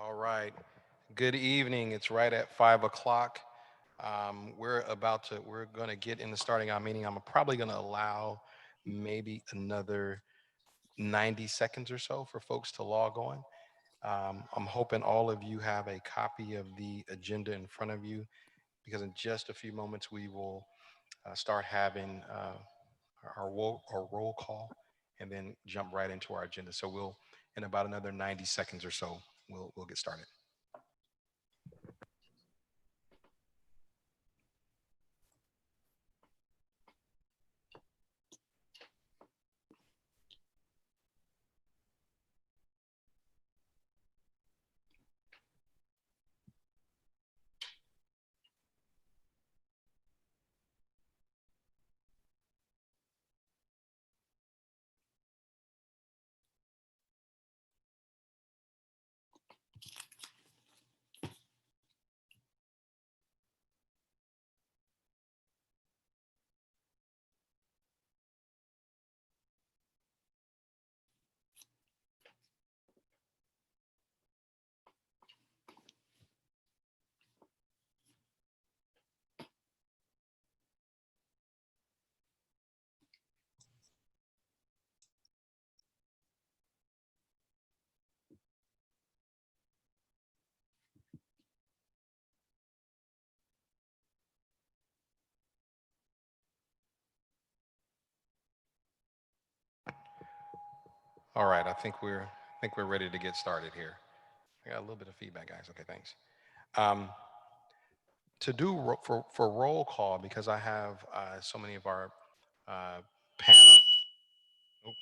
All right. Good evening. It's right at 5 o'clock. We're going to get into starting our meeting. I'm probably going to allow maybe another 90 seconds or so for folks to log on. I'm hoping all of you have a copy of the agenda in front of you because in just a few moments we will start having our roll call and then jump right into our agenda. So in about another 90 seconds or so, we'll get started. All right, I think we're ready to get started here. I got a little bit of feedback, guys. Okay, thanks. Um, for roll call, because I have so many of our uh, panel. Oh,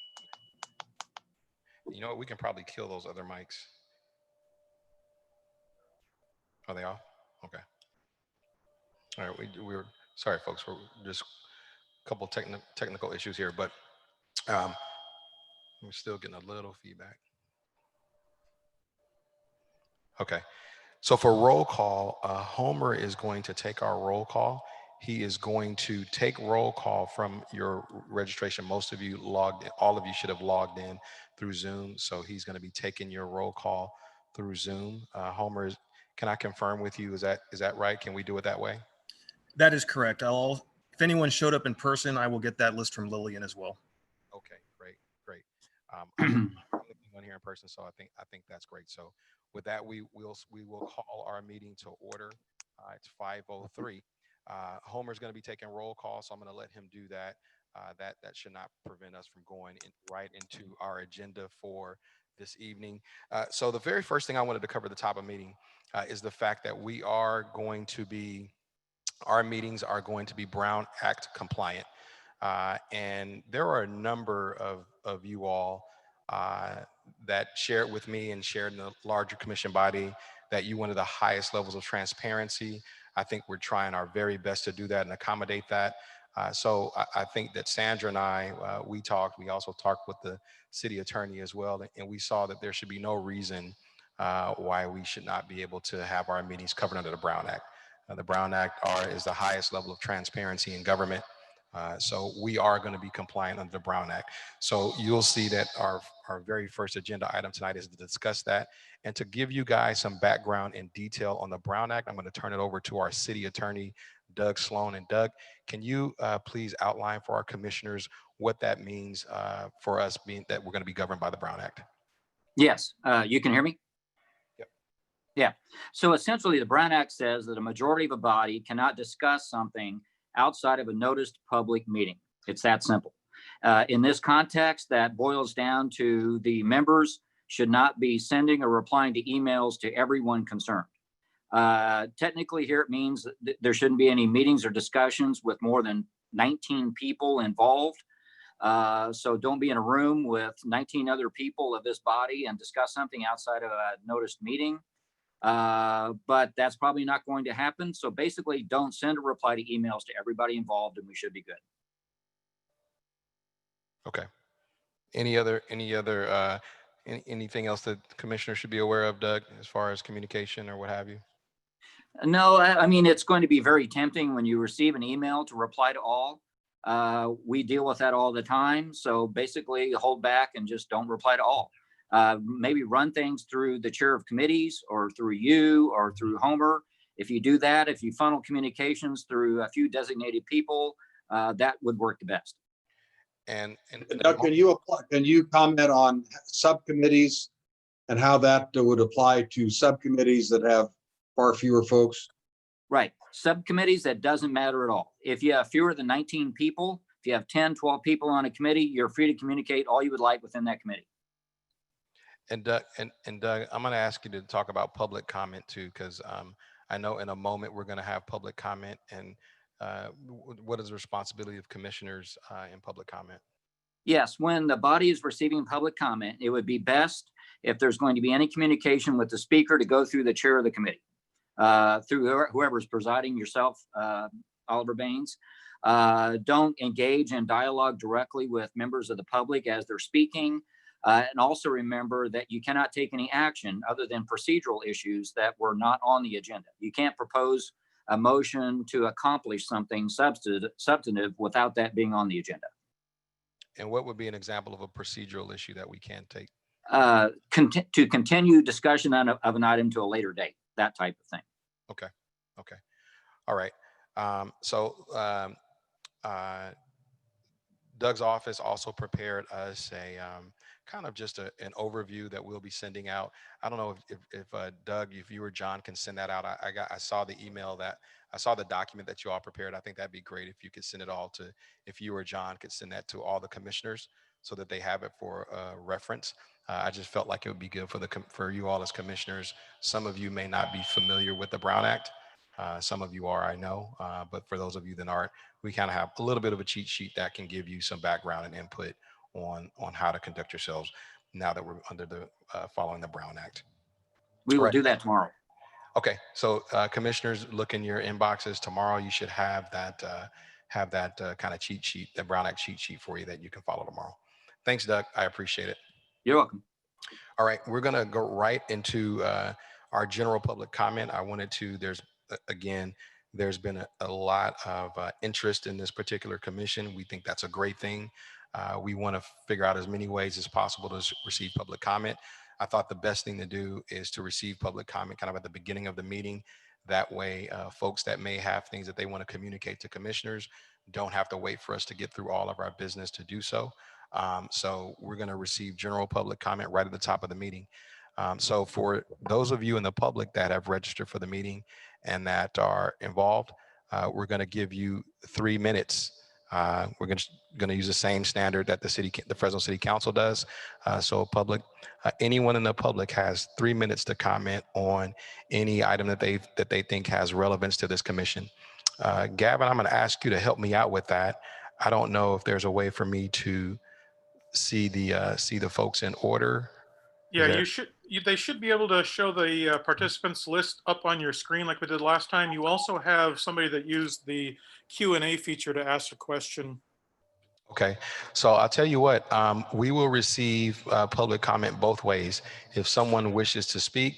you know what? We can probably kill those other mics. Are they off? Okay. All right. We were sorry, folks. We're just a couple technical issues here, but um, we're still getting a little feedback. Okay. So for roll call, Homer is going to take our roll call. He is going to take roll call from your registration. Most of you logged in, all of you should have logged in through Zoom. So he's going to be taking your roll call through Zoom. Homer, can I confirm with you? Is that right? Can we do it that way? That is correct. If anyone showed up in person, I will get that list from Lillian as well. Okay, great. I'm the only one here in person, so I think that's great. So with that, we will call our meeting to order. It's 5:03. Homer's going to be taking roll call, so I'm going to let him do that. That should not prevent us from going right into our agenda for this evening. So the very first thing I wanted to cover at the top of the meeting is the fact that our meetings are going to be Brown Act compliant. And there are a number of you all that shared with me and shared in the larger commission body that you wanted the highest levels of transparency. I think we're trying our very best to do that and accommodate that. So I think that Sandra and I, we also talked with the city attorney as well, and we saw that there should be no reason why we should not be able to have our meetings covered under the Brown Act. The Brown Act is the highest level of transparency in government. So we are going to be compliant under the Brown Act. So you'll see that our very first agenda item tonight is to discuss that. And to give you guys some background and detail on the Brown Act, I'm going to turn it over to our city attorney, Doug Sloan. And Doug, can you please outline for our commissioners what that means for us being that we're going to be governed by the Brown Act? Yes, you can hear me? Yep. Yeah. So essentially, the Brown Act says that a majority of a body cannot discuss something outside of a noticed public meeting. It's that simple. In this context, that boils down to the members should not be sending or replying to emails to everyone concerned. Technically, here it means that there shouldn't be any meetings or discussions with more than 19 people involved. So don't be in a room with 19 other people of this body and discuss something outside of a noticed meeting. But that's probably not going to happen. So basically, don't send a reply to emails to everybody involved, and we should be good. Okay. Anything else that the commissioner should be aware of, Doug, as far as communication or what have you? No, I mean, it's going to be very tempting when you receive an email to reply to all. We deal with that all the time. So basically, hold back and just don't reply to all. maybe run things through the chair of committees or through you or through Homer. If you do that, if you funnel communications through a few designated people, that would work the best. And Doug, can you comment on subcommittees and how that would apply to subcommittees that have far fewer folks? Right. Subcommittees, that doesn't matter at all. If you have fewer than 19 people, if you have 10, 12 people on a committee, you're free to communicate all you would like within that committee. And Doug, I'm going to ask you to talk about public comment too, because I know in a moment we're going to have public comment. And what is the responsibility of commissioners in public comment? Yes, when the body is receiving public comment, it would be best if there's going to be any communication with the speaker to go through the chair of the committee, through whoever's presiding, yourself, Oliver Baines. Don't engage in dialogue directly with members of the public as they're speaking. And also remember that you cannot take any action other than procedural issues that were not on the agenda. You can't propose a motion to accomplish something substantive without that being on the agenda. And what would be an example of a procedural issue that we can take? To continue discussion of an item to a later date, that type of thing. Okay. Okay. All right. Doug's office also prepared us a kind of just an overview that we'll be sending out. I don't know if Doug, if you or John can send that out. I saw the email I saw the document that you all prepared. I think that'd be great if you could send it all to, if you or John could send that to all the commissioners so that they have it for reference. I just felt like it would be good for you all as commissioners. Some of you may not be familiar with the Brown Act. Some of you are, I know, but for those of you that aren't, we kind of have a little bit of a cheat sheet that can give you some background and input on how to conduct yourselves now that we're under the following the Brown Act. We will do that tomorrow. Okay, so commissioners, look in your inboxes tomorrow. You should have that kind of cheat sheet, the Brown Act cheat sheet for you that you can follow tomorrow. Thanks, Doug. I appreciate it. You're welcome. All right, we're gonna go right into our general public comment. I wanted to, there's been a lot of interest in this particular commission. We think that's a great thing. We want to figure out as many ways as possible to receive public comment. I thought the best thing to do is to receive public comment kind of at the beginning of the meeting. That way, folks that may have things that they want to communicate to commissioners don't have to wait for us to get through all of our business to do so. So we're going to receive general public comment right at the top of the meeting. So for those of you in the public that have registered for the meeting and that are involved, we're going to give you 3 minutes. We're going to use the same standard that the Fresno City Council does. So anyone in the public has 3 minutes to comment on any item that they think has relevance to this commission. Gavin, I'm going to ask you to help me out with that. I don't know if there's a way for me to see the folks in order. Yeah, they should be able to show the participants list up on your screen like we did last time. You also have somebody that used the Q&A feature to ask a question. Okay, so I'll tell you what, we will receive public comment both ways. If someone wishes to speak,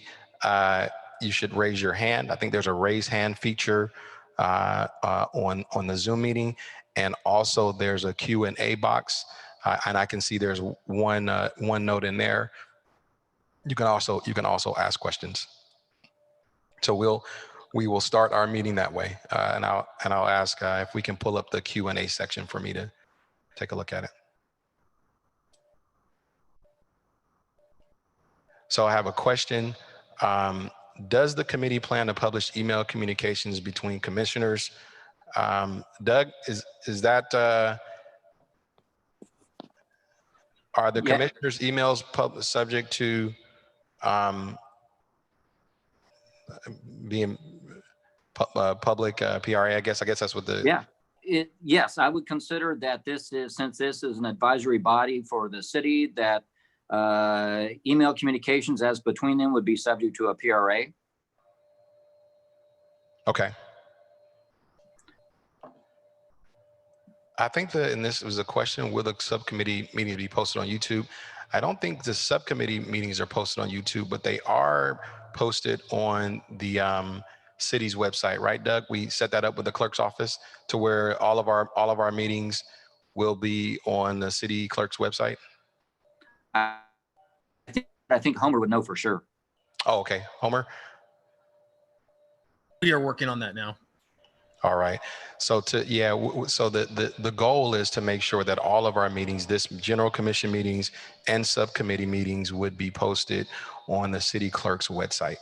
you should raise your hand. I think there's a raise hand feature on the Zoom meeting, and also there's a Q&A box, and I can see there's one note in there. You can also ask questions. So we will start our meeting that way, and I'll ask if we can pull up the Q&A section for me to take a look at it. So I have a question. Does the committee plan to publish email communications between commissioners? Doug, is that are the commissioners' emails subject to being public PRA? I guess that's what the yes, I would consider that since this is an advisory body for the city, that email communications as between them would be subject to a PRA. Okay. I think and this was a question, will the subcommittee meeting be posted on YouTube? I don't think the subcommittee meetings are posted on YouTube, but they are posted on the city's website, right, Doug? We set that up with the clerk's office to where all of our meetings will be on the city clerk's website. I think I think Homer would know for sure. Oh, okay. Homer? We are working on that now. All right. So so the goal is to make sure that all of our meetings, this general commission meetings and subcommittee meetings would be posted on the city clerk's website.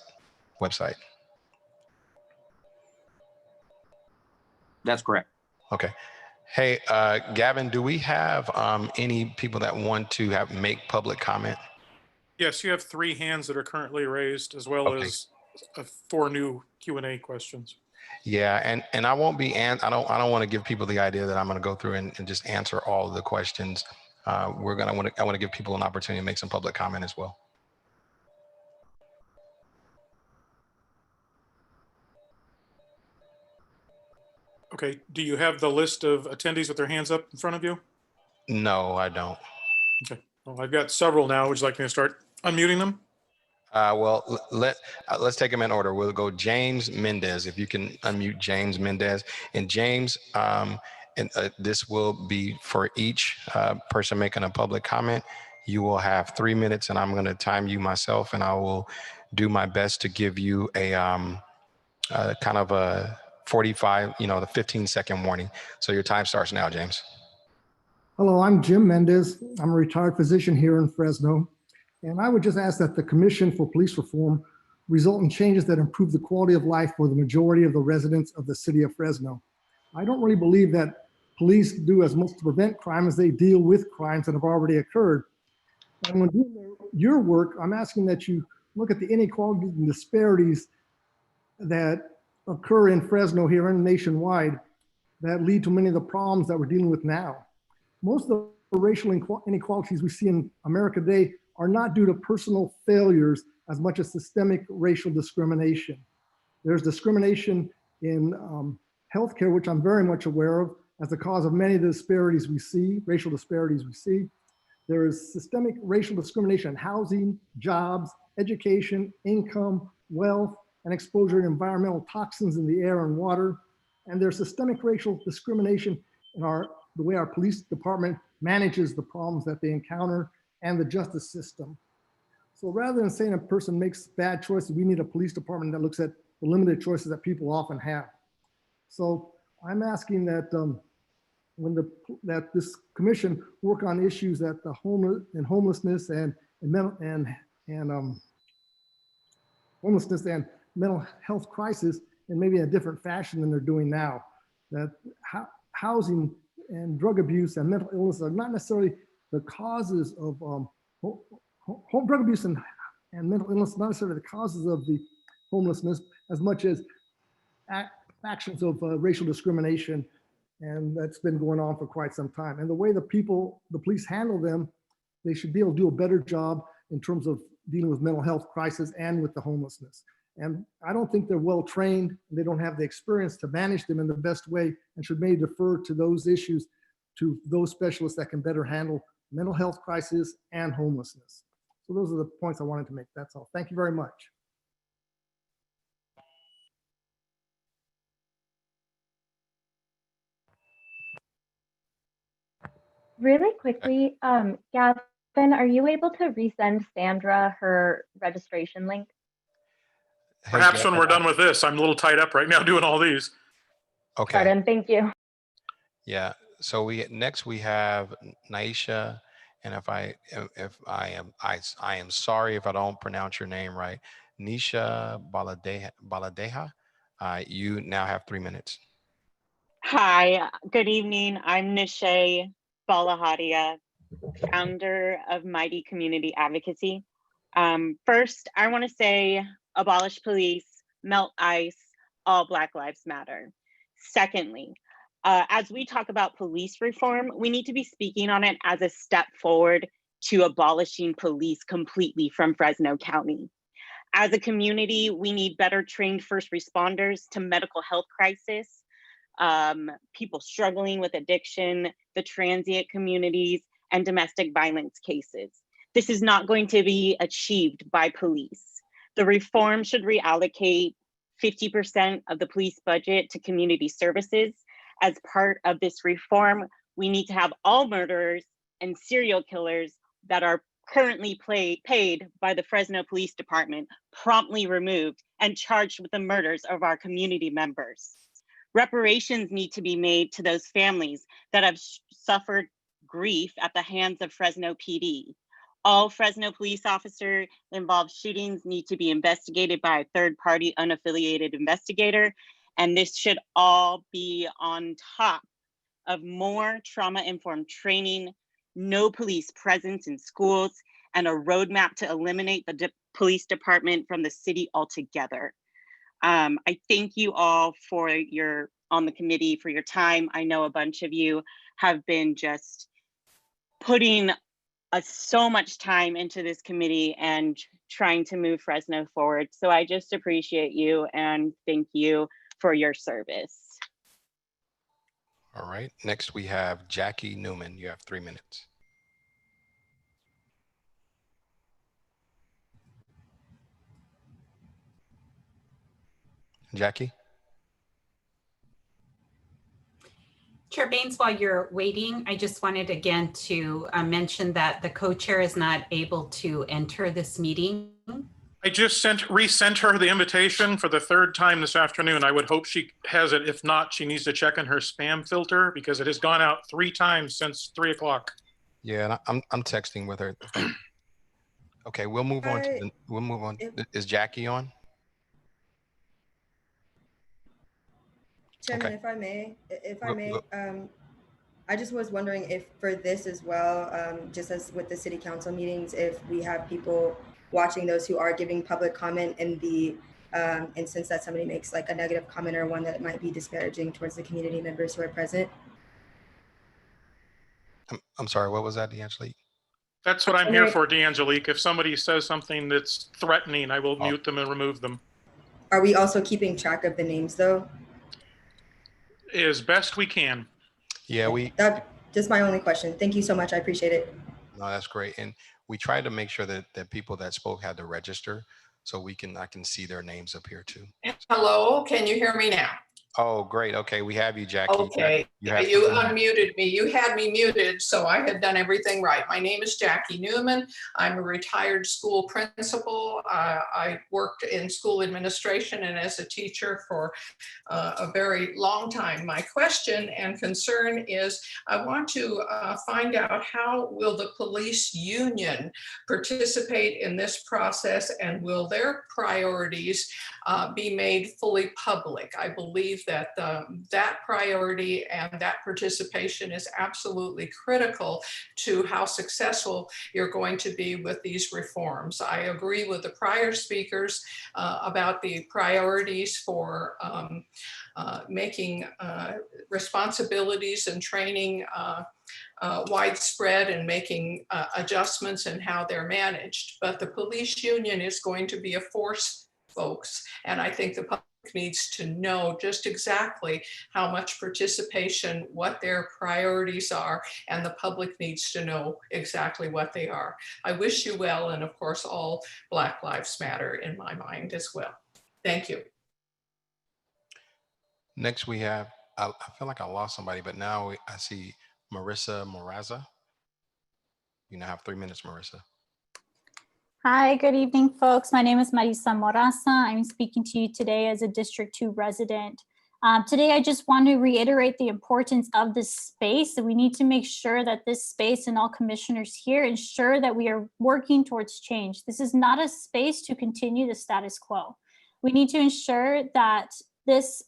That's correct. Okay. Hey, Gavin, do we have any people that want to make public comment? Yes, you have 3 hands that are currently raised, as well Okay. as 4 new Q&A questions. Yeah, and I won't be I don't want to give people the idea that I'm going to go through and just answer all of the questions. I want to give people an opportunity to make some public comment as well. Okay, do you have the list of attendees with their hands up in front of you? No, I don't. Okay, well, I've got several now. Would you like me to start unmuting them? Well, let's take them in order. We'll go James Mendez. If you can unmute James Mendez. And James, this will be for each person making a public comment. You will have 3 minutes, and I'm going to time you myself, and I will do my best to give you a kind of a 45, the 15-second warning. So your time starts now, James. Hello, I'm Jim Mendez. I'm a retired physician here in Fresno. And I would just ask that the Commission for Police Reform result in changes that improve the quality of life for the majority of the residents of the city of Fresno. I don't really believe that police do as much to prevent crime as they deal with crimes that have already occurred. And when doing your work, I'm asking that you look at the inequalities and disparities that occur in Fresno here and nationwide that lead to many of the problems that we're dealing with now. Most of the racial inequalities we see in America today are not due to personal failures as much as systemic racial discrimination. There's discrimination in healthcare, which I'm very much aware of as the cause of many of the disparities we see, racial disparities we see. There is systemic racial discrimination in housing, jobs, education, income, wealth, and exposure to environmental toxins in the air and water. And there's systemic racial discrimination in the way our police department manages the problems that they encounter and the justice system. So rather than saying a person makes bad choices, we need a police department that looks at the limited choices that people often have. So I'm asking that that this commission work on issues that homelessness and homelessness and mental health crisis in maybe a different fashion than they're doing now. That housing and drug abuse and mental illness are not necessarily the causes of drug abuse and mental illness, not necessarily the causes of the homelessness as much as actions of racial discrimination. And that's been going on for quite some time. And the way the police handle them, they should be able to do a better job in terms of dealing with mental health crisis and with the homelessness. And I don't think they're well trained. They don't have the experience to manage them in the best way and should maybe defer to those issues to those specialists that can better handle mental health crisis and homelessness. So those are the points I wanted to make. That's all. Thank you very much. Really quickly, Gavin, are you able to resend Sandra her registration link? Hey, Perhaps when Gavin, we're done with this, I'm a little tied up right now doing all these. Okay. Pardon, thank you. Yeah. So next we have Naisha, and I am sorry if I don't pronounce your name right. Nisha Baladeha. You now have 3 minutes. Hi, good evening. I'm Nishay Balahadia, founder of Mighty Community Advocacy. First, I want to say abolish police, melt ICE, all Black Lives Matter. Secondly, as we talk about police reform, we need to be speaking on it as a step forward to abolishing police completely from Fresno County. As a community, we need better trained first responders to medical health crisis, people struggling with addiction, the transient communities, and domestic violence cases. This is not going to be achieved by police. The reform should reallocate 50% of the police budget to community services. As part of this reform, we need to have all murderers and serial killers that are currently paid by the Fresno Police Department promptly removed and charged with the murders of our community members. Reparations need to be made to those families that have suffered grief at the hands of Fresno PD. All Fresno police officer involved shootings need to be investigated by a third-party unaffiliated investigator, and this should all be on top of more trauma-informed training, no police presence in schools, and a roadmap to eliminate the police department from the city altogether. I thank you all for on the committee for your time. I know a bunch of you have been just putting so much time into this committee and trying to move Fresno forward. So I just appreciate you and thank you for your service. All right, next we have Jackie Newman. You have 3 minutes. Jackie? Chair Baines, while you're waiting, I just wanted again to mention that the co-chair is not able to enter this meeting. I just resent her the invitation for the 3rd time this afternoon. I would hope she has it. If not, she needs to check in her spam filter because it has gone out 3 times since 3 o'clock. Yeah, and I'm texting with her. Okay, we'll move on to we'll move on. Is Jackie on? Chairman, Okay. if I may, I just was wondering if for this as well, just as with the city council meetings, if we have people watching those who are giving public comment in the instance that somebody makes like a negative comment or one that might be disparaging towards the community members who are present. I'm sorry, what was that, D'Angelique? That's what I'm here for, D'Angelique. If somebody says something that's threatening, I will mute them and remove them. Are we also keeping track of the names though? As best we can. Yeah, That's just my only question. Thank you so much. I appreciate it. no, that's great. And we tried to make sure that people that spoke had to register so I can see their names up here too. Hello, can you hear me now? Oh, great. Okay, we have you, Jackie. Okay, You have you 3 minutes. unmuted me. You had me muted, so I had done everything right. My name is Jackie Newman. I'm a retired school principal. I worked in school administration and as a teacher for a very long time. My question and concern is I want to find out how will the police union participate in this process and will their priorities be made fully public? I believe that that priority and that participation is absolutely critical to how successful you're going to be with these reforms. I agree with the prior speakers about the priorities for making responsibilities and training widespread and making adjustments in how they're managed. But the police union is going to be a force, folks, and I think the public needs to know just exactly how much participation, what their priorities are, and the public needs to know exactly what they are. I wish you well, and of course, all Black Lives Matter in my mind as well. Thank you. Next we have, I feel like I lost somebody, but now I see Marissa Moraza. You now have 3 minutes, Marissa. Hi, good evening, folks. My name is Marisa Moraza. I'm speaking to you today as a District 2 resident. Today, I just want to reiterate the importance of this space. We need to make sure that this space and all commissioners here ensure that we are working towards change. This is not a space to continue the status quo. We need to ensure that this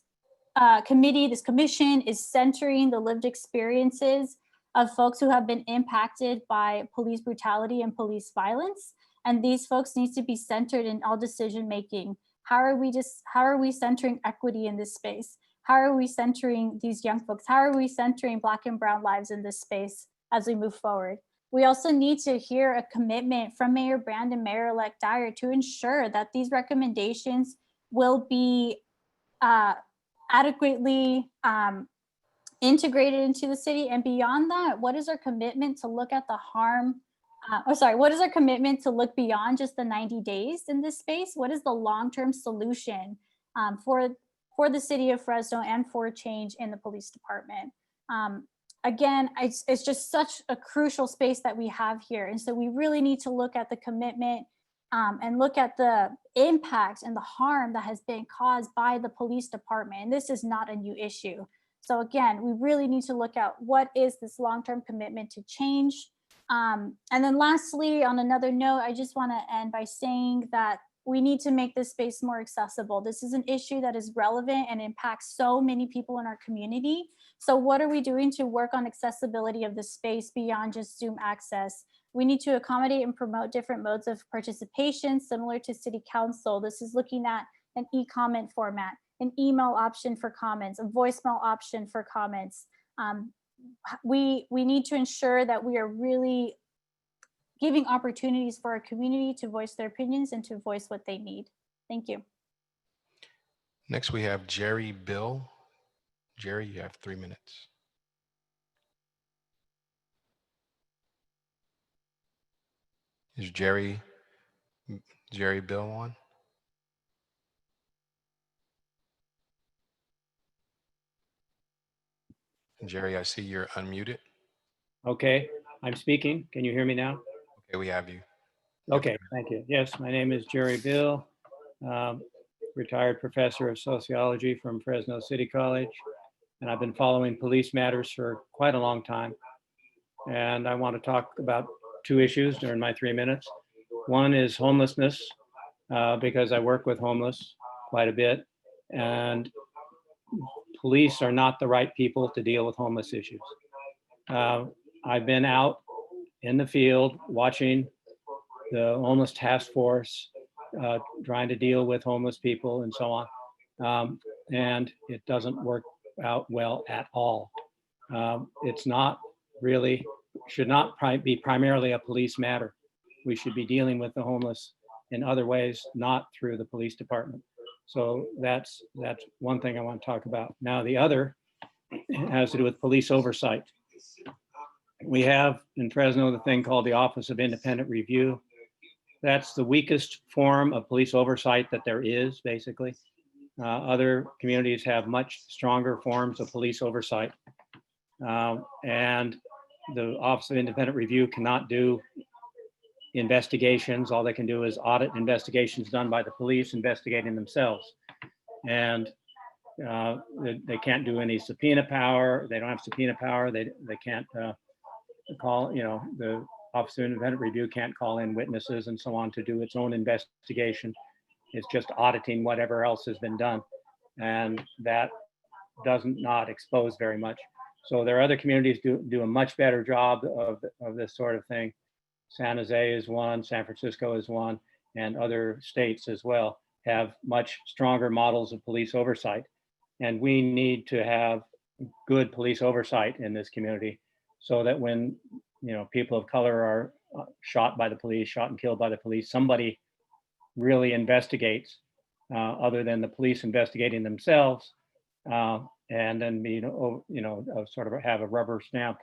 committee, this commission is centering the lived experiences of folks who have been impacted by police brutality and police violence. And these folks need to be centered in all decision making. How are we centering equity in this space? How are we centering these young folks? How are we centering Black and Brown lives in this space as we move forward? We also need to hear a commitment from Mayor Brand and Mayor-elect Dyer to ensure that these recommendations will be adequately integrated into the city. And beyond that, what is our commitment to look at the harm? What is our commitment to look beyond just the 90 days in this space? What is the long-term solution for the city of Fresno and for change in the police department? again, it's just such a crucial space that we have here. And so we really need to look at the commitment and look at the impact and the harm that has been caused by the police department. And this is not a new issue. So again, we really need to look at what is this long-term commitment to change. And then lastly, on another note, I just want to end by saying that we need to make this space more accessible. This is an issue that is relevant and impacts so many people in our community. So what are we doing to work on accessibility of the space beyond just Zoom access? We need to accommodate and promote different modes of participation similar to City Council. This is looking at an e-comment format, an email option for comments, a voicemail option for comments. We need to ensure that we are really giving opportunities for our community to voice their opinions and to voice what they need. Thank you. Next, we have Jerry Bill. Jerry, you have 3 minutes. Is Jerry Bill on? Jerry, I see you're unmuted. Okay, I'm speaking. Can you hear me now? Okay, we have you. Okay, thank you. Yes, my name is Jerry Bill, retired professor of sociology from Fresno City College, and I've been following police matters for quite a long time. And I want to talk about two issues during my 3 minutes. One is homelessness, because I work with homeless quite a bit, and police are not the right people to deal with homeless issues. I've been out in the field watching the homeless task force trying to deal with homeless people and so on. And it doesn't work out well at all. It's not really, should not be primarily a police matter. We should be dealing with the homeless in other ways, not through the police department. So that's one thing I want to talk about. Now, the other has to do with police oversight. We have in Fresno the thing called the Office of Independent Review. That's the weakest form of police oversight that there is, basically. Other communities have much stronger forms of police oversight. And the Office of Independent Review cannot do investigations. All they can do is audit investigations done by the police investigating themselves. And they can't do any subpoena power. They don't have subpoena power. They can't call, the Office of Independent Review can't call in witnesses and so on to do its own investigation. It's just auditing whatever else has been done. And that does not expose very much. So there are other communities do a much better job of this sort of thing. San Jose is one, San Francisco is one, and other states as well have much stronger models of police oversight. And we need to have good police oversight in this community so that when people of color are shot by the police, shot and killed by the police, somebody really investigates other than the police investigating themselves, and then sort of have a rubber stamp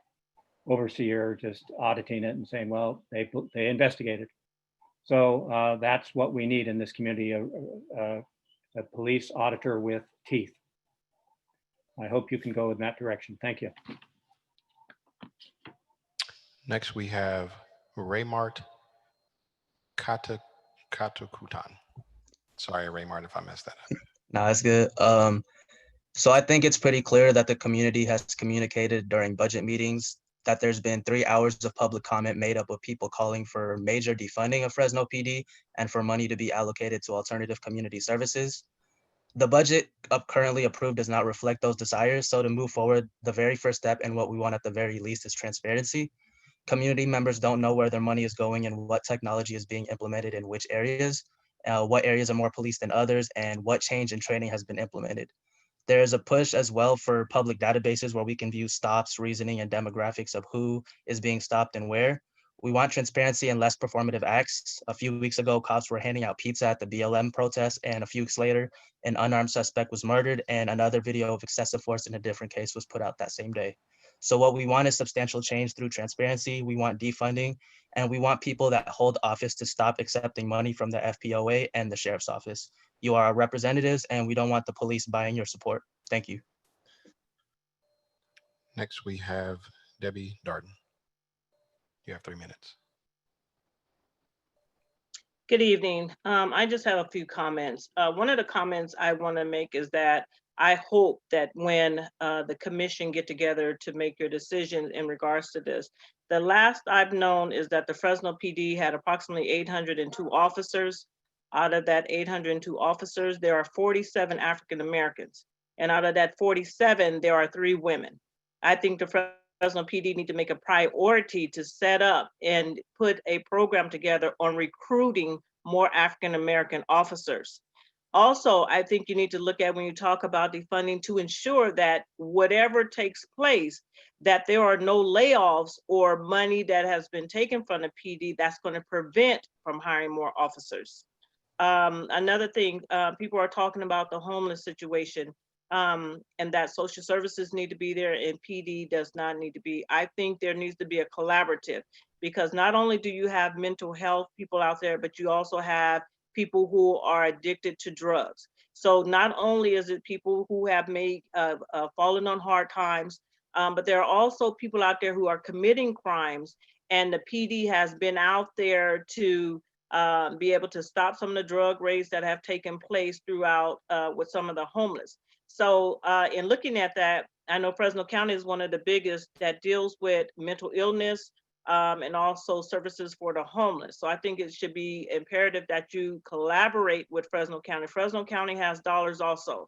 overseer just auditing it and saying, well, they investigated. So that's what we need in this community, a police auditor with teeth. I hope you can go in that direction. Thank you. Next, we have Raymart Katakutan. Sorry, Raymart, if I messed that up. No, that's good. So I think it's pretty clear that the community has communicated during budget meetings that there's been 3 hours of public comment made up of people calling for major defunding of Fresno PD and for money to be allocated to alternative community services. The budget currently approved does not reflect those desires. So to move forward, the very first step and what we want at the very least is transparency. Community members don't know where their money is going and what technology is being implemented in which areas, what areas are more policed than others, and what change in training has been implemented. There is a push as well for public databases where we can view stops, reasoning, and demographics of who is being stopped and where. We want transparency and less performative acts. A few weeks ago, cops were handing out pizza at the BLM protest, and a few weeks later, an unarmed suspect was murdered, and another video of excessive force in a different case was put out that same day. So what we want is substantial change through transparency. We want defunding, and we want people that hold office to stop accepting money from the FPOA and the sheriff's office. You are our representatives, and we don't want the police buying your support. Thank you. Next, we have Debbie Darden. You have 3 minutes. Good evening. I just have a few comments. One of the comments I want to make is that I hope that when the commission get together to make your decision in regards to this, the last I've known is that the Fresno PD had approximately 802 officers. Out of that 802 officers, there are 47 African Americans. And out of that 47, there are 3 women. I think the Fresno PD need to make a priority to set up and put a program together on recruiting more African American officers. Also, I think you need to look at when you talk about defunding to ensure that whatever takes place, that there are no layoffs or money that has been taken from the PD that's going to prevent from hiring more officers. Another thing, people are talking about the homeless situation. And that social services need to be there and PD does not need to be. I think there needs to be a collaborative, because not only do you have mental health people out there, but you also have people who are addicted to drugs. So not only is it people who have made fallen on hard times, but there are also people out there who are committing crimes, and the PD has been out there to be able to stop some of the drug raids that have taken place throughout with some of the homeless. So in looking at that, I know Fresno County is one of the biggest that deals with mental illness and also services for the homeless. So I think it should be imperative that you collaborate with Fresno County. Fresno County has dollars also.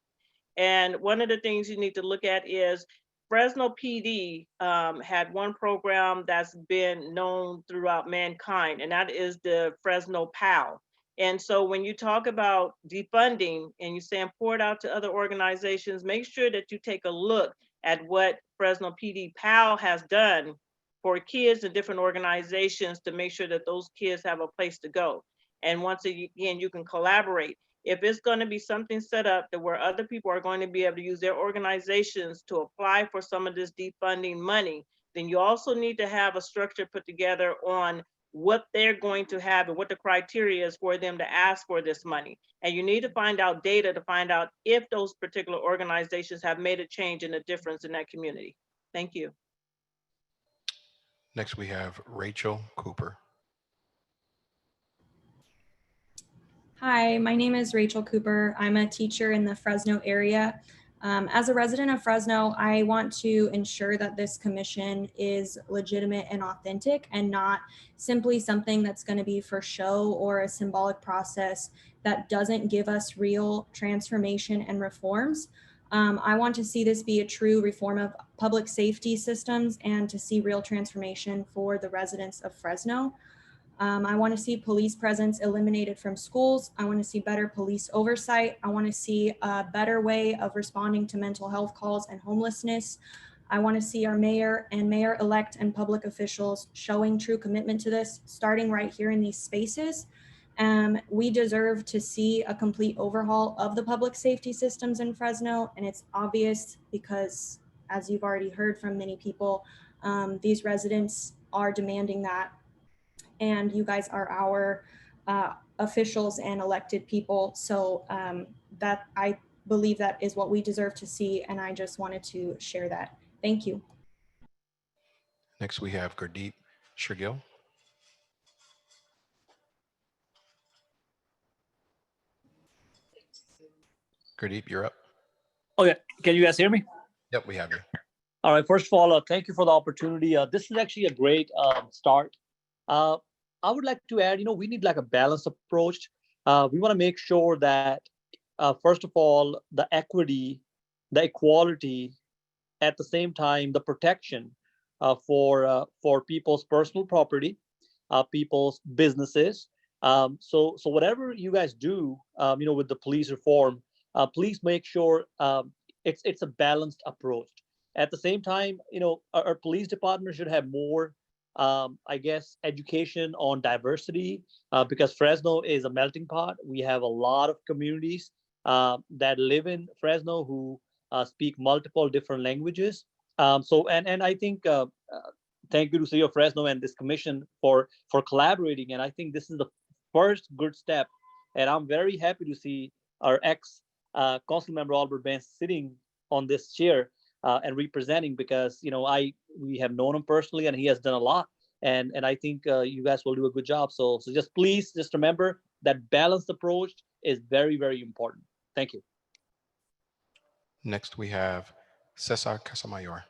And one of the things you need to look at is Fresno PD had one program that's been known throughout mankind, and that is the Fresno PAL. And so when you talk about defunding and you say pour it out to other organizations, make sure that you take a look at what Fresno PD PAL has done for kids and different organizations to make sure that those kids have a place to go. And once again, you can collaborate. If it's going to be something set up that where other people are going to be able to use their organizations to apply for some of this defunding money, then you also need to have a structure put together on what they're going to have and what the criteria is for them to ask for this money. And you need to find out data to find out if those particular organizations have made a change and a difference in that community. Thank you. Next, we have Rachel Cooper. Hi, my name is Rachel Cooper. I'm a teacher in the Fresno area. As a resident of Fresno, I want to ensure that this commission is legitimate and authentic and not simply something that's going to be for show or a symbolic process that doesn't give us real transformation and reforms. I want to see this be a true reform of public safety systems and to see real transformation for the residents of Fresno. I want to see police presence eliminated from schools. I want to see better police oversight. I want to see a better way of responding to mental health calls and homelessness. I want to see our mayor and mayor-elect and public officials showing true commitment to this, starting right here in these spaces. We deserve to see a complete overhaul of the public safety systems in Fresno, and it's obvious because, as you've already heard from many people, these residents are demanding that. And you guys are our officials and elected people. So that I believe that is what we deserve to see. And I just wanted to share that. Thank you. Next, we have Gurdeep Shergill. Gurdeep, you're up. Oh yeah, can you guys hear me? Yep, we have you. All right, first of all, thank you for the opportunity. This is actually a great start. I would like to add, we need like a balanced approach. We want to make sure that, first of all, the equity, the equality, at the same time, the protection for people's personal property, people's businesses. So whatever you guys do, with the police reform, please make sure it's a balanced approach. At the same time, our police department should have more education on diversity, because Fresno is a melting pot. We have a lot of communities that live in Fresno who speak multiple different languages. And I think, thank you to City of Fresno and this commission for collaborating. And I think this is the first good step. And I'm very happy to see our ex council member Albert Benz sitting on this chair. and representing, because we have known him personally and he has done a lot. And I think you guys will do a good job. So just please just remember that balanced approach is very, very important. Thank you. Next, we have Cesar Casamayor.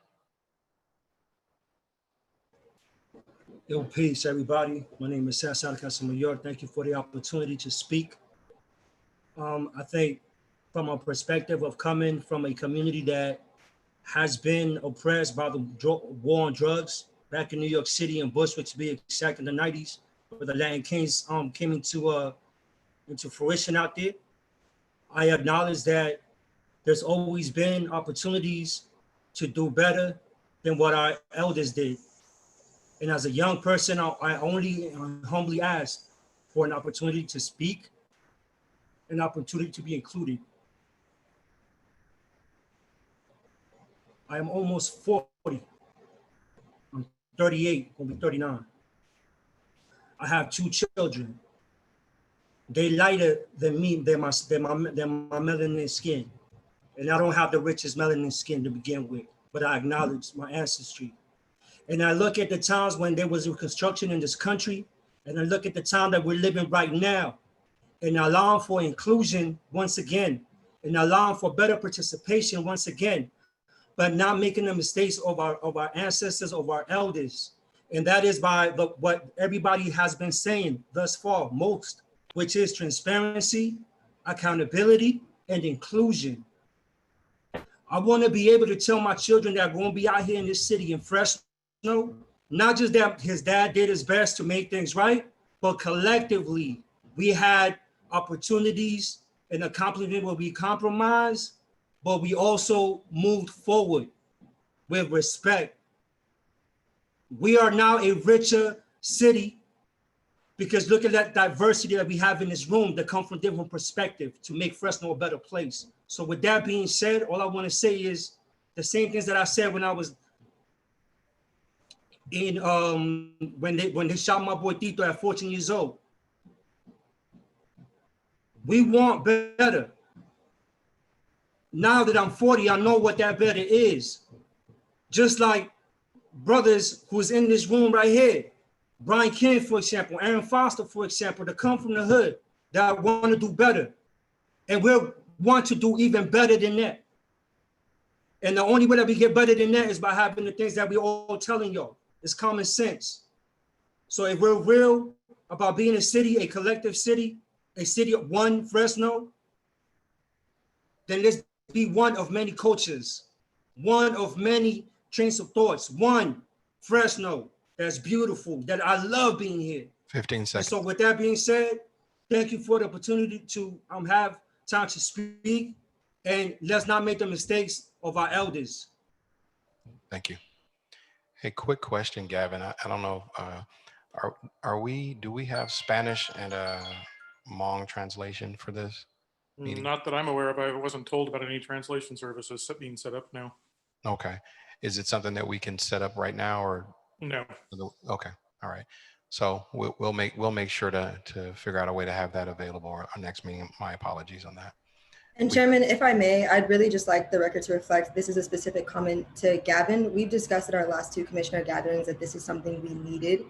Yo, peace, everybody. My name is Cesar Casamayor. Thank you for the opportunity to speak. I think from a perspective of coming from a community that has been oppressed by the war on drugs back in New York City and Bushwick, to be exact, in the 90s, where the Latin Kings came into fruition out there. I acknowledge that there's always been opportunities to do better than what our elders did. And as a young person, I only humbly ask for an opportunity to speak, an opportunity to be included. I am almost 40. I'm 38, gonna be 39. I have 2 children. They lighter than me, than my melanin skin. And I don't have the richest melanin skin to begin with, but I acknowledge my ancestry. And I look at the times when there was reconstruction in this country, and I look at the time that we're living right now, and allowing for inclusion once again, and allowing for better participation once again, but not making the mistakes of our ancestors, of our elders. And that is by what everybody has been saying thus far, most, which is transparency, accountability, and inclusion. I want to be able to tell my children that are going to be out here in this city in Fresno, not just that his dad did his best to make things right, but collectively we had opportunities and accomplishment where we compromised, but we also moved forward with respect. We are now a richer city because look at that diversity that we have in this room that come from different perspectives to make Fresno a better place. So with that being said, all I want to say is the same things that I said when I was in when they shot my boy Tito at 14 years old. We want better. Now that I'm 40, I know what that better is. Just like brothers who's in this room right here, Brian King, for example, Aaron Foster, for example, that come from the hood, that want to do better. And we want to do even better than that. And the only way that we get better than that is by having the things that we all telling y'all. It's common sense. So if we're real about being a city, a collective city, a city of one Fresno, then let's be one of many cultures, one of many trains of thoughts, one Fresno that's beautiful, that I love being here. 15 seconds. So with that being said, thank you for the opportunity to have time to speak, and let's not make the mistakes of our elders. Thank you. Hey, quick question, Gavin. I don't know, do we have Spanish and Hmong translation for this meeting? Not that I'm aware of. I wasn't told about any translation services being set up now. Okay. Is it something that we can set up right now or? No. Okay. All right. So we'll make sure to figure out a way to have that available our next meeting. My apologies on that. And Chairman, if I may, I'd really just like the record to reflect, this is a specific comment to Gavin. We've discussed at our last 2 commissioner gatherings that this is something we needed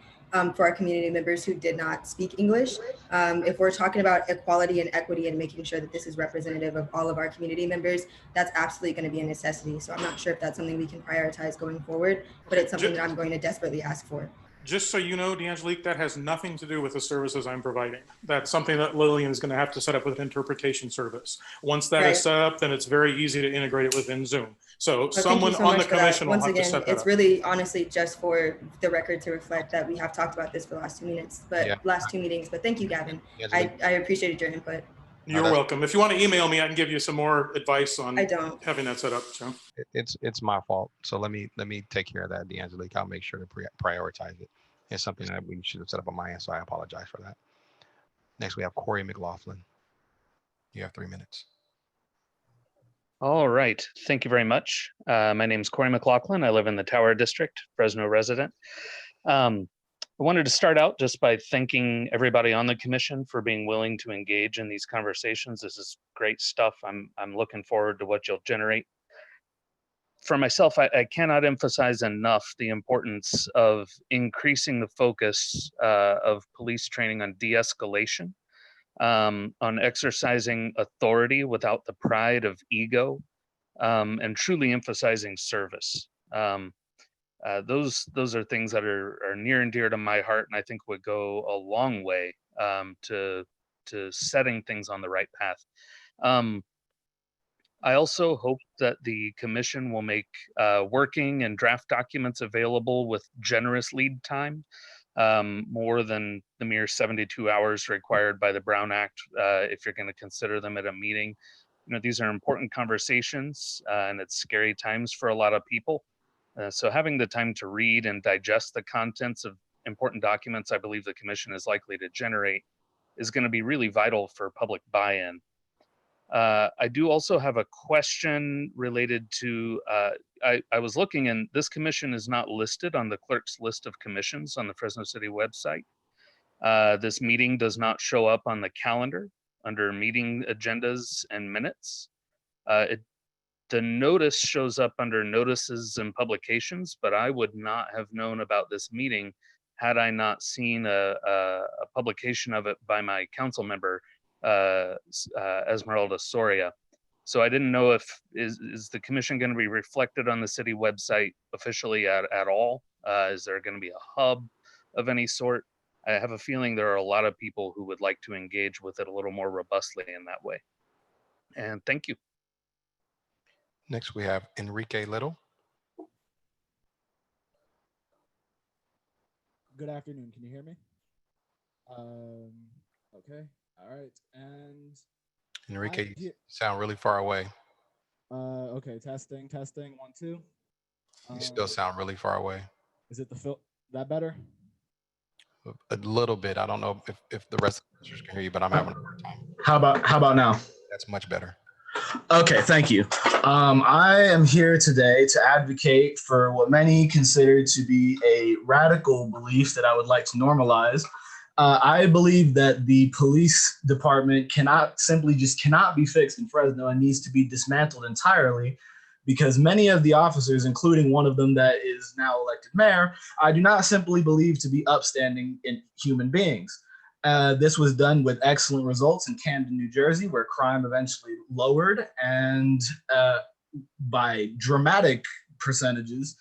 for our community members who did not speak English. If we're talking about equality and equity and making sure that this is representative of all of our community members, that's absolutely going to be a necessity. So I'm not sure if that's something we can prioritize going forward, but it's something that I'm going to desperately ask for. Just so you know, D'Angelique, that has nothing to do with the services I'm providing. That's something that Lillian is going to have to set up with an interpretation service. Once that is set up, then it's very easy to integrate it within Zoom. So someone on the commission will have to set that up. It's really honestly just for the record to reflect that we have talked about this for the last 2 minutes, but last 2 meetings. But thank you, Gavin. I appreciated your input. You're welcome. If you want to email me, I can give you some more advice on having that set up. So It's my fault. So let me take care of that, D'Angelique. I'll make sure to prioritize it. It's something that we should have set up on my end, so I apologize for that. Next, we have Corey McLaughlin. You have 3 minutes. All right. Thank you very much. My name is Corey McLaughlin. I live in the Tower District, Fresno resident. I wanted to start out just by thanking everybody on the commission for being willing to engage in these conversations. This is great stuff. I'm looking forward to what you'll generate. for myself, I cannot emphasize enough the importance of increasing the focus of police training on de-escalation, on exercising authority without the pride of ego, and truly emphasizing service. Those are things that are near and dear to my heart, and I think would go a long way to setting things on the right path. I also hope that the commission will make working and draft documents available with generous lead time, more than the mere 72 hours required by the Brown Act, if you're going to consider them at a meeting. You know, these are important conversations, and it's scary times for a lot of people. So having the time to read and digest the contents of important documents I believe the commission is likely to generate is going to be really vital for public buy-in. I do also have a question related to, I was looking, and this commission is not listed on the clerk's list of commissions on the Fresno City website. This meeting does not show up on the calendar under meeting agendas and minutes. The notice shows up under notices and publications, but I would not have known about this meeting had I not seen a publication of it by my council member, Esmeralda Soria. So I didn't know if, is the commission going to be reflected on the city website officially at all? Is there going to be a hub of any sort? I have a feeling there are a lot of people who would like to engage with it a little more robustly in that way. And thank you. Next, we have Enrique Little. Good afternoon. Can you hear me? Okay. All right. And Enrique, you sound really far away. okay. Testing. 1, 2. You still sound really far away. Is it that better? A little bit. I don't know if the rest of the listeners can hear you, but I'm having a hard time. How about now? That's much better. Okay, thank you. I am here today to advocate for what many consider to be a radical belief that I would like to normalize. I believe that the police department cannot be fixed in Fresno and needs to be dismantled entirely, because many of the officers, including one of them that is now elected mayor, I do not simply believe to be upstanding in human beings. This was done with excellent results in Camden, New Jersey, where crime eventually lowered and by dramatic percentages.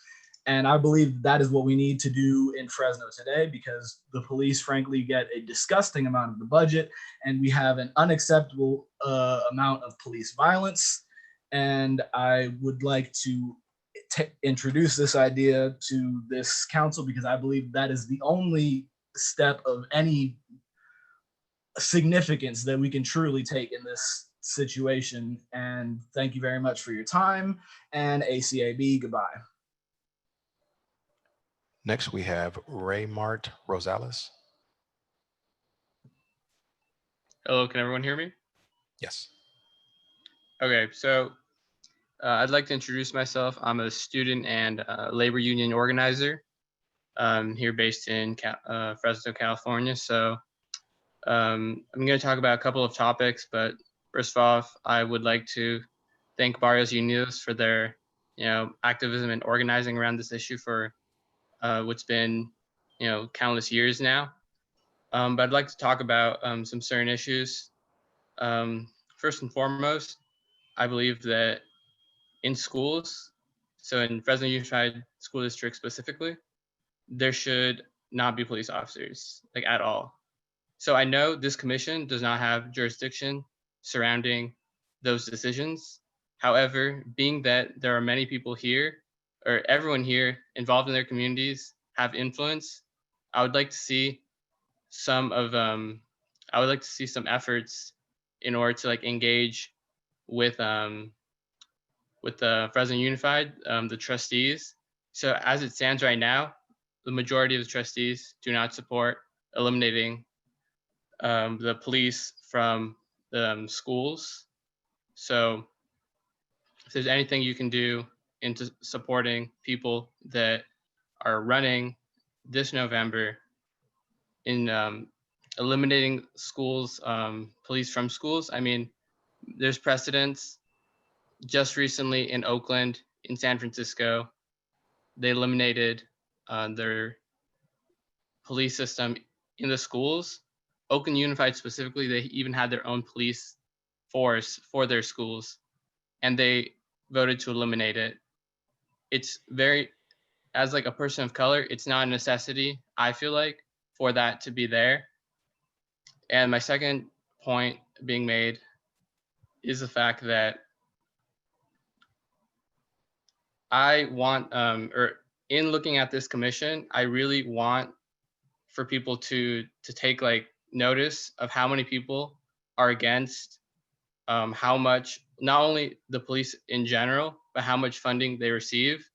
And I believe that is what we need to do in Fresno today, because the police, frankly, get a disgusting amount of the budget, and we have an unacceptable amount of police violence. And I would like to introduce this idea to this council, because I believe that is the only step of any significance that we can truly take in this situation. And thank you very much for your time, and ACAB, goodbye. Next, we have Raymart Rosales. Hello, can everyone hear me? Yes. Okay, so I'd like to introduce myself. I'm a student and labor union organizer here based in Fresno, California. So I'm going to talk about a couple of topics, but first off, I would like to thank Barrios Unidos for their activism and organizing around this issue for what's been countless years now. But I'd like to talk about some certain issues. First and foremost, I believe that in schools, so in Fresno Unified School District specifically, there should not be police officers, like, at all. So I know this commission does not have jurisdiction surrounding those decisions. However, being that there are many people here, or everyone here involved in their communities, have influence, I would like to see some efforts in order to engage with the Fresno Unified, the trustees. So as it stands right now, the majority of the trustees do not support eliminating the police from the schools. So if there's anything you can do into supporting people that are running this November in eliminating schools, police from schools. I mean, there's precedents just recently in Oakland, in San Francisco, they eliminated their police system in the schools. Oakland Unified specifically, they even had their own police force for their schools, and they voted to eliminate it. It's very, as like a person of color, it's not a necessity, I feel like, for that to be there. And my second point being made is the fact that I want, or in looking at this commission, I really want for people to take like notice of how many people are against how much, not only the police in general, but how much funding they receive.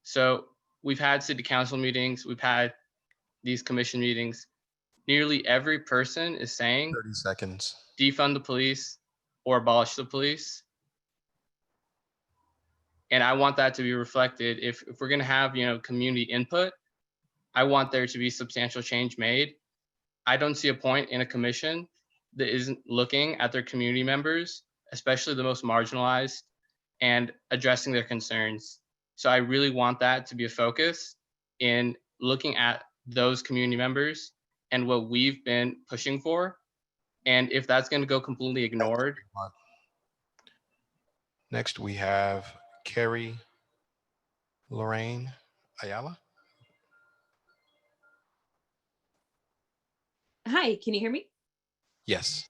So we've had city council meetings, we've had these commission meetings. Nearly every person is saying 30 seconds. Defund the police or abolish the police. And I want that to be reflected. If we're gonna have, you know, community input, I want there to be substantial change made. I don't see a point in a commission that isn't looking at their community members, especially the most marginalized, and addressing their concerns. So I really want that to be a focus in looking at those community members and what we've been pushing for. And if that's going to go completely ignored. Next, we have Carrie Lorraine Ayala. Hi, can you hear me? Yes.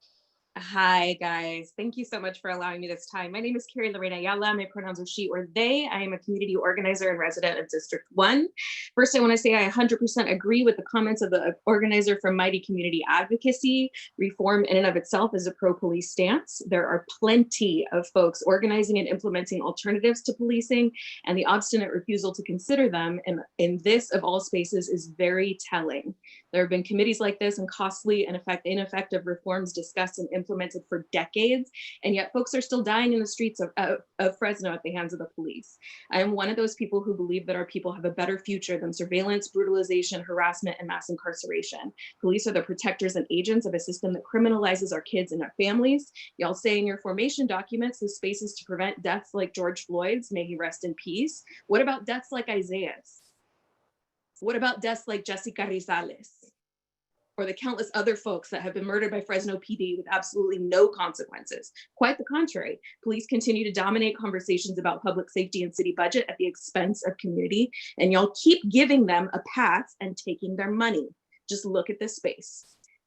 Hi, guys. Thank you so much for allowing me this time. My name is Carrie Lorraine Ayala. My pronouns are she or they. I am a community organizer and resident of District 1. First, I want to say I 100% agree with the comments of the organizer from Mighty Community Advocacy. Reform in and of itself is a pro-police stance. There are plenty of folks organizing and implementing alternatives to policing, and the obstinate refusal to consider them in this of all spaces is very telling. There have been committees like this and costly and ineffective reforms discussed and implemented for decades, and yet folks are still dying in the streets of Fresno at the hands of the police. I am one of those people who believe that our people have a better future than surveillance, brutalization, harassment, and mass incarceration. Police are the protectors and agents of a system that criminalizes our kids and our families. Y'all say in your formation documents, the space is to prevent deaths like George Floyd's, may he rest in peace. What about deaths like Isaiah's? What about deaths like Jessica Rizales? Or the countless other folks that have been murdered by Fresno PD with absolutely no consequences? Quite the contrary. Police continue to dominate conversations about public safety and city budget at the expense of community, and y'all keep giving them a pass and taking their money. Just look at this space.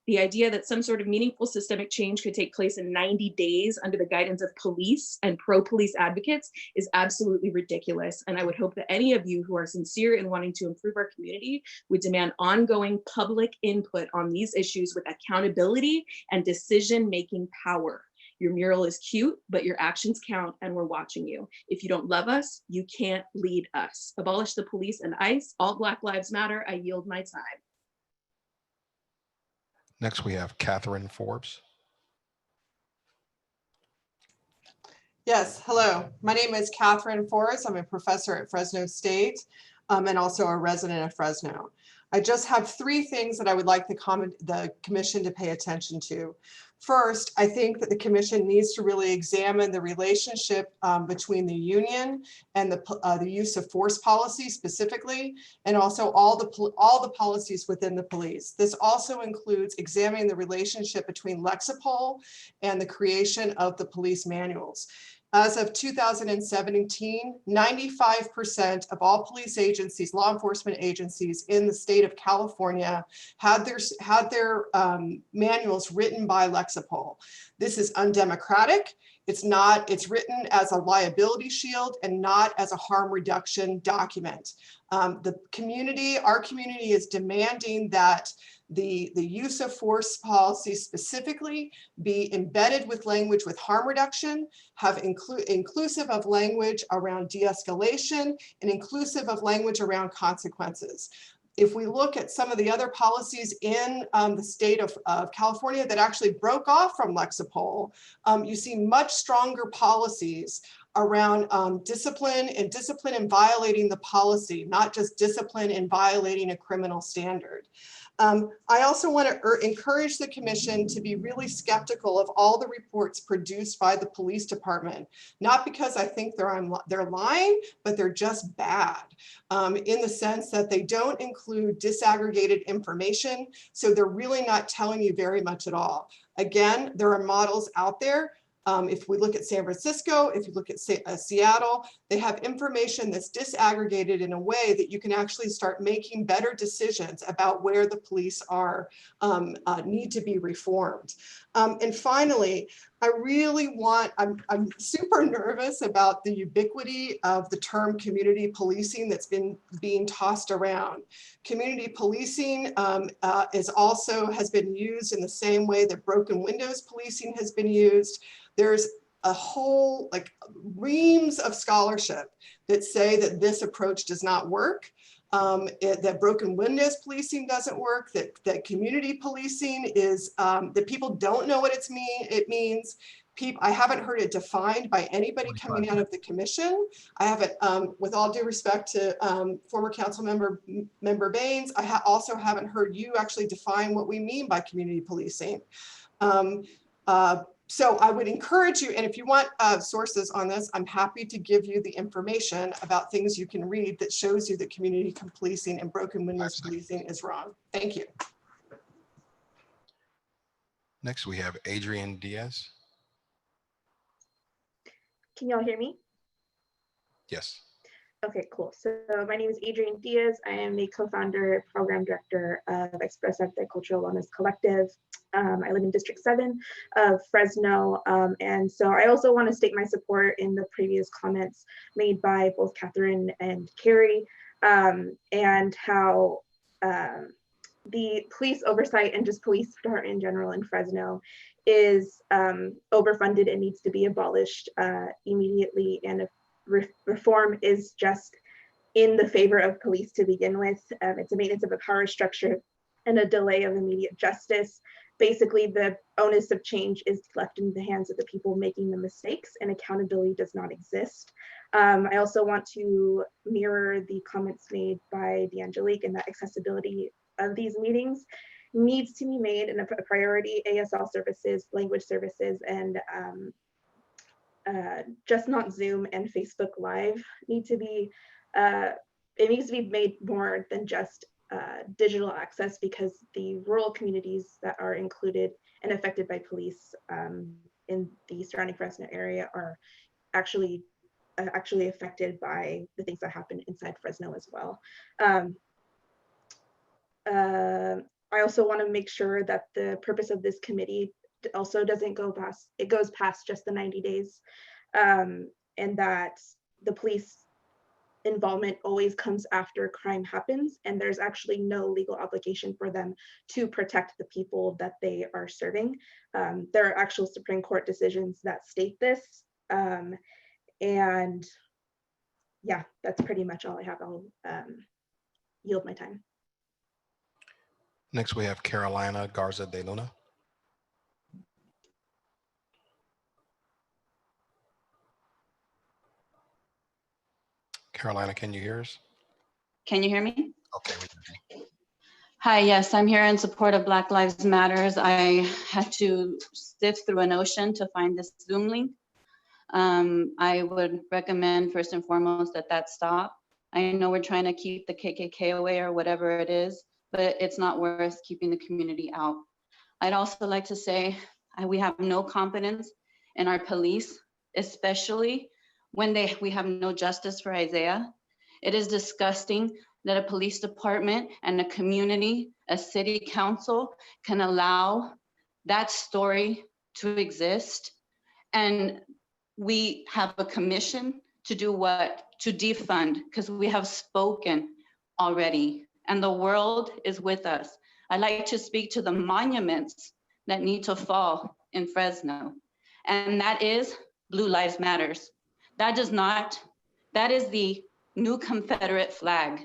The idea that some sort of meaningful systemic change could take place in 90 days under the guidance of police and pro-police advocates is absolutely ridiculous. And I would hope that any of you who are sincere in wanting to improve our community would demand ongoing public input on these issues with accountability and decision-making power. Your mural is cute, but your actions count, and we're watching you. If you don't love us, you can't lead us. Abolish the police and ICE. All Black Lives Matter. I yield my time. Next, we have Catherine Forbes. Yes, hello. My name is Catherine Forbes. I'm a professor at Fresno State and also a resident of Fresno. I just have three things that I would like the commission to pay attention to. First, I think that the commission needs to really examine the relationship between the union and the use of force policy specifically, and also all the policies within the police. This also includes examining the relationship between Lexipol and the creation of the police manuals. As of 2017, 95% of all police agencies, law enforcement agencies in the state of California had their manuals written by Lexipol. This is undemocratic. It's written as a liability shield and not as a harm reduction document. Our community is demanding that the use of force policy specifically be embedded with language with harm reduction, have inclusive of language around de-escalation, and inclusive of language around consequences. If we look at some of the other policies in the state of California that actually broke off from Lexipol, you see much stronger policies around discipline and discipline in violating the policy, not just discipline in violating a criminal standard. I also want to encourage the commission to be really skeptical of all the reports produced by the police department, not because I think they're lying, but they're just bad in the sense that they don't include disaggregated information. So they're really not telling you very much at all. Again, there are models out there. If we look at San Francisco, if you look at Seattle, they have information that's disaggregated in a way that you can actually start making better decisions about where the police are need to be reformed. And finally, I'm super nervous about the ubiquity of the term community policing that's been being tossed around. Community policing has been used in the same way that broken windows policing has been used. There's a whole reams of scholarship that say that this approach does not work, that broken windows policing doesn't work, that community policing is, that people don't know what it means. I haven't heard it defined by anybody coming out of the commission. I haven't, with all due respect to former council member Baines, I also haven't heard you actually define what we mean by community policing. So I would encourage you, and if you want sources on this, I'm happy to give you the information about things you can read that shows you that community policing and broken windows policing is wrong. Thank you. Next, we have Adrian Diaz. Can y'all hear me? Yes. Okay, cool. So my name is Adrian Diaz. I am the co-founder, program director of Express Arte Cultural Wellness Collective. I live in District 7 of Fresno. And so I also want to state my support in the previous comments made by both Catherine and Carrie, and how the police oversight and just police department in general in Fresno is overfunded and needs to be abolished immediately. And if reform is just in the favor of police to begin with, it's a maintenance of a power structure and a delay of immediate justice. Basically, the onus of change is left in the hands of the people making the mistakes, and accountability does not exist. I also want to mirror the comments made by D'Angelique, and that accessibility of these meetings needs to be made in a priority. ASL services, language services, and just not Zoom and Facebook Live need to be, it needs to be made more than just digital access, because the rural communities that are included and affected by police in the surrounding Fresno area are actually affected by the things that happen inside Fresno as well. I also want to make sure that the purpose of this committee also doesn't go past, it goes past just the 90 days, and that the police involvement always comes after crime happens, and there's actually no legal obligation for them to protect the people that they are serving. There are actual Supreme Court decisions that state this, and yeah, that's pretty much all I have. I'll yield my time. Next, we have Carolina Garza de Luna. Carolina, can you hear us? Can you hear me? Okay. Hi, yes, I'm here in support of Black Lives Matters. I had to sift through an ocean to find this Zoom link. I would recommend first and foremost that stop. I know we're trying to keep the KKK away or whatever it is, but it's not worth keeping the community out. I'd also like to say we have no confidence in our police, especially when we have no justice for Isaiah. It is disgusting that a police department and a community, a city council can allow that story to exist. And we have a commission to do what? To defund, because we have spoken already and the world is with us. I'd like to speak to the monuments that need to fall in Fresno, and that is Blue Lives Matters. That is the new Confederate flag.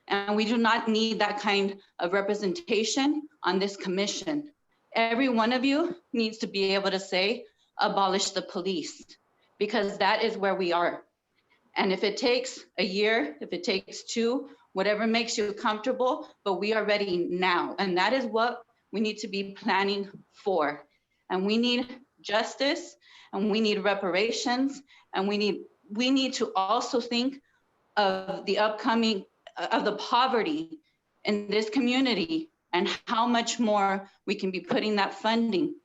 And we do not need that kind of representation on this commission. Every one of you needs to be able to say, abolish the police, because that is where we are. And if it takes a year, if it takes 2, whatever makes you comfortable, but we are ready now. And that is what we need to be planning for. And we need justice, and we need reparations, and we need to also think of the upcoming, of the poverty in this community and how much more we can be putting that funding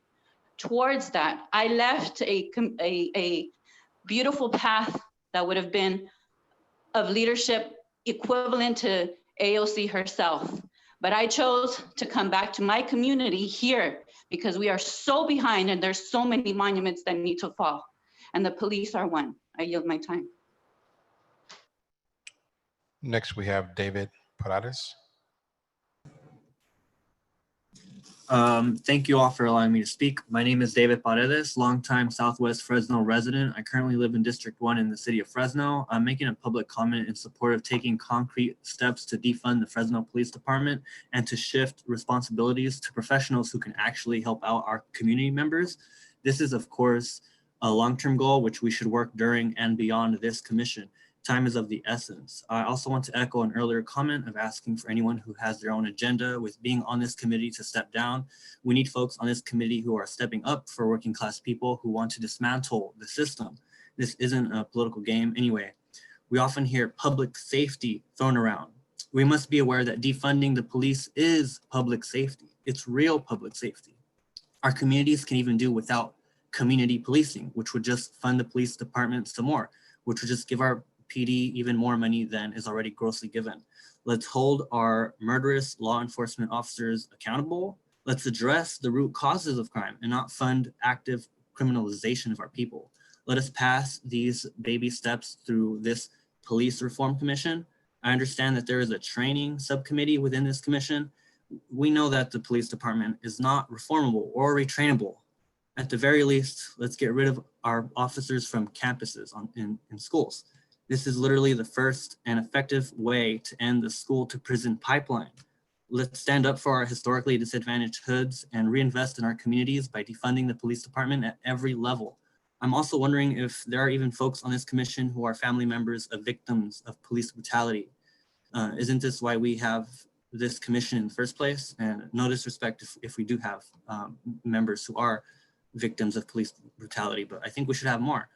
towards that. I left a beautiful path that would have been of leadership equivalent to AOC herself. But I chose to come back to my community here because we are so behind and there's so many monuments that need to fall. And the police are one. I yield my time. Next, we have David Paredes. Thank you all for allowing me to speak. My name is David Paredes, longtime Southwest Fresno resident. I currently live in District 1 in the city of Fresno. I'm making a public comment in support of taking concrete steps to defund the Fresno Police Department and to shift responsibilities to professionals who can actually help out our community members. This is, of course, a long-term goal which we should work during and beyond this commission. Time is of the essence. I also want to echo an earlier comment of asking for anyone who has their own agenda with being on this committee to step down. We need folks on this committee who are stepping up for working class people who want to dismantle the system. This isn't a political game anyway. We often hear public safety thrown around. We must be aware that defunding the police is public safety. It's real public safety. Our communities can even do without community policing, which would just fund the police department some more, which would just give our PD even more money than is already grossly given. Let's hold our murderous law enforcement officers accountable. Let's address the root causes of crime and not fund active criminalization of our people. Let us pass these baby steps through this police reform commission. I understand that there is a training subcommittee within this commission. We know that the police department is not reformable or retrainable. At the very least, let's get rid of our officers from campuses in schools. This is literally the first and effective way to end the school to prison pipeline. Let's stand up for our historically disadvantaged hoods and reinvest in our communities by defunding the police department at every level. I'm also wondering if there are even folks on this commission who are family members of victims of police brutality. Isn't this why we have this commission in the first place? And no disrespect if we do have members who are victims of police brutality, but I think we should have more.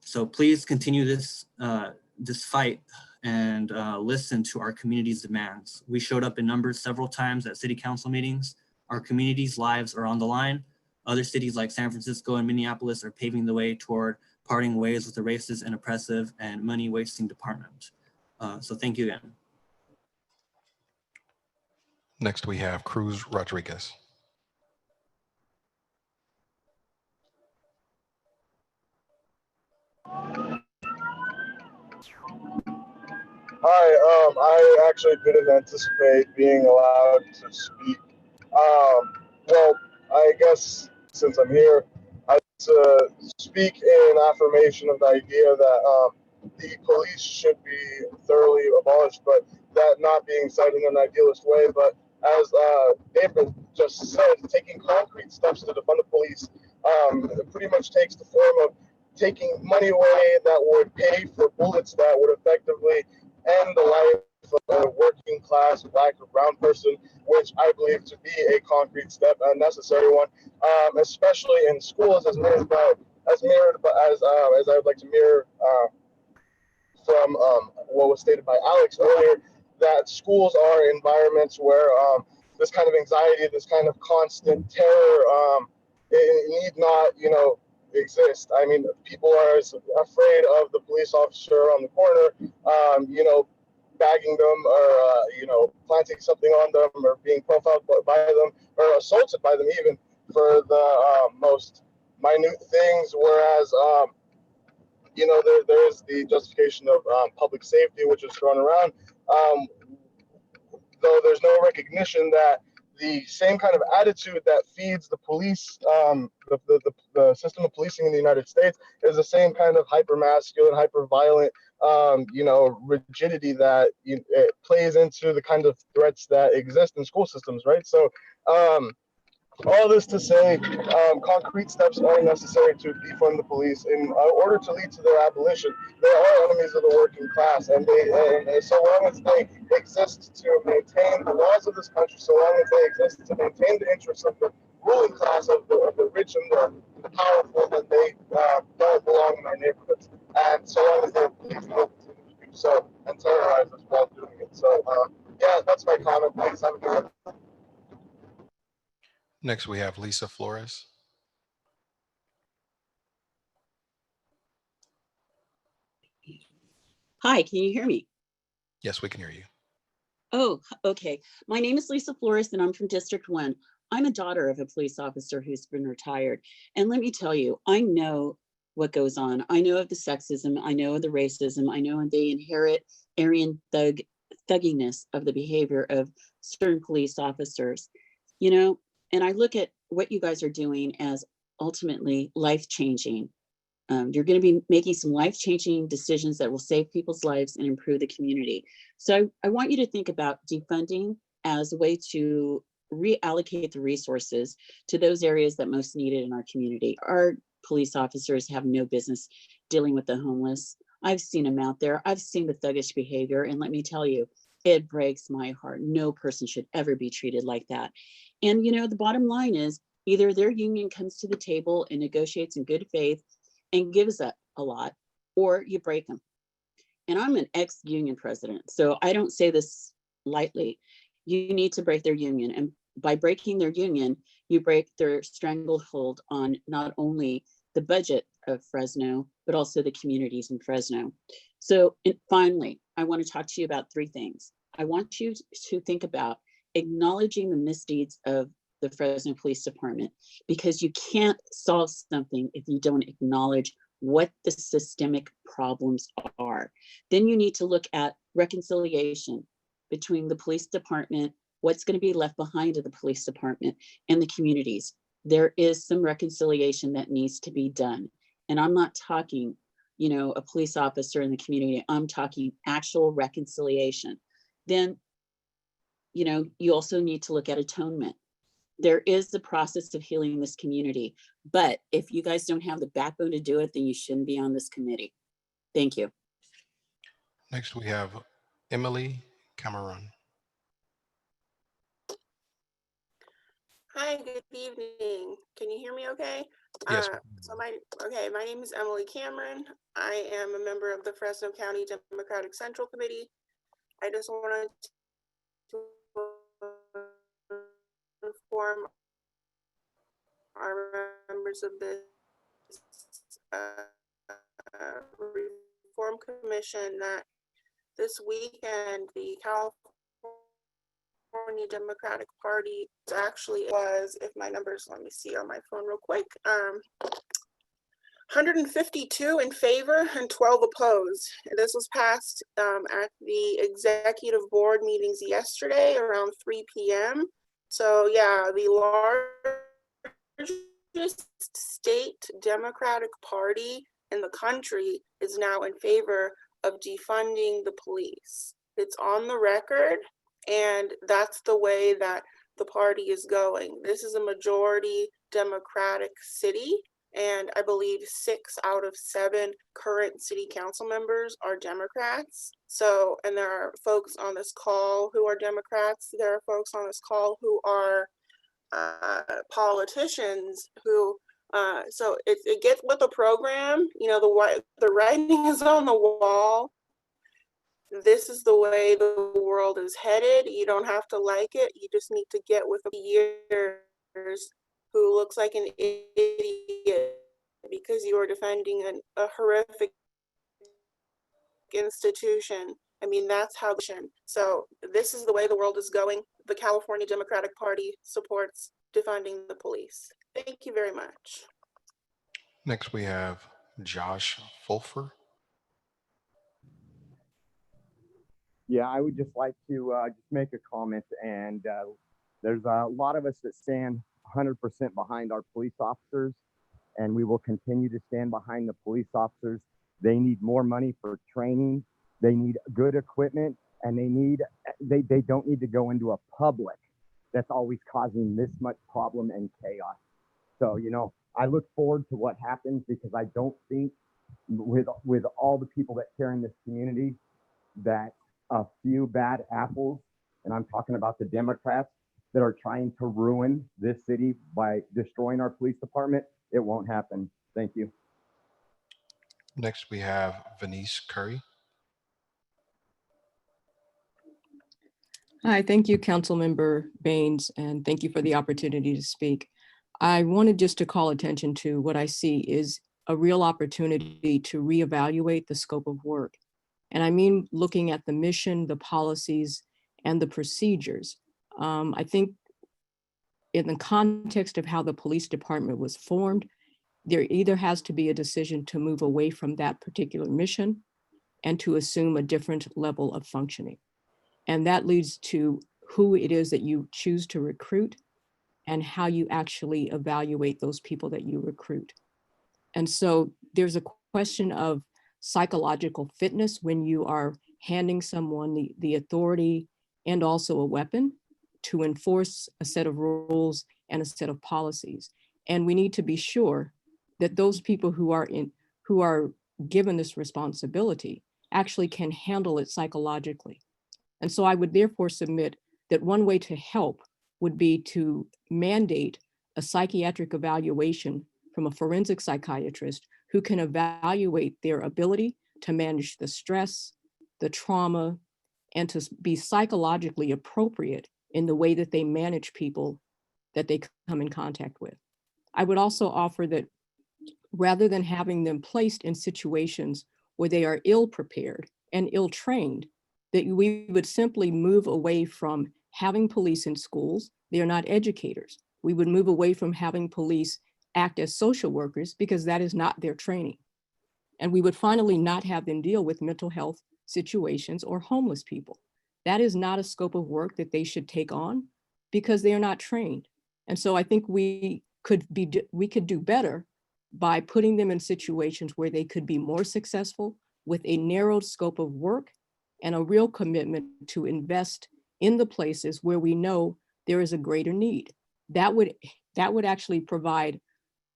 So please continue this fight and listen to our community's demands. We showed up in numbers several times at city council meetings. Our community's lives are on the line. Other cities like San Francisco and Minneapolis are paving the way toward parting ways with the racist and oppressive and money wasting department. So thank you again. Next, we have Cruz Rodriguez. Hi, I actually didn't anticipate being allowed to speak. Well, I guess since I'm here, I'd like to speak in affirmation of the idea that the police should be thoroughly abolished, but that not being said in an idealist way. But as David just said, taking concrete steps to defund the police it pretty much takes the form of taking money away that would pay for bullets that would effectively end the life of a working class Black or brown person, which I believe to be a concrete step, a necessary one, especially in schools, as I would like to mirror from what was stated by Alex earlier, that schools are environments where this kind of anxiety, this kind of constant terror, it need not, exist. I mean, people are afraid of the police officer on the corner, bagging them or, planting something on them or being profiled by them or assaulted by them even for the most minute things. Whereas, there is the justification of public safety, which is thrown around, though there's no recognition that the same kind of attitude that feeds the police, the system of policing in the United States is the same kind of hyper-masculine, hyper-violent, rigidity that it plays into the kind of threats that exist in school systems, right? So All this to say, concrete steps are necessary to defund the police in order to lead to their abolition. They are enemies of the working class, and so long as they exist to maintain the laws of this country, so long as they exist to maintain the interests of the ruling class, of the rich and the powerful, then they don't belong in our neighborhoods. And so long as they're police, they'll continue to do so and terrorize us while doing it. So, yeah, that's my comment. Thanks. Have a good one. Next, we have Lisa Flores. Hi, can you hear me? Yes, we can hear you. Oh, okay. My name is Lisa Flores and I'm from District 1. I'm a daughter of a police officer who's been retired. And let me tell you, I know what goes on. I know of the sexism. I know of the racism. I know they inherit Aryan thugginess of the behavior of certain police officers, you know, and I look at what you guys are doing as ultimately life-changing. You're going to be making some life-changing decisions that will save people's lives and improve the community. So I want you to think about defunding as a way to reallocate the resources to those areas that most need it in our community. Our police officers have no business dealing with the homeless. I've seen them out there. I've seen the thuggish behavior. And let me tell you, it breaks my heart. No person should ever be treated like that. And, you know, the bottom line is either their union comes to the table and negotiates in good faith and gives up a lot, or you break them. And I'm an ex-union president, so I don't say this lightly. You need to break their union. And by breaking their union, you break their stranglehold on not only the budget of Fresno, but also the communities in Fresno. So finally, I want to talk to you about three things. I want you to think about acknowledging the misdeeds of the Fresno Police Department, because you can't solve something if you don't acknowledge what the systemic problems are. Then you need to look at reconciliation between the police department, what's going to be left behind of the police department, and the communities. There is some reconciliation that needs to be done. And I'm not talking, you know, a police officer in the community. I'm talking actual reconciliation. Then, you know, you also need to look at atonement. There is the process of healing this community, but if you guys don't have the backbone to do it, then you shouldn't be on this committee. Thank you. Next, we have Emily Cameron. Hi, good evening. Can you hear me okay? Yes. My name is Emily Cameron. I am a member of the Fresno County Democratic Central Committee. I just wanted to inform our members of this Reform Commission that this weekend the California Democratic Party actually was, if my numbers, let me see on my phone real quick, 152 in favor and 12 opposed. This was passed at the executive board meetings yesterday around 3 p.m. So yeah, the largest state Democratic Party in the country is now in favor of defunding the police. It's on the record, and that's the way that the party is going. This is a majority Democratic city, and I believe 6 out of 7 current city council members are Democrats. So, and there are folks on this call who are Democrats. There are folks on this call who are politicians who, so it gets with the program, you know, the writing is on the wall. This is the way the world is headed. You don't have to like it. You just need to get with the years who looks like an idiot because you are defending a horrific institution. I mean, that's how. So this is the way the world is going. The California Democratic Party supports defunding the police. Thank you very much. Next, we have Josh Fulfer. Yeah, I would just like to just make a comment, and there's a lot of us that stand 100% behind our police officers, and we will continue to stand behind the police officers. They need more money for training. They need good equipment, and they don't need to go into a public that's always causing this much problem and chaos. So, I look forward to what happens, because I don't think with all the people that care in this community that a few bad apples, and I'm talking about the Democrats that are trying to ruin this city by destroying our police department, it won't happen. Thank you. Next, we have Venice Curry. Hi, thank you, Councilmember Baines, and thank you for the opportunity to speak. I wanted just to call attention to what I see is a real opportunity to reevaluate the scope of work. And I mean, looking at the mission, the policies, and the procedures. I think in the context of how the police department was formed, there either has to be a decision to move away from that particular mission and to assume a different level of functioning. And that leads to who it is that you choose to recruit and how you actually evaluate those people that you recruit. And so there's a question of psychological fitness when you are handing someone the authority and also a weapon to enforce a set of rules and a set of policies. And we need to be sure that those people who are given this responsibility actually can handle it psychologically. And so I would therefore submit that one way to help would be to mandate a psychiatric evaluation from a forensic psychiatrist who can evaluate their ability to manage the stress, the trauma, and to be psychologically appropriate in the way that they manage people that they come in contact with. I would also offer that rather than having them placed in situations where they are ill prepared and ill trained, that we would simply move away from having police in schools. They are not educators. We would move away from having police act as social workers because that is not their training. And we would finally not have them deal with mental health situations or homeless people. That is not a scope of work that they should take on because they are not trained. And so I think we could do better by putting them in situations where they could be more successful with a narrowed scope of work and a real commitment to invest in the places where we know there is a greater need. That would actually provide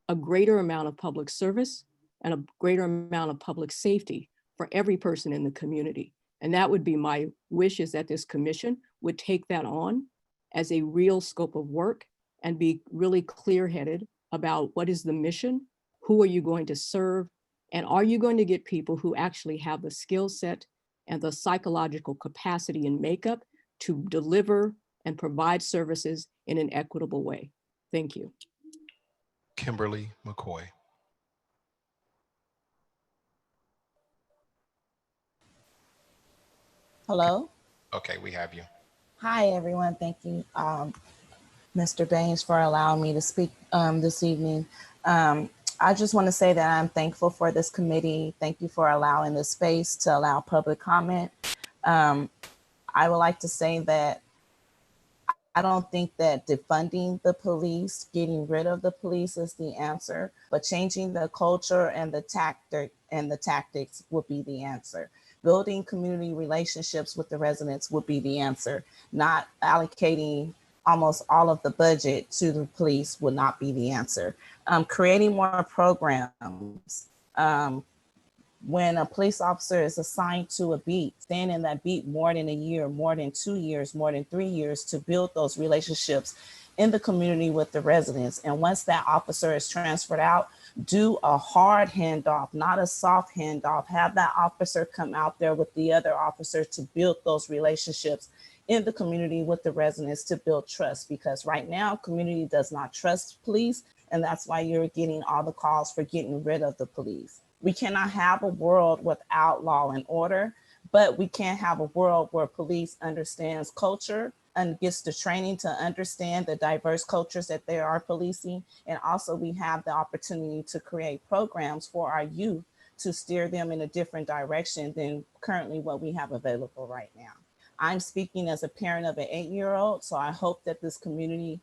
a greater amount of public service and a greater amount of public safety for every person in the community. And that would be my wish, is that this commission would take that on as a real scope of work and be really clear-headed about what is the mission, who are you going to serve, and are you going to get people who actually have the skill set and the psychological capacity and makeup to deliver and provide services in an equitable way. Thank you. Kimberly McCoy. Hello. Okay, we have you. Hi, everyone. Thank you, Mr. Baines, for allowing me to speak this evening. I just want to say that I'm thankful for this committee. Thank you for allowing this space to allow public comment. I would like to say that I don't think that defunding the police, getting rid of the police is the answer, but changing the culture and the tactics would be the answer. Building community relationships with the residents would be the answer. Not allocating almost all of the budget to the police would not be the answer. Creating more programs. When a police officer is assigned to a beat, staying in that beat more than a year, more than 2 years, more than 3 years to build those relationships in the community with the residents. And once that officer is transferred out, do a hard handoff, not a soft handoff. Have that officer come out there with the other officer to build those relationships in the community with the residents to build trust. Because right now, community does not trust police, and that's why you're getting all the calls for getting rid of the police. We cannot have a world without law and order, but we can have a world where police understands culture and gets the training to understand the diverse cultures that they are policing. And also we have the opportunity to create programs for our youth to steer them in a different direction than currently what we have available right now. I'm speaking as a parent of an 8-year-old, so I hope that this commission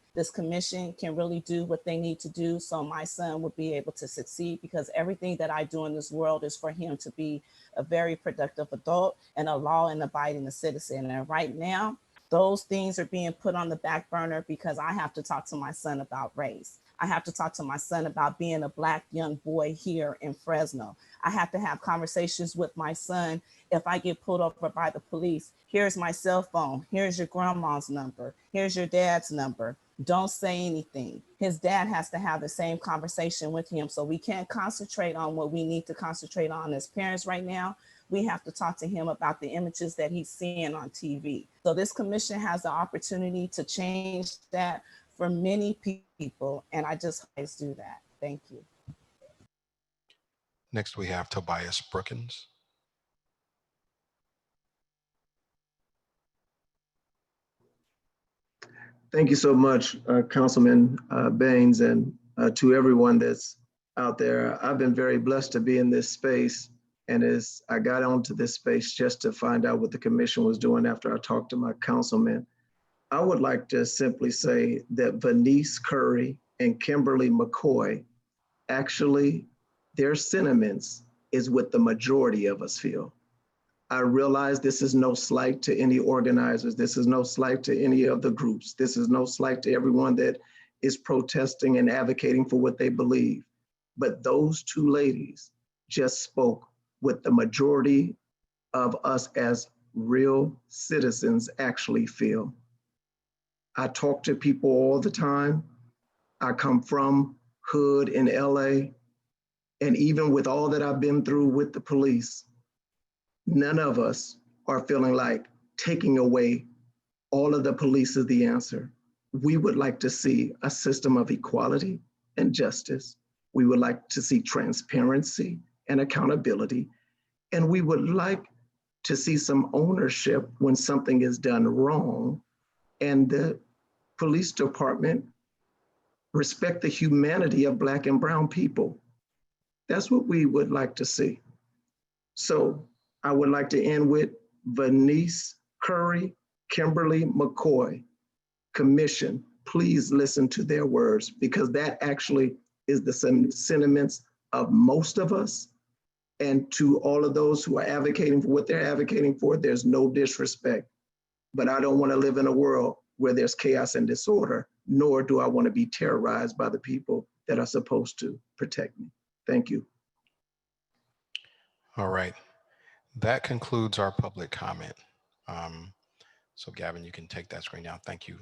can really do what they need to do so my son would be able to succeed, because everything that I do in this world is for him to be a very productive adult and a law and abiding citizen. And right now, Those things are being put on the back burner because I have to talk to my son about race. I have to talk to my son about being a Black young boy here in Fresno. I have to have conversations with my son. If I get pulled over by the police, here's my cell phone. Here's your grandma's number. Here's your dad's number. Don't say anything. His dad has to have the same conversation with him. So we can't concentrate on what we need to concentrate on as parents right now. We have to talk to him about the images that he's seeing on TV. So this commission has the opportunity to change that for many people. And I just always do that. Thank you. Next, we have Tobias Brookins. Thank you so much, Councilman Baines, and to everyone that's out there. I've been very blessed to be in this space. And as I got onto this space just to find out what the commission was doing after I talked to my councilman, I would like to simply say that Venice Curry and Kimberly McCoy, actually, their sentiments is what the majority of us feel. I realize this is no slight to any organizers. This is no slight to any of the groups. This is no slight to everyone that is protesting and advocating for what they believe. But those two ladies just spoke what the majority of us as real citizens actually feel. I talk to people all the time. I come from hood in LA. And even with all that I've been through with the police, none of us are feeling like taking away all of the police is the answer. We would like to see a system of equality and justice. We would like to see transparency and accountability. And we would like to see some ownership when something is done wrong, and the police department respect the humanity of Black and brown people. That's what we would like to see. So I would like to end with Venice Curry, Kimberly McCoy, Commission. Please listen to their words, because that actually is the sentiments of most of us. And to all of those who are advocating for what they're advocating for, there's no disrespect. But I don't want to live in a world where there's chaos and disorder, nor do I want to be terrorized by the people that are supposed to protect me. Thank you. All right. That concludes our public comment. So Gavin, you can take that screen down. Thank you.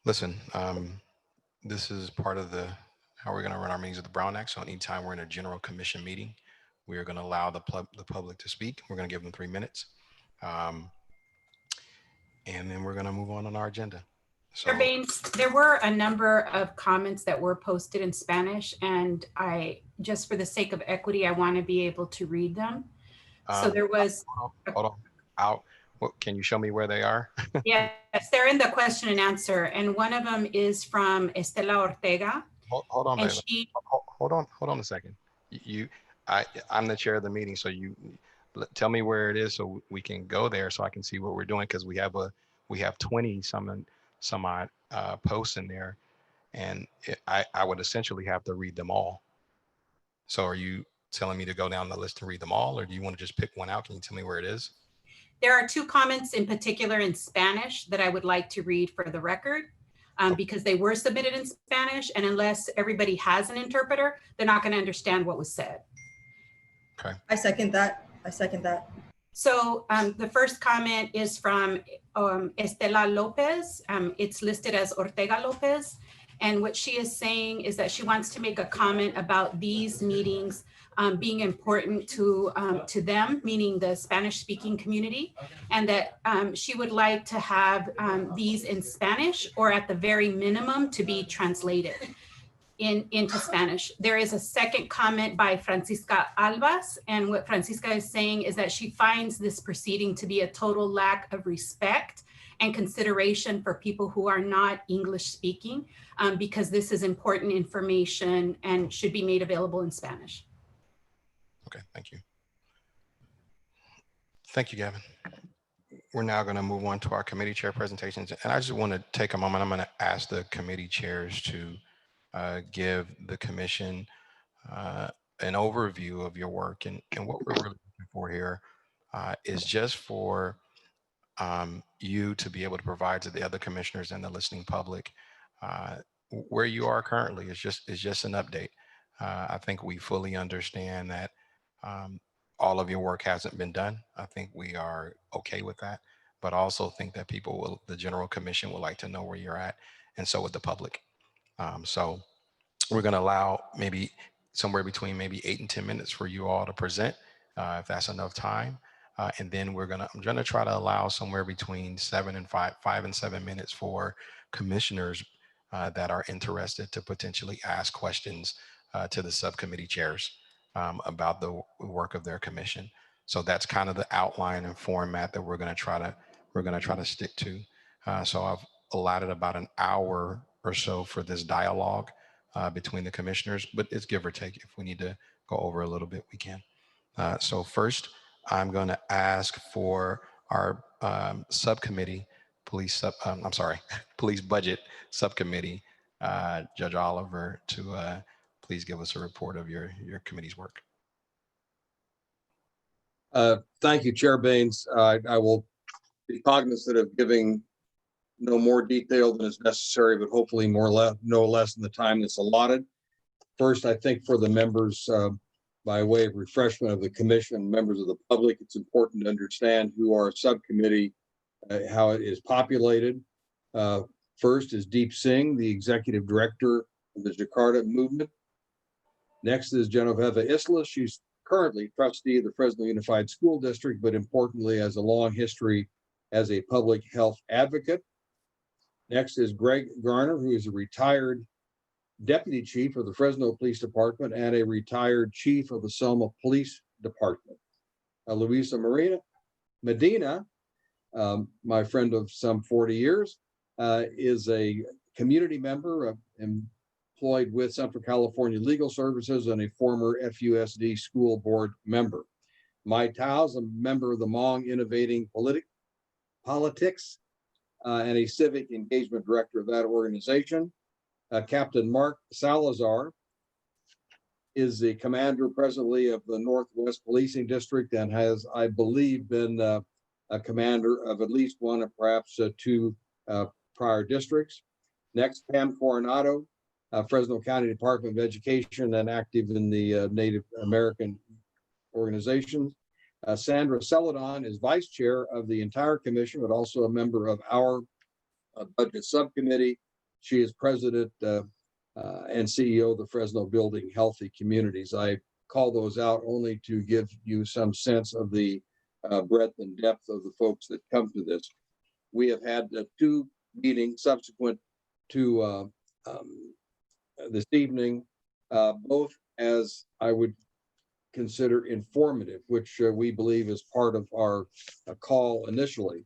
Listen, this is part of how we're going to run our meetings of the Brown Act. So anytime we're in a general commission meeting, we are going to allow the public to speak. We're going to give them 3 minutes. And then we're going to move on our agenda. So, Chair Baines, there were a number of comments that were posted in Spanish, and just for the sake of equity, I want to be able to read them. So there was. Hold on. Can you show me where they are? Yes, they're in the question and answer, and one of them is from Estela Ortega. Hold on, and hold on a second. I'm the chair of the meeting, so you tell me where it is so we can go there so I can see what we're doing, because we have 20 some odd posts in there, and I would essentially have to read them all. So are you telling me to go down the list and read them all, or do you want to just pick one out? Can you tell me where it is? There are 2 comments in particular in Spanish that I would like to read for the record, because they were submitted in Spanish, and unless everybody has an interpreter, they're not going to understand what was said. Okay. I second that. So the first comment is from Estela Lopez. It's listed as Ortega Lopez. And what she is saying is that she wants to make a comment about these meetings being important to them, meaning the Spanish-speaking community, and that she would like to have these in Spanish, or at the very minimum to be translated into Spanish. There is a second comment by Francisca Albas, and what Francisca is saying is that she finds this proceeding to be a total lack of respect and consideration for people who are not English speaking, because this is important information and should be made available in Spanish. Okay, thank you. Thank you, Gavin. We're now going to move on to our committee chair presentations. And I just want to take a moment. I'm going to ask the committee chairs to give the commission an overview of your work. And what we're really looking for here is just for you to be able to provide to the other commissioners and the listening public where you are currently. Is just an update. I think we fully understand that all of your work hasn't been done. I think we are okay with that, but I also think that the general commission would like to know where you're at, and so would the public. So we're going to allow maybe somewhere between maybe 8 and 10 minutes for you all to present, if that's enough time. And then I'm going to try to allow somewhere between 5 and 7 minutes for commissioners that are interested to potentially ask questions to the subcommittee chairs about the work of their commission. So that's kind of the outline and format that we're going to try to stick to. So I've allotted about an hour or so for this dialogue between the commissioners, but it's give or take. If we need to go over a little bit, we can. So first, I'm going to ask for our subcommittee, police budget subcommittee, Judge Oliver, to please give us a report of your committee's work. Thank you, Chair Baines. I will be cognizant of giving no more detail than is necessary, but hopefully no less than the time that's allotted. First, I think for the members, by way of refreshment of the commission, members of the public, it's important to understand who our subcommittee, how it is populated. First is Deep Singh, the executive director of the Jakarta movement. Next is Genoveva Isla. She's currently trustee of the Fresno Unified School District, but importantly has a long history as a public health advocate. Next is Greg Garner, who is a retired deputy chief of the Fresno Police Department and a retired chief of the Selma Police Department. Luisa Medina, my friend of some 40 years, is a community member employed with Central California Legal Services and a former FUSD school board member. Mai Tao is a member of the Hmong Innovating Politics and a civic engagement director of that organization. Captain Mark Salazar is the commander presently of the Northwest Policing District and has, I believe, been a commander of at least one or perhaps two prior districts. Next, Pam Coronado, Fresno County Department of Education and active in the Native American organizations. Sandra Celadon is vice chair of the entire commission, but also a member of our budget subcommittee. She is president and CEO of the Fresno Building Healthy Communities. I call those out only to give you some sense of the breadth and depth of the folks that come to this. We have had 2 meetings subsequent to this evening, both as I would consider informative, which we believe is part of our call initially.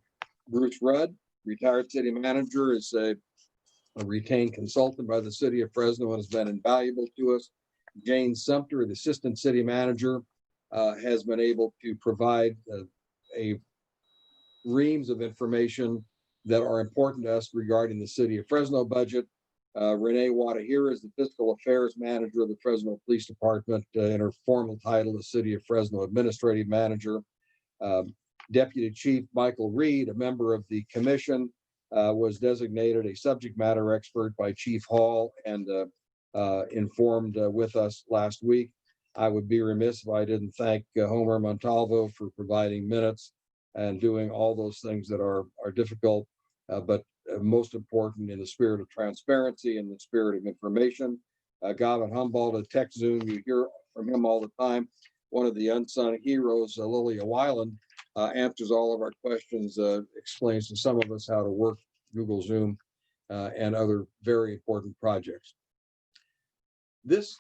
Bruce Rudd, retired city manager, is a retained consultant by the city of Fresno and has been invaluable to us. Jane Sumter, the assistant city manager, has been able to provide a reams of information that are important to us regarding the city of Fresno budget. Renee Wadahira is the fiscal affairs manager of the Fresno Police Department, in her formal title, the City of Fresno Administrative Manager. Deputy Chief Michael Reed, a member of the commission, was designated a subject matter expert by Chief Hall and informed with us last week. I would be remiss if I didn't thank Homer Montalvo for providing minutes and doing all those things that are difficult, but most important in the spirit of transparency and the spirit of information. Gavin Humboldt at TechZoom, you hear from him all the time. One of the unsung heroes, Lilia Weiland, answers all of our questions, explains to some of us how to work Google Zoom and other very important projects. This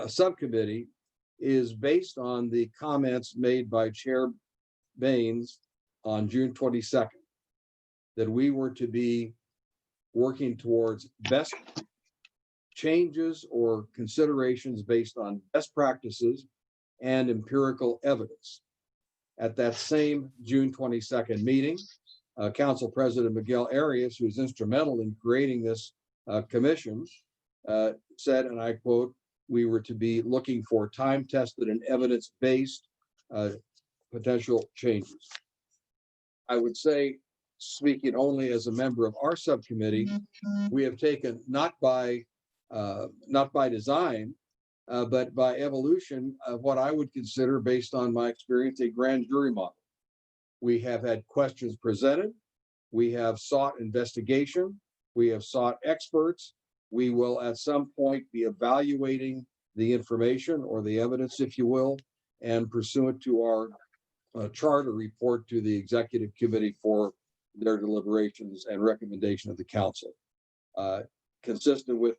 subcommittee is based on the comments made by Chair Baines on June 22nd, that we were to be working towards best changes or considerations based on best practices and empirical evidence. At that same June 22nd meeting, Council President Miguel Arias, who was instrumental in creating this commission, said, and I quote, we were to be looking for time-tested and evidence-based potential changes. I would say speaking only as a member of our subcommittee, we have taken not by design, but by evolution of what I would consider, based on my experience, a grand jury model. We have had questions presented. We have sought investigation. We have sought experts. We will at some point be evaluating the information or the evidence, if you will, and pursuant to our charter, report to the executive committee for their deliberations and recommendation of the council. Consistent with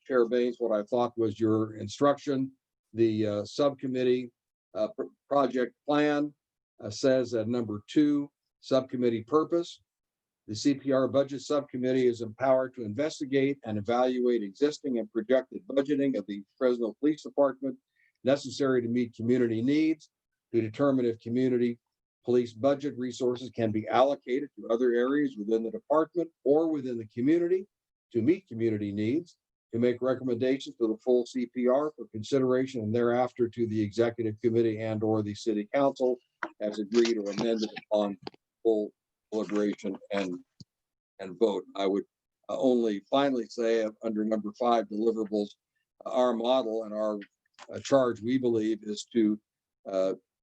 Chair Baines, what I thought was your instruction, the subcommittee project plan says at number 2, subcommittee purpose. The CPR budget subcommittee is empowered to investigate and evaluate existing and projected budgeting of the Fresno Police Department necessary to meet community needs, to determine if community police budget resources can be allocated to other areas within the department or within the community to meet community needs, to make recommendations to the full CPR for consideration and thereafter to the executive committee and or the city council as agreed or amended upon full deliberation and vote. I would only finally say under number 5 deliverables, our model and our charge, we believe, is to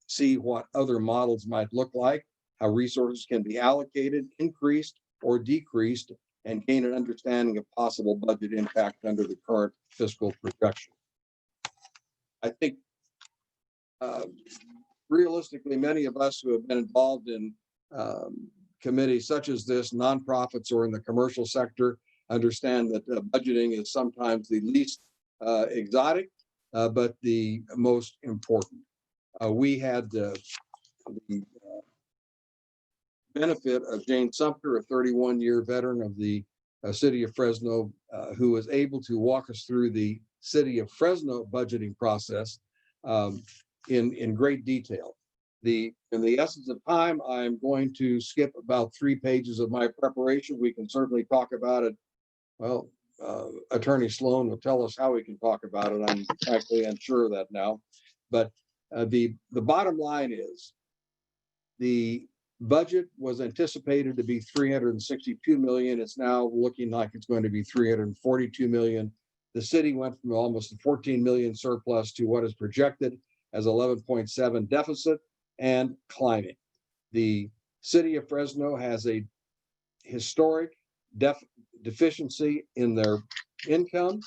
see what other models might look like, how resources can be allocated, increased or decreased, and gain an understanding of possible budget impact under the current fiscal projection. I think realistically, many of us who have been involved in committees such as this, nonprofits or in the commercial sector, understand that budgeting is sometimes the least exotic, but the most important. We had the benefit of Jane Sumter, a 31-year veteran of the city of Fresno, who was able to walk us through the city of Fresno budgeting process in great detail. In the essence of time, I'm going to skip about 3 pages of my preparation. We can certainly talk about it. Well, Attorney Sloan will tell us how we can talk about it. I'm frankly unsure of that now. But the bottom line is the budget was anticipated to be 362 million. It's now looking like it's going to be 342 million. The city went from almost a 14 million surplus to what is projected as 11.7 deficit and climbing. The city of Fresno has a historic deficiency in their income.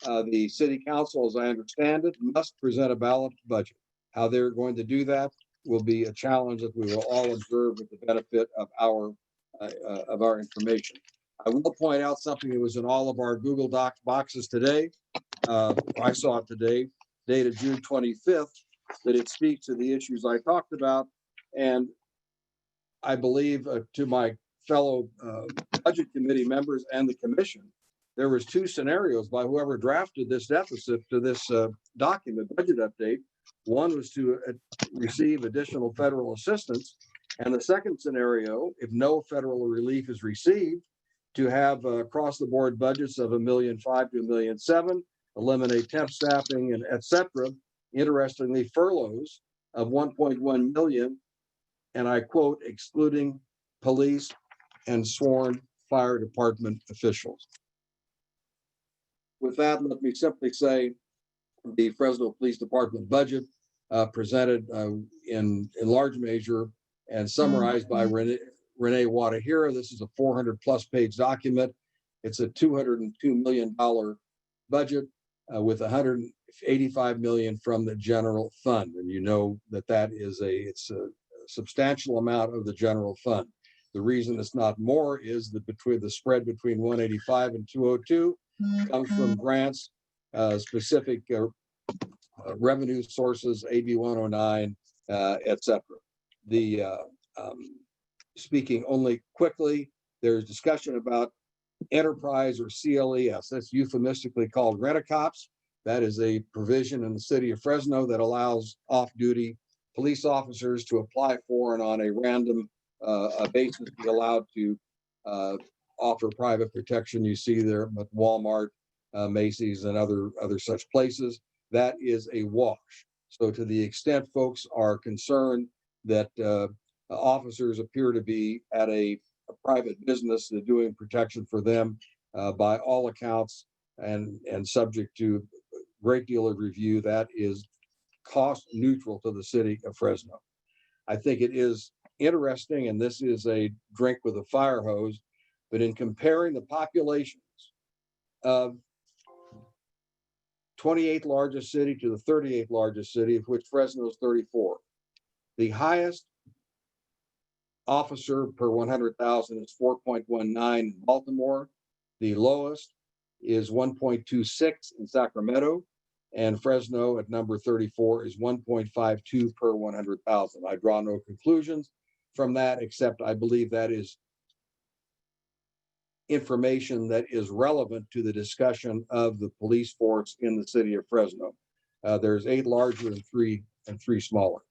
The city council, as I understand it, must present a balanced budget. How they're going to do that will be a challenge that we will all observe with the benefit of our information. I will point out something that was in all of our Google Docs boxes today. I saw it today, dated June 25th, that it speaks to the issues I talked about. And I believe to my fellow budget committee members and the commission, there was 2 scenarios by whoever drafted this deficit to this document, budget update. One was to receive additional federal assistance. And the second scenario, if no federal relief is received, to have across the board budgets of $1.5 million to $1.7 million, eliminate temp staffing and et cetera. Interestingly, furloughs of 1.1 million, and I quote, excluding police and sworn fire department officials. With that, let me simply say the Fresno Police Department budget presented in large measure and summarized by Renee Wadahira. This is a 400+ page document. It's a $202 million budget with $185 million from the general fund. And you know that it's a substantial amount of the general fund. The reason it's not more is that the spread between 185 and 202 comes from grants, specific revenue sources, AB 109, et cetera. Speaking only quickly, there's discussion about enterprise or CLES. That's euphemistically called rent-a-cops. That is a provision in the city of Fresno that allows off-duty police officers to apply for and on a random basis be allowed to offer private protection. You see there at Walmart, Macy's, and other such places. That is a wash. So to the extent folks are concerned that officers appear to be at a private business, doing protection for them by all accounts and subject to a great deal of review. That is cost neutral to the city of Fresno. I think it is interesting, and this is a drink with a fire hose, but in comparing the populations of 28th largest city to the 38th largest city, of which Fresno is 34. The highest officer per 100,000 is 4.19 in Baltimore. The lowest is 1.26 in Sacramento, and Fresno at number 34 is 1.52 per 100,000. I draw no conclusions from that, except I believe that is information that is relevant to the discussion of the police force in the city of Fresno. There's 8 larger and three smaller.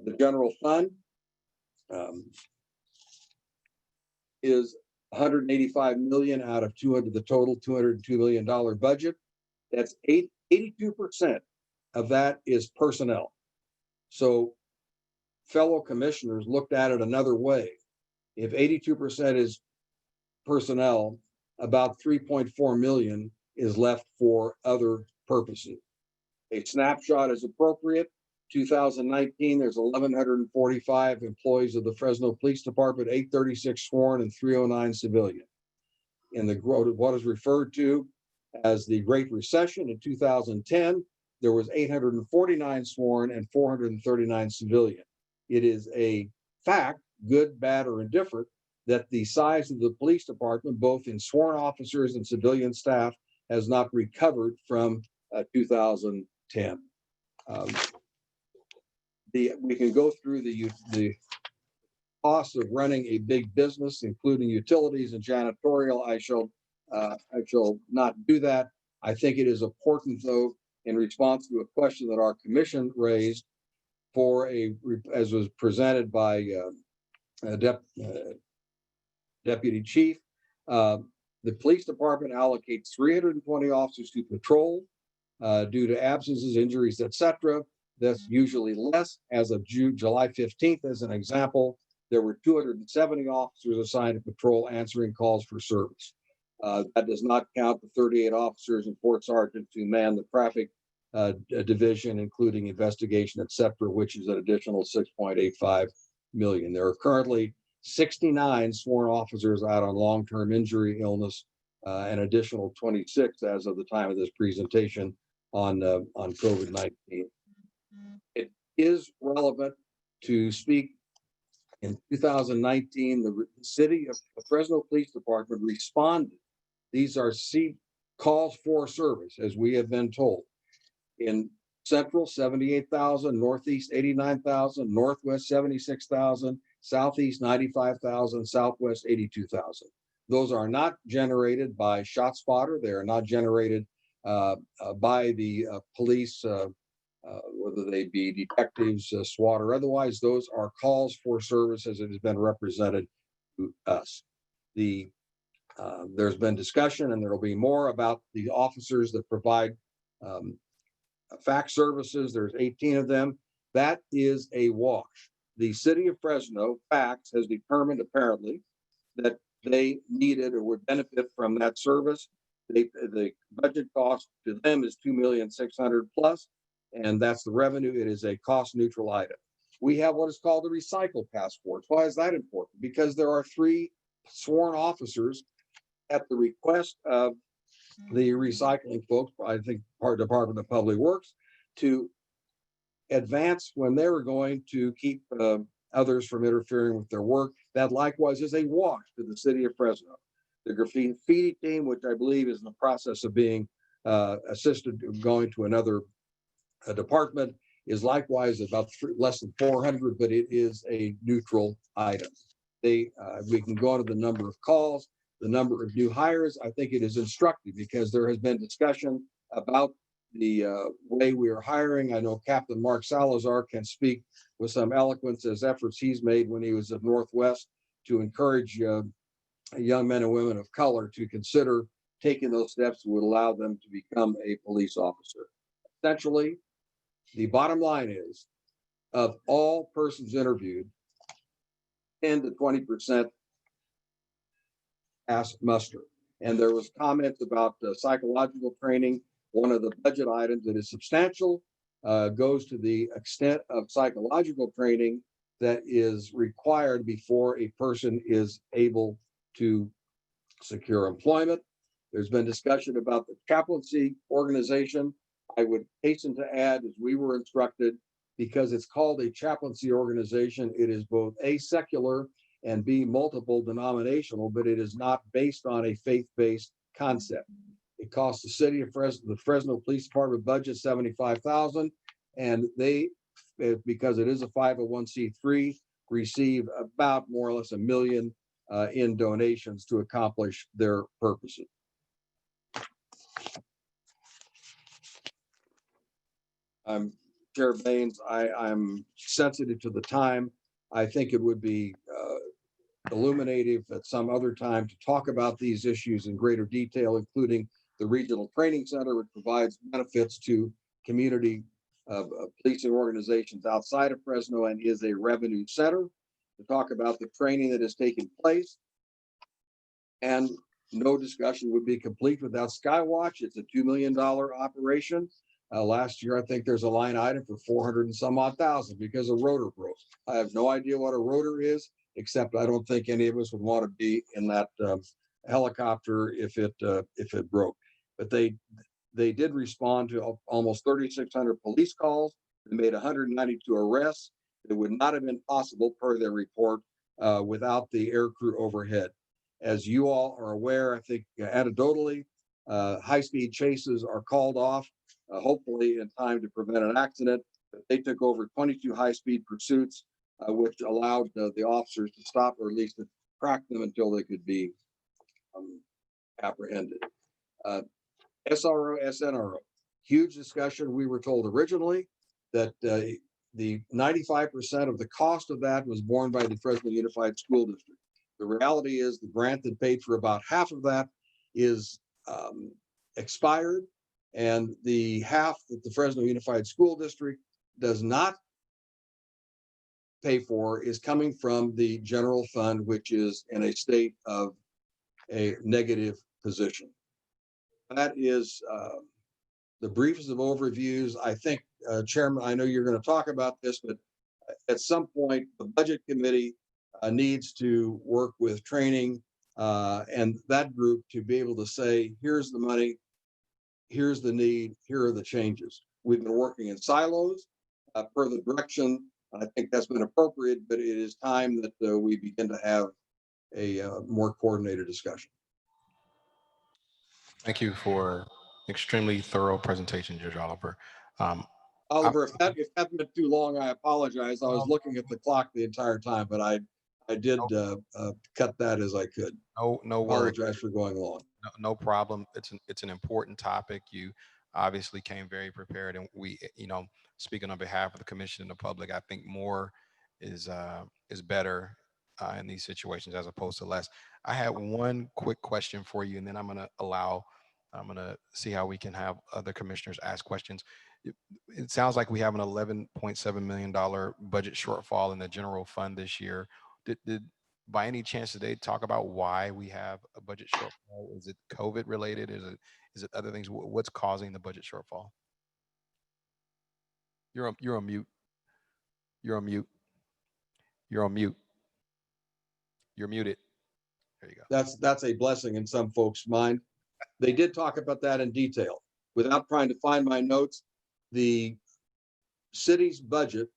The general fund is 185 million out of the total $202 million budget. That's 82% of that is personnel. So fellow commissioners looked at it another way. If 82% is personnel, about 3.4 million is left for other purposes. A snapshot is appropriate. 2019, there's 1,145 employees of the Fresno Police Department, 836 sworn and 309 civilian. In what is referred to as the Great Recession in 2010, there was 849 sworn and 439 civilian. It is a fact, good, bad, or indifferent, that the size of the police department, both in sworn officers and civilian staff, has not recovered from 2010. We can go through the costs of running a big business, including utilities and janitorial. I shall not do that. I think it is important, though, in response to a question that our commission raised, as was presented by Deputy Chief, the police department allocates 320 officers to patrol due to absences, injuries, etc. That's usually less. As of July 15th, as an example, there were 270 officers assigned to patrol answering calls for service. That does not count the 38 officers and 4 sergeants who man the traffic division, including investigation, etc., which is an additional 6.85 million. There are currently 69 sworn officers out on long-term injury, illness, an additional 26 as of the time of this presentation on COVID-19. It is relevant to speak. In 2019, the city of Fresno Police Department responded. These are calls for service, as we have been told. In Central, 78,000, Northeast, 89,000, Northwest, 76,000, Southeast, 95,000, Southwest, 82,000. Those are not generated by ShotSpotter. They are not generated by the police, whether they be detectives, SWAT, or otherwise. Those are calls for service as it has been represented to us. There's been discussion, and there will be more, about the officers that provide fax services. There's 18 of them. That is a wash. The city of Fresno, fax, has determined apparently that they needed or would benefit from that service. The budget cost to them is $2,600,000 plus, and that's the revenue. It is a cost neutral item. We have what is called the recycle passport. Why is that important? Because there are 3 sworn officers at the request of the recycling folks, I think part Department of Public Works, to advance when they were going to keep others from interfering with their work. That likewise is a wash to the city of Fresno. The graffiti team, which I believe is in the process of being assisted going to another department, is likewise about less than 400, but it is a neutral item. We can go into the number of calls, the number of new hires. I think it is instructive because there has been discussion about the way we are hiring. I know Captain Mark Salazar can speak with some eloquence as efforts he's made when he was at Northwest to encourage young men and women of color to consider taking those steps that would allow them to become a police officer. Essentially, the bottom line is, of all persons interviewed, 10 to 20% pass muster. And there was comments about psychological training. One of the budget items that is substantial goes to the extent of psychological training that is required before a person is able to secure employment. There's been discussion about the chaplaincy organization. I would hasten to add, as we were instructed, because it's called a chaplaincy organization, it is both A, secular, and B, multiple denominational, but it is not based on a faith-based concept. It costs the city of Fresno, the Fresno Police Department budget $75,000, and they, because it is a 501c3, receive about more or less $1 million in donations to accomplish their purposes. Chair Baines, I'm sensitive to the time. I think it would be illuminative at some other time to talk about these issues in greater detail, including the Regional Training Center, which provides benefits to community policing organizations outside of Fresno and is a revenue center, to talk about the training that has taken place. And no discussion would be complete without Skywatch. It's a $2 million operation. Last year, I think there's a line item for 400 and some odd thousand because a rotor broke. I have no idea what a rotor is, except I don't think any of us would want to be in that helicopter if it broke. But they did respond to almost 3,600 police calls. They made 192 arrests. It would not have been possible, per their report, without the air crew overhead. As you all are aware, I think anecdotally, high-speed chases are called off, hopefully in time to prevent an accident. They took over 22 high-speed pursuits, which allowed the officers to stop, or at least to track them until they could be apprehended. SRO, SNRO, huge discussion. We were told originally that the 95% of the cost of that was borne by the Fresno Unified School District. The reality is the grant that paid for about half of that is expired, and the half that the Fresno Unified School District does not pay for is coming from the general fund, which is in a state of a negative position. That is the briefest of overviews. I think, Chairman, I know you're going to talk about this, but at some point, the Budget Committee needs to work with training and that group to be able to say, here's the money, here's the need, here are the changes. We've been working in silos per the direction. I think that's been appropriate, but it is time that we begin to have a more coordinated discussion. Thank you for extremely thorough presentation, Judge Oliver. Oliver, if that went too long, I apologize. I was looking at the clock the entire time, but I did cut that as I could. No worries. Apologize for going long. No problem. It's an important topic. You obviously came very prepared, and we, speaking on behalf of the commission and the public, I think more is better in these situations as opposed to less. I had one quick question for you, and then I'm going to see how we can have other commissioners ask questions. It sounds like we have an $11.7 million budget shortfall in the general fund this year. Did by any chance, did they talk about why we have a budget shortfall? Is it COVID related? Is it other things? What's causing the budget shortfall? You're on mute. You're on mute. You're on mute. You're muted. There you go. That's a blessing in some folks' mind. They did talk about that in detail. Without trying to find my notes, the city's budget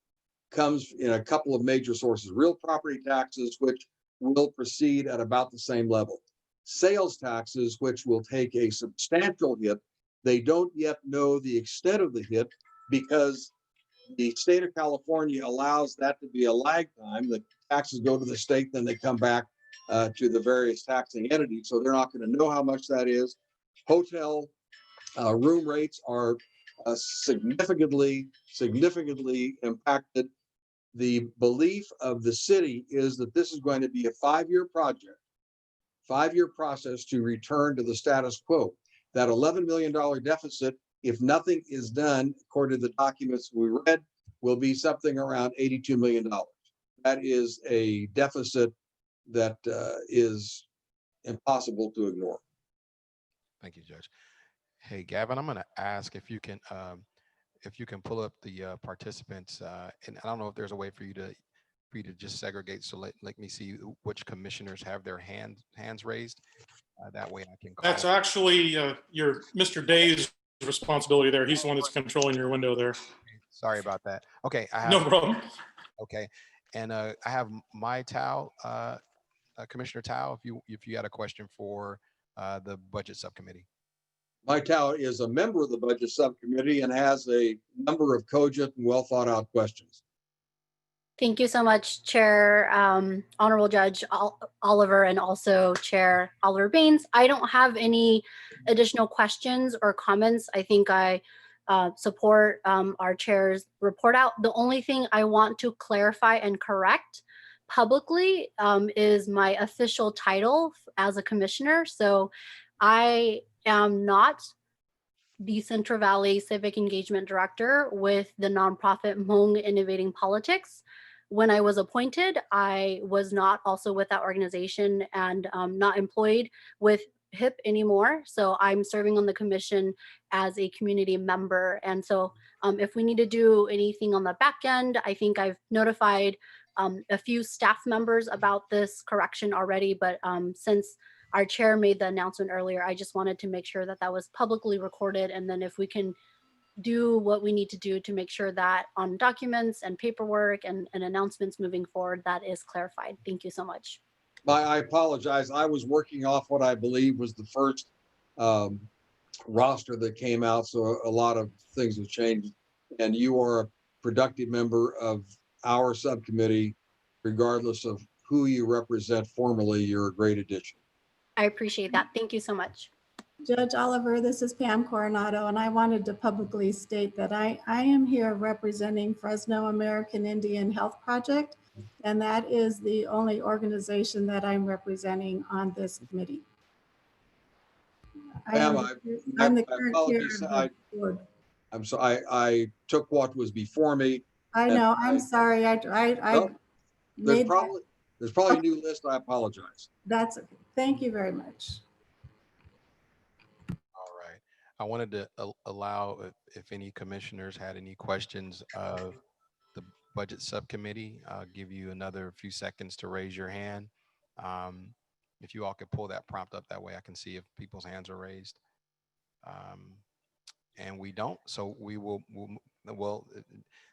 comes in a couple of major sources: real property taxes, which will proceed at about the same level; sales taxes, which will take a substantial hit. They don't yet know the extent of the hit because the state of California allows that to be a lag time. The taxes go to the state, then they come back to the various taxing entities. So they're not going to know how much that is. Hotel room rates are significantly impacted. The belief of the city is that this is going to be a 5-year project, 5-year process to return to the status quo. That $11 million deficit, if nothing is done, according to the documents we read, will be something around $82 million. That is a deficit that is impossible to ignore. Thank you, Judge. Hey, Gavin, I'm going to ask if you can pull up the participants, and I don't know if there's a way for you to just segregate. So let me see which commissioners have their hands raised. That way I can call. That's actually your Mr. Day's responsibility there. He's the one that's controlling your window there. Sorry about that. Okay, I have No problem. Okay, and I have my Tao, Commissioner Tao, if you had a question for the budget subcommittee. My Tao is a member of the budget subcommittee and has a number of cogent and well thought out questions. Thank you so much, Chair, Honorable Judge Oliver, and also Chair Oliver Baines. I don't have any additional questions or comments. I think I support our chair's report out. The only thing I want to clarify and correct publicly is my official title as a commissioner. So I am not the Central Valley Civic Engagement Director with the nonprofit Hmong Innovating Politics. When I was appointed, I was not also with that organization and not employed with HIP anymore. So I'm serving on the commission as a community member. And so if we need to do anything on the back end, I think I've notified a few staff members about this correction already. But since our chair made the announcement earlier, I just wanted to make sure that that was publicly recorded. And then if we can do what we need to do to make sure that on documents and paperwork and announcements moving forward, that is clarified. Thank you so much. I apologize. I was working off what I believe was the first roster that came out. So a lot of things have changed, and you are a productive member of our subcommittee, regardless of who you represent formally. You're a great addition. I appreciate that. Thank you so much. Judge Oliver, this is Pam Coronado, and I wanted to publicly state that I am here representing Fresno American Indian Health Project, and that is the only organization that I'm representing on this committee. Pam, I'm the current chair of the board. I'm sorry, I took what was before me. I know, I'm sorry. There's probably a new list. I apologize. That's okay. Thank you very much. I wanted to allow if any commissioners had any questions of the budget subcommittee. I'll give you another few seconds to raise your hand. If you all could pull that prompt up, that way I can see if people's hands are raised. And we don't, so we will. Well, it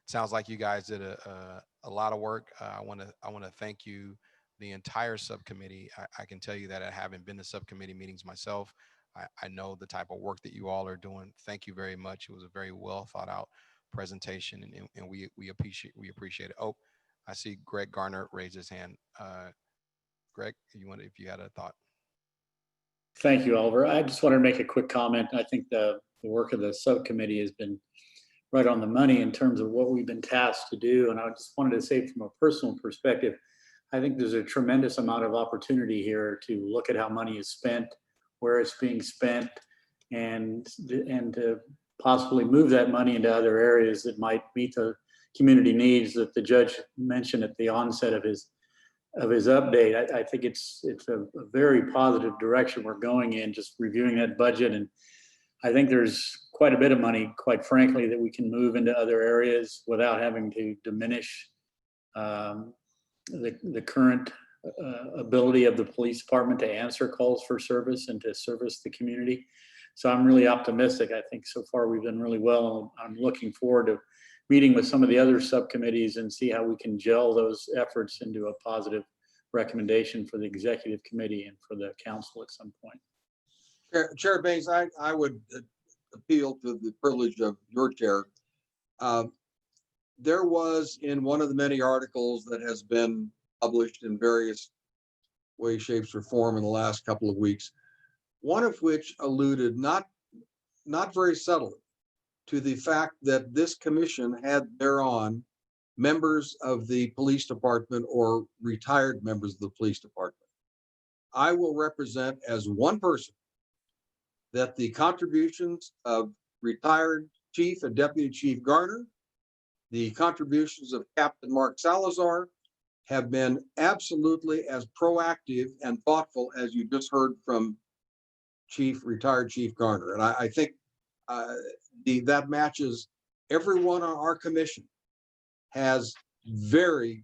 sounds like you guys did a lot of work. I want to thank you, the entire subcommittee. I can tell you that I haven't been to subcommittee meetings myself. I know the type of work that you all are doing. Thank you very much. It was a very well thought out presentation, and we appreciate it. Oh, I see Greg Garner raise his hand. Greg, if you had a thought. Thank you, Oliver. I just wanted to make a quick comment. I think the work of the subcommittee has been right on the money in terms of what we've been tasked to do. And I just wanted to say from a personal perspective, I think there's a tremendous amount of opportunity here to look at how money is spent, where it's being spent, and to possibly move that money into other areas that might meet the community needs that the judge mentioned at the onset of his update. I think it's a very positive direction we're going in, just reviewing that budget. And I think there's quite a bit of money, quite frankly, that we can move into other areas without having to diminish the current ability of the police department to answer calls for service and to service the community. So I'm really optimistic. I think so far we've done really well. I'm looking forward to meeting with some of the other subcommittees and see how we can gel those efforts into a positive recommendation for the executive committee and for the council at some point. Chair Baines, I would appeal to the privilege of your chair. There was in one of the many articles that has been published in various ways, shapes, or form in the last couple of weeks, one of which alluded not very subtly to the fact that this commission had thereon members of the police department or retired members of the police department. I will represent as one person that the contributions of retired Chief and Deputy Chief Garner, the contributions of Captain Mark Salazar, have been absolutely as proactive and thoughtful as you just heard from retired Chief Garner. And I think that matches everyone on our commission has very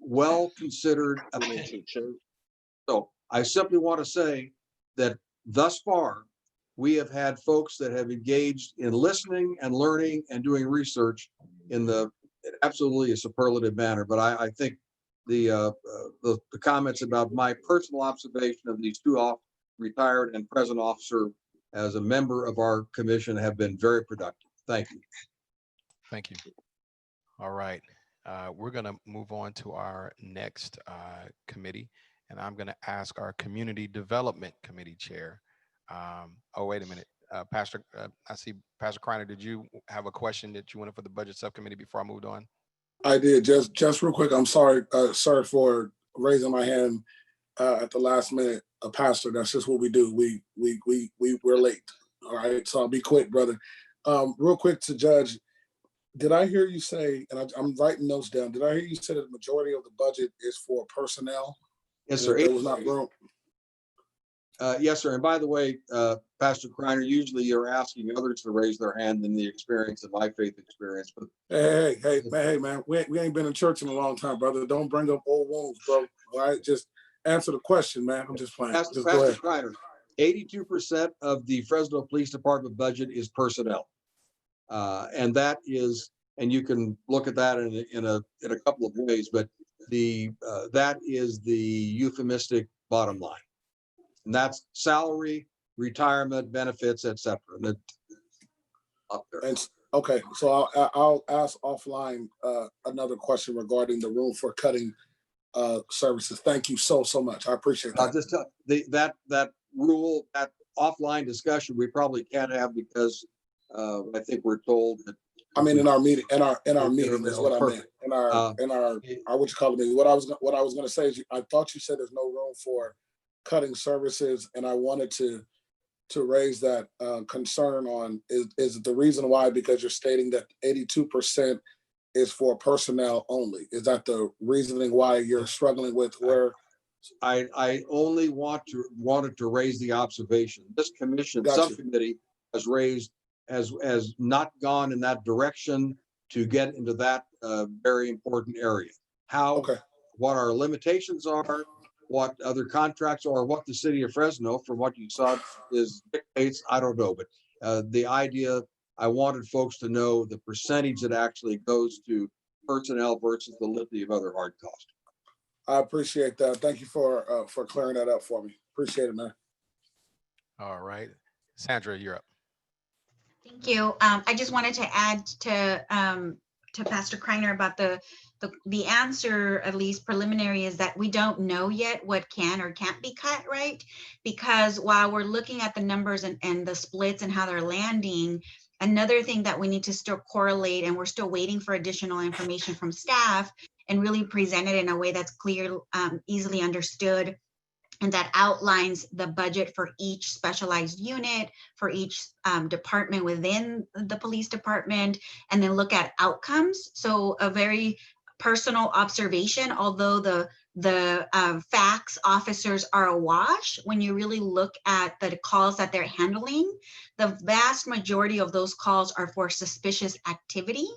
well-considered opinions. So I simply want to say that thus far, we have had folks that have engaged in listening and learning and doing research in absolutely a superlative manner. But I think the comments about my personal observation of these two retired and present officer as a member of our commission have been very productive. Thank you. Thank you. All right. We're going to move on to our next committee, and I'm going to ask our Community Development Committee Chair. Oh, wait a minute. Pastor, I see Pastor Kreiner, did you have a question that you wanted for the Budget Subcommittee before I moved on? I did. Just real quick. I'm sorry, sir, for raising my hand at the last minute. Pastor, that's just what we do. We're late. All right. So I'll be quick, brother. Real quick to Judge, did I hear you say, and I'm writing notes down, did I hear you say that the majority of the budget is for personnel? Yes, sir. It was not room. Yes, sir. And by the way, Pastor Kreiner, usually you're asking others to raise their hand in the experience of my faith experience. But Hey, man, we ain't been in church in a long time, brother. Don't bring up old wounds, bro. All right, just answer the question, man. I'm just playing. Pastor Go ahead. Kreiner, 82% of the Fresno Police Department budget is personnel. And that is, and you can look at that in a couple of ways, but that is the euphemistic bottom line. And that's salary, retirement, benefits, etc. And okay, so I'll ask offline another question regarding the room for cutting services. Thank you so much. I appreciate that. I'll just tell that rule, that offline discussion, we probably can't have because I think we're told that. I mean, in our meeting, in our meeting is what I meant. In our what you call it? What I was going to say is, I thought you said there's no room for cutting services, and I wanted to raise that concern on is the reason why, because you're stating that 82% is for personnel only. Is that the reasoning why you're struggling with where? I only wanted to raise the observation. This commission subcommittee has not gone in that direction to get into that very important area. What our limitations are, what other contracts are, what the city of Fresno, from what you saw, dictates, I don't know. But the idea, I wanted folks to know the percentage that actually goes to personnel versus the litany of other hard costs. I appreciate that. Thank you for clearing that up for me. Appreciate it, man. All right. Sandra, you're up. Thank you. I just wanted to add to Pastor Kreiner about the answer, at least preliminary, is that we don't know yet what can or can't be cut, right? Because while we're looking at the numbers and the splits and how they're landing, another thing that we need to still correlate, and we're still waiting for additional information from staff and really present it in a way that's clear, easily understood, and that outlines the budget for each specialized unit, for each department within the police department, and then look at outcomes. So a very personal observation, although the facts officers are awash, when you really look at the calls that they're handling, the vast majority of those calls are for suspicious activity.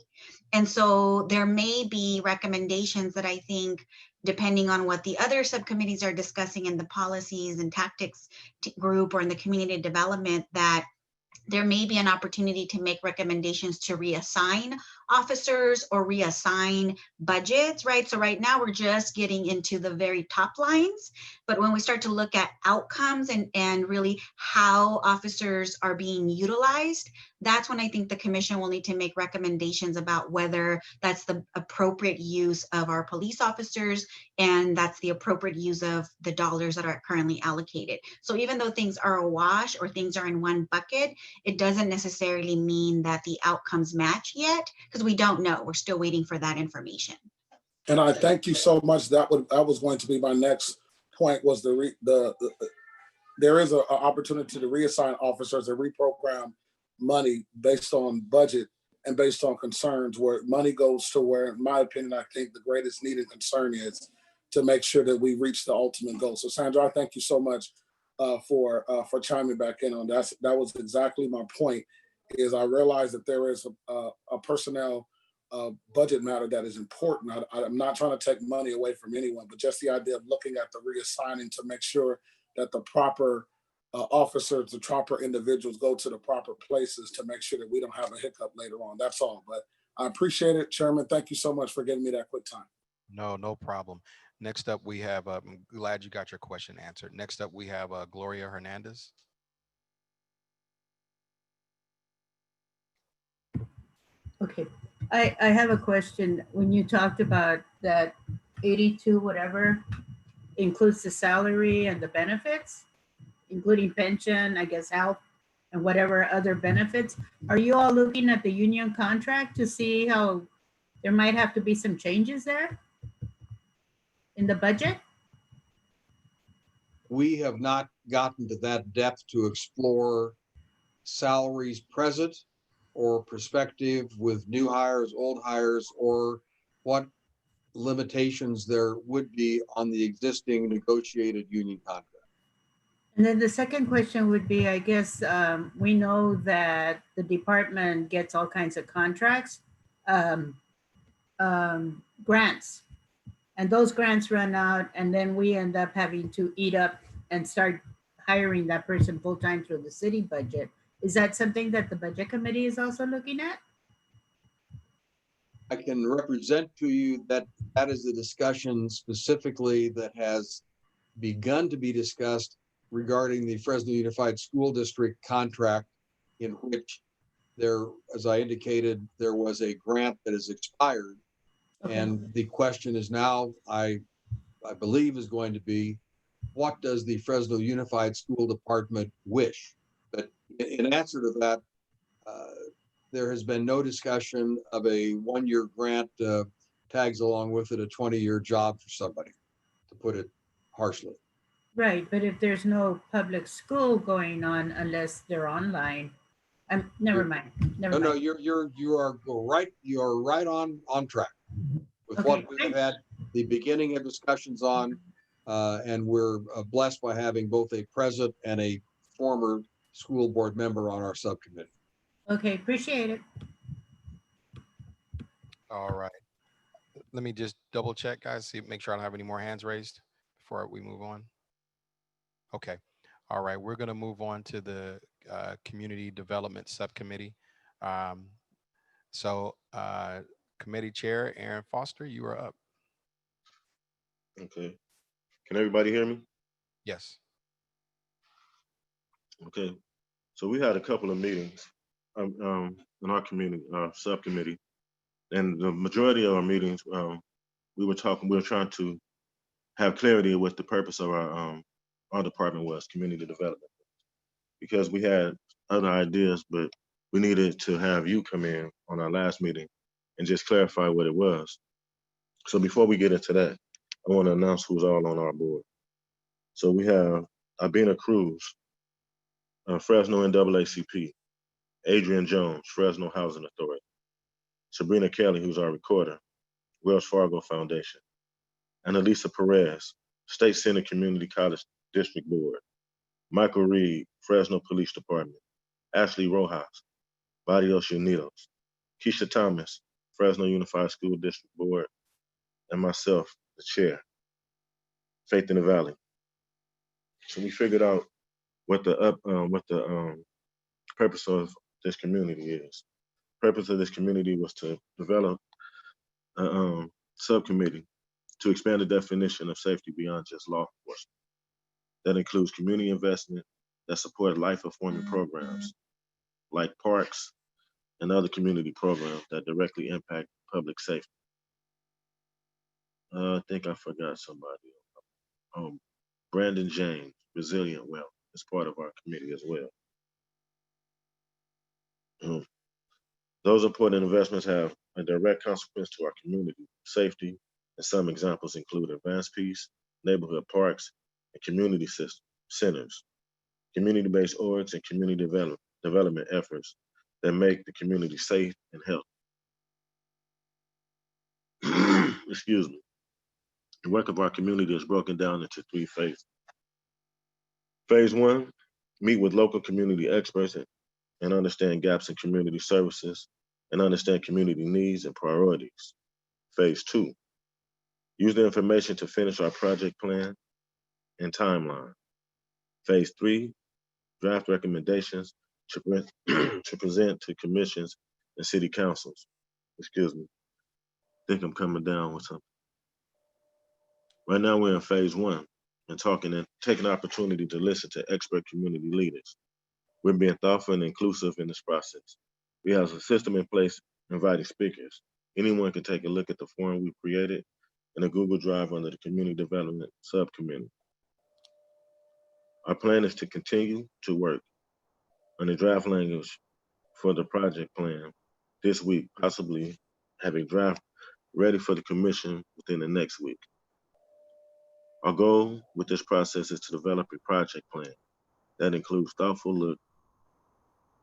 And so there may be recommendations that I think, depending on what the other subcommittees are discussing in the policies and tactics group or in the community development, that there may be an opportunity to make recommendations to reassign officers or reassign budgets, right? So right now we're just getting into the very top lines, but when we start to look at outcomes and really how officers are being utilized, that's when I think the commission will need to make recommendations about whether that's the appropriate use of our police officers and that's the appropriate use of the dollars that are currently allocated. So even though things are awash or things are in one bucket, it doesn't necessarily mean that the outcomes match yet, because we don't know. We're still waiting for that information. And I thank you so much. That was going to be my next point, was there is an opportunity to reassign officers and reprogram money based on budget and based on concerns, where money goes to where, in my opinion, I think the greatest need and concern is to make sure that we reach the ultimate goal. So Sandra, I thank you so much for chiming back in on that. That was exactly my point, is I realize that there is a personnel budget matter that is important. I'm not trying to take money away from anyone, but just the idea of looking at the reassigning to make sure that the proper officers, the proper individuals go to the proper places to make sure that we don't have a hiccup later on. That's all. But I appreciate it, Chairman. Thank you so much for giving me that quick time. No problem. Next up, we have, I'm glad you got your question answered. Next up, we have Gloria Hernandez. Okay, I have a question. When you talked about that 82 whatever includes the salary and the benefits, including pension, I guess health and whatever other benefits, are you all looking at the union contract to see how there might have to be some changes there in the budget? We have not gotten to that depth to explore salaries present or prospective with new hires, old hires, or what limitations there would be on the existing negotiated union contract. And then the second question would be, I guess, we know that the department gets all kinds of contracts, grants, and those grants run out, and then we end up having to eat up and start hiring that person full-time through the city budget. Is that something that the budget committee is also looking at? I can represent to you that that is the discussion specifically that has begun to be discussed regarding the Fresno Unified School District contract, in which there, as I indicated, there was a grant that has expired. Okay. And the question is now, I believe, is going to be, what does the Fresno Unified School Department wish? But in answer to that, there has been no discussion of a one-year grant tags along with it a 20-year job for somebody, to put it harshly. Right, but if there's no public school going on unless they're online, never mind. No, you are right on track with okay. What we've had the beginning of discussions on, and we're blessed by having both a present and a former school board member on our subcommittee. Okay, appreciate it. All right. Let me just double check, guys, make sure I don't have any more hands raised before we move on. Okay. All right. We're going to move on to the Community Development Subcommittee. Committee Chair Aaron Foster, you are up. Okay. Can everybody hear me? Yes. Okay. So we had a couple of meetings in our community, subcommittee, and the majority of our meetings, we were trying to have clarity of what the purpose of our department was, community development, because we had other ideas, but we needed to have you come in on our last meeting and just clarify what it was. So before we get into that, I want to announce who's all on our board. So we have Albina Cruz, Fresno NAACP, Adrian Jones, Fresno Housing Authority, Sabrina Kelly, who's our recorder, Wells Fargo Foundation, Annalisa Perez, State Senate Community College District Board, Michael Reed, Fresno Police Department, Ashley Rojas, Barrios Unidos, Keisha Thomas, Fresno Unified School District Board, and myself, the chair, Faith in the Valley. So we figured out what the purpose of this community is. The purpose of this community was to develop a subcommittee to expand the definition of safety beyond just law enforcement. That includes community investment that support life-affirming programs like parks and other community programs that directly impact public safety. I think I forgot somebody. Brandon James, Resilient Wealth, is part of our committee as well. Those important investments have a direct consequence to our community safety, and some examples include advanced peace, neighborhood parks, and community centers, community-based orgs, and community development efforts that make the community safe and healthy. Excuse me. The work of our community is broken down into 3 phases. Phase 1, meet with local community experts and understand gaps in community services and understand community needs and priorities. Phase 2, use the information to finish our project plan and timeline. Phase 3, draft recommendations to present to commissions and city councils. Excuse me. I think I'm coming down with something. Right now we're in phase 1 and taking the opportunity to listen to expert community leaders. We're being thoughtful and inclusive in this process. We have a system in place inviting speakers. Anyone can take a look at the forum we created in a Google Drive under the Community Development Subcommittee. Our plan is to continue to work on the draft language for the project plan this week, possibly having draft ready for the commission within the next week. Our goal with this process is to develop a project plan that includes thoughtful look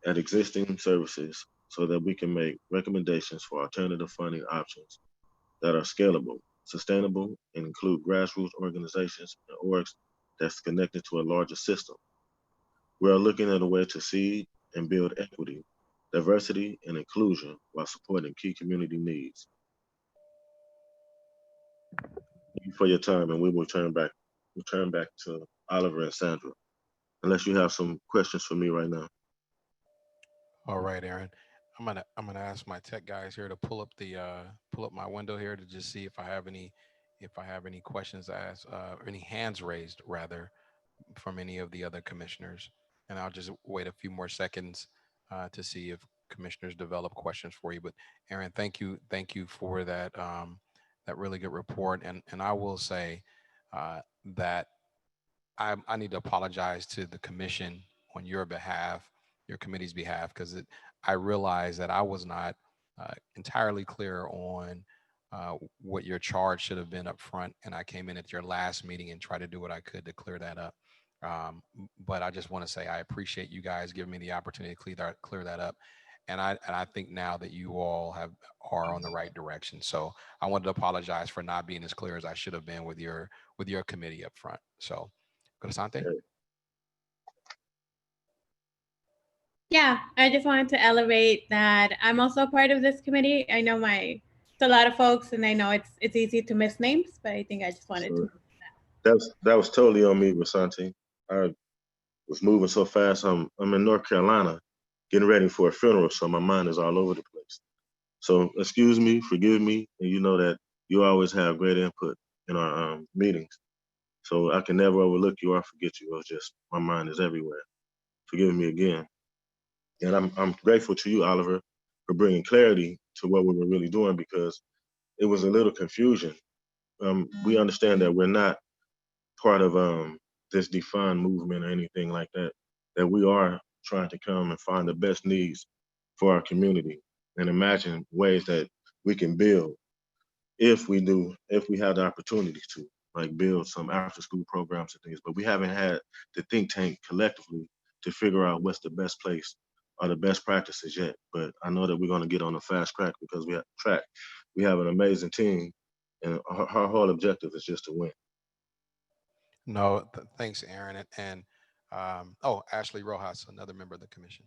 at existing services so that we can make recommendations for alternative funding options that are scalable, sustainable, and include grassroots organizations and orgs that's connected to a larger system. We are looking at a way to seed and build equity, diversity, and inclusion while supporting key community needs. Thank you for your time, and we will turn back to Oliver and Sandra, unless you have some questions for me right now. All right, Aaron. I'm gonna ask my tech guys here to pull up my window here to just see if I have any questions to ask, or any hands raised rather, from any of the other commissioners. And I'll just wait a few more seconds to see if commissioners develop questions for you. But Aaron, thank you for that that really good report. And I will say that I need to apologize to the commission on your behalf, your committee's behalf, because I realized that I was not entirely clear on what your charge should have been up front. And I came in at your last meeting and tried to do what I could to clear that up. But I just want to say I appreciate you guys giving me the opportunity to clear that up. And I think now that you all are on the right direction. So I wanted to apologize for not being as clear as I should have been with your committee up front. So, Asante? Yeah, I just wanted to elevate that I'm also part of this committee. I know it's a lot of folks, and I know it's easy to miss names, but I think I just wanted to. That was totally on me, Asante. I was moving so fast. I'm in North Carolina, getting ready for a funeral, so my mind is all over the place. So excuse me, forgive me, and you know that you always have great input in our meetings. So I can never overlook you or forget you. It's just my mind is everywhere. Forgive me again. And I'm grateful to you, Oliver, for bringing clarity to what we were really doing, because it was a little confusion. We understand that we're not part of this defined movement or anything like that, that we are trying to come and find the best needs for our community and imagine ways that we can build if we have the opportunity to, like, build some after school programs and things. But we haven't had the think tank collectively to figure out what's the best place or the best practices yet. But I know that we're going to get on a fast track because we have an amazing team, and our whole objective is just to win. No, thanks, Aaron. And Ashley Rojas, another member of the commission.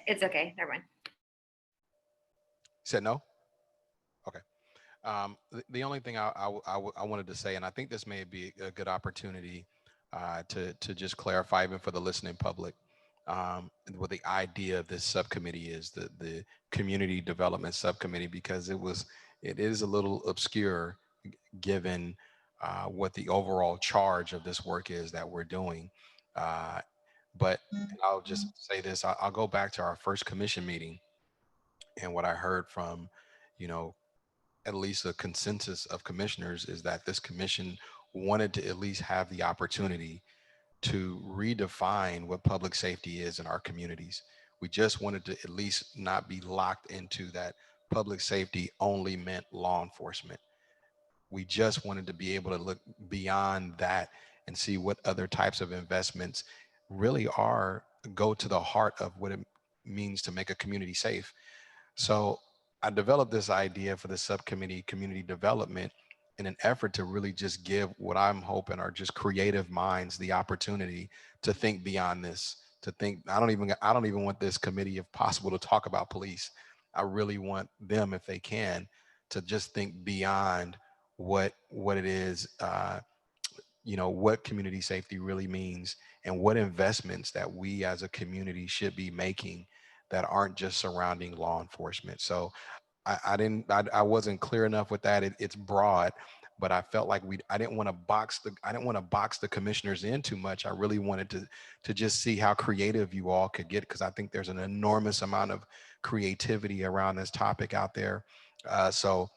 It's okay, never mind. You said no? Okay. The only thing I wanted to say, and I think this may be a good opportunity to just clarify, even for the listening public, what the idea of this subcommittee is, the Community Development Subcommittee, because it is a little obscure given what the overall charge of this work is that we're doing. But I'll just say this, I'll go back to our first commission meeting and what I heard from, at least a consensus of commissioners is that this commission wanted to at least have the opportunity to redefine what public safety is in our communities. We just wanted to at least not be locked into that public safety only meant law enforcement. We just wanted to be able to look beyond that and see what other types of investments really are go to the heart of what it means to make a community safe. So I developed this idea for the subcommittee, community development, in an effort to really just give what I'm hoping are just creative minds the opportunity to think beyond this, to think, I don't even want this committee, if possible, to talk about police. I really want them, if they can, to just think beyond what it is, what community safety really means, and what investments that we as a community should be making that aren't just surrounding law enforcement. So I wasn't clear enough with that. It's broad, but I felt like I didn't want to box the commissioners in too much. I really wanted to just see how creative you all could get, because I think there's an enormous amount of creativity around this topic out there. So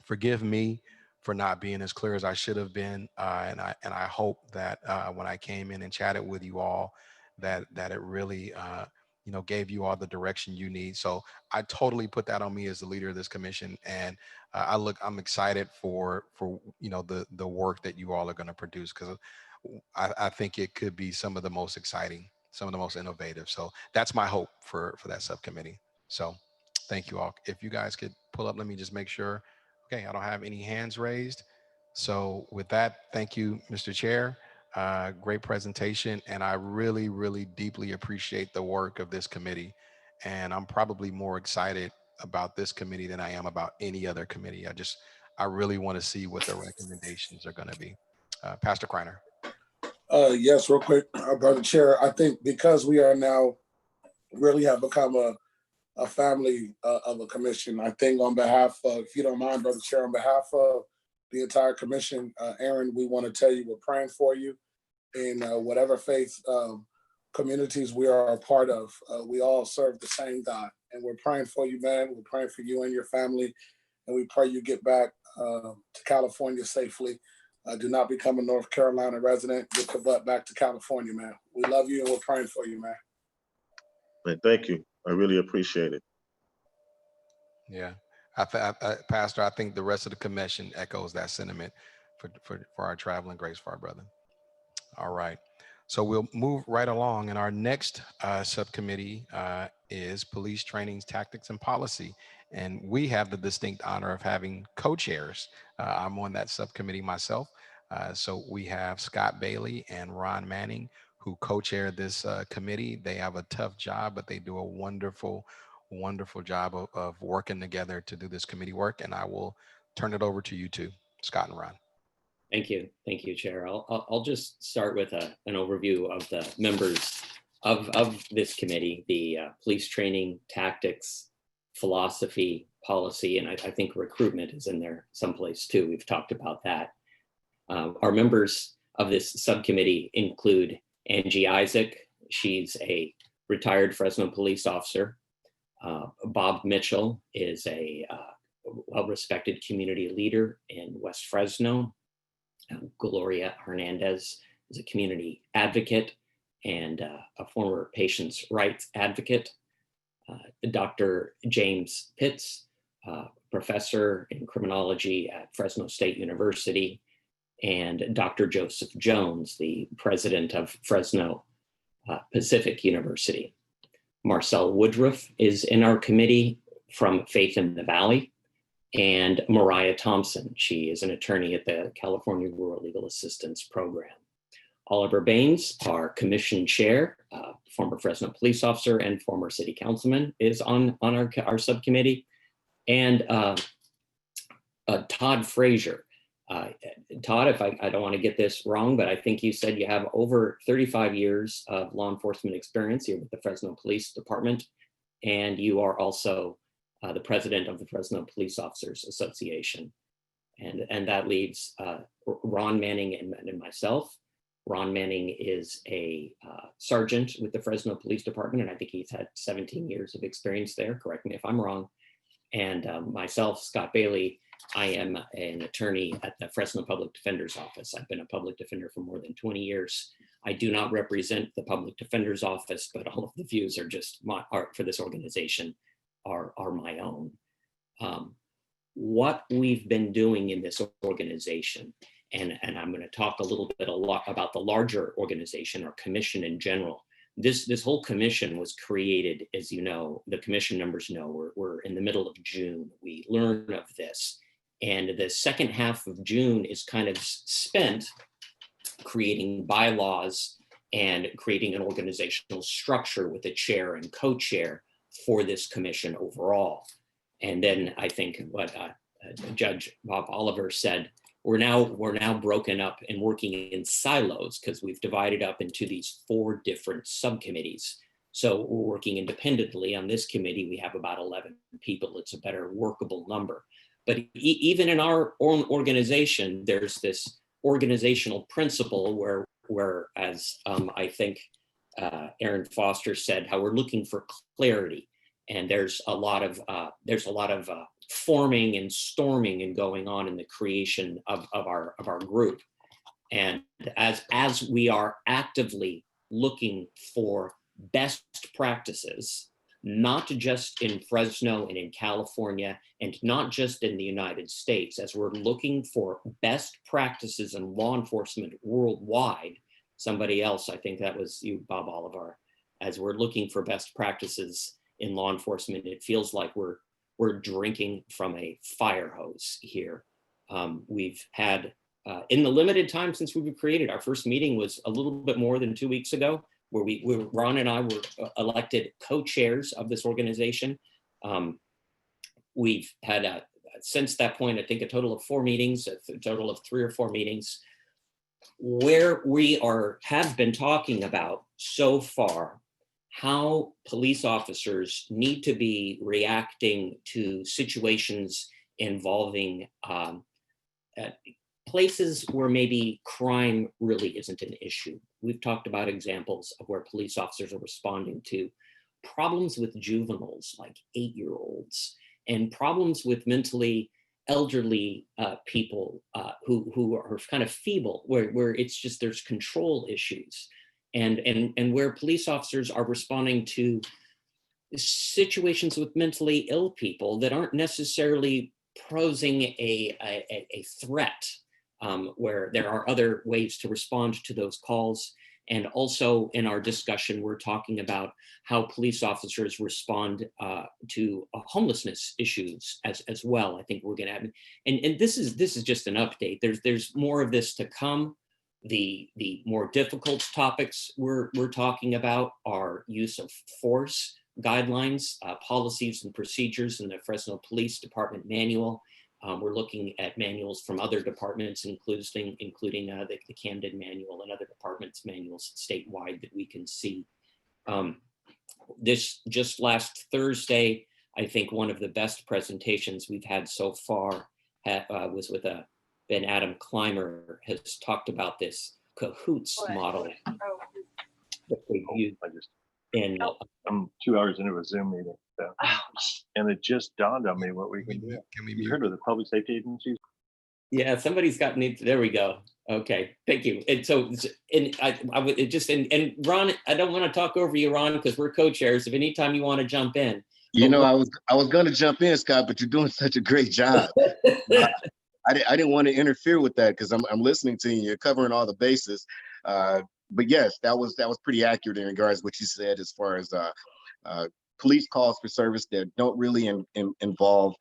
forgive me for not being as clear as I should have been, and I hope that when I came in and chatted with you all, that it really gave you all the direction you need. So I totally put that on me as the leader of this commission, and I'm excited for the work that you all are going to produce, because I think it could be some of the most exciting, some of the most innovative. So that's my hope for that subcommittee. So thank you all. If you guys could pull up, let me just make sure. Okay, I don't have any hands raised. So with that, thank you, Mr. Chair. Great presentation, and I really, really deeply appreciate the work of this committee. And I'm probably more excited about this committee than I am about any other committee. I really want to see what the recommendations are going to be. Pastor Kreiner. Yes, real quick, Brother Chair. I think because we are now really have become a family of a commission, I think on behalf of, if you don't mind, Brother Chair, on behalf of the entire commission, Aaron, we want to tell you we're praying for you in whatever faith communities we are a part of. We all serve the same God, and we're praying for you, man. We're praying for you and your family, and we pray you get back to California safely. Do not become a North Carolina resident. Get your butt back to California, man. We love you, and we're praying for you, man. Man, thank you. I really appreciate it. Yeah. Pastor, I think the rest of the commission echoes that sentiment for our traveling grace for our brother. All right. So we'll move right along. And our next subcommittee is Police Training, Tactics, and Policy. And we have the distinct honor of having co-chairs. I'm on that subcommittee myself. So we have Scott Bailey and Ron Manning, who co-chair this committee. They have a tough job, but they do a wonderful job of working together to do this committee work. And I will turn it over to you two, Scott and Ron. Thank you, Chair. I'll just start with an overview of the members of this committee, the Police Training, Tactics, Philosophy, Policy, and I think recruitment is in there someplace too. We've talked about that. Our members of this subcommittee include Angie Isaac. She's a retired Fresno police officer. Bob Mitchell is a well-respected community leader in West Fresno. Gloria Hernandez is a community advocate and a former patients' rights advocate. Dr. James Pitts, professor in criminology at Fresno State University, and Dr. Joseph Jones, the president of Fresno Pacific University. Marcel Woodruff is in our committee from Faith in the Valley, and Mariah Thompson. She is an attorney at the California Rural Legal Assistance Program. Oliver Baines, our commission chair, former Fresno police officer and former city councilman, is on our subcommittee. And Todd Frazier. Todd, if I don't want to get this wrong, but I think you said you have over 35 years of law enforcement experience here with the Fresno Police Department, and you are also the president of the Fresno Police Officers Association. And that leaves Ron Manning and myself. Ron Manning is a sergeant with the Fresno Police Department, and I think he's had 17 years of experience there. Correct me if I'm wrong. And myself, Scott Bailey, I am an attorney at the Fresno Public Defender's Office. I've been a public defender for more than 20 years. I do not represent the Public Defender's Office, but all of the views are just for this organization are my own. What we've been doing in this organization, and I'm going to talk a lot about the larger organization or commission in general, this whole commission was created, as you know, the commission members know, we're in the middle of June. We learn of this. And the second half of June is kind of spent creating bylaws and creating an organizational structure with a chair and co-chair for this commission overall. And then I think what Judge Bob Oliver said, we're now broken up and working in silos because we've divided up into these 4 different subcommittees. So we're working independently. On this committee, we have about 11 people. It's a better workable number. But even in our own organization, there's this organizational principle where as I think Aaron Foster said, how we're looking for clarity. And there's a lot of forming and storming and going on in the creation of our group. And as we are actively looking for best practices, not just in Fresno and in California, and not just in the United States, as we're looking for best practices in law enforcement worldwide, somebody else, I think that was you, Bob Oliver, as we're looking for best practices in law enforcement, it feels like we're drinking from a fire hose here. We've had, in the limited time since we've created, our first meeting was a little bit more than 2 weeks ago, where Ron and I were elected co-chairs of this organization. We've had, since that point, I think a total of 4 meetings, a total of 3 or 4 meetings, where we have been talking about so far how police officers need to be reacting to situations involving places where maybe crime really isn't an issue. We've talked about examples of where police officers are responding to problems with juveniles, like 8-year-olds, and problems with mentally elderly people who are kind of feeble, where it's just there's control issues. And where police officers are responding to situations with mentally ill people that aren't necessarily posing a threat, where there are other ways to respond to those calls. And also in our discussion, we're talking about how police officers respond to homelessness issues as well. I think we're gonna have, and this is just an update. There's more of this to come. The more difficult topics we're talking about are use of force guidelines, policies and procedures in the Fresno Police Department manual. We're looking at manuals from other departments, including the Camden manual and other departments' manuals statewide that we can see. This just last Thursday, I think one of the best presentations we've had so far was with Ben Adam Clymer, has talked about this CAHOOTS model that they use. I'm 2 hours into a Zoom meeting, and it just dawned on me what we can do. You heard of the public safety agencies? Yeah, somebody's got me. There we go. Okay, thank you. And so, and I would just and Ron, I don't want to talk over you, Ron, because we're co-chairs. If anytime you want to jump in, you know, I was going to jump in, Scott, but you're doing such a great job. I didn't want to interfere with that because I'm listening to you. You're covering all the bases. But yes, that was pretty accurate in regards to what you said as far as police calls for service that don't really involve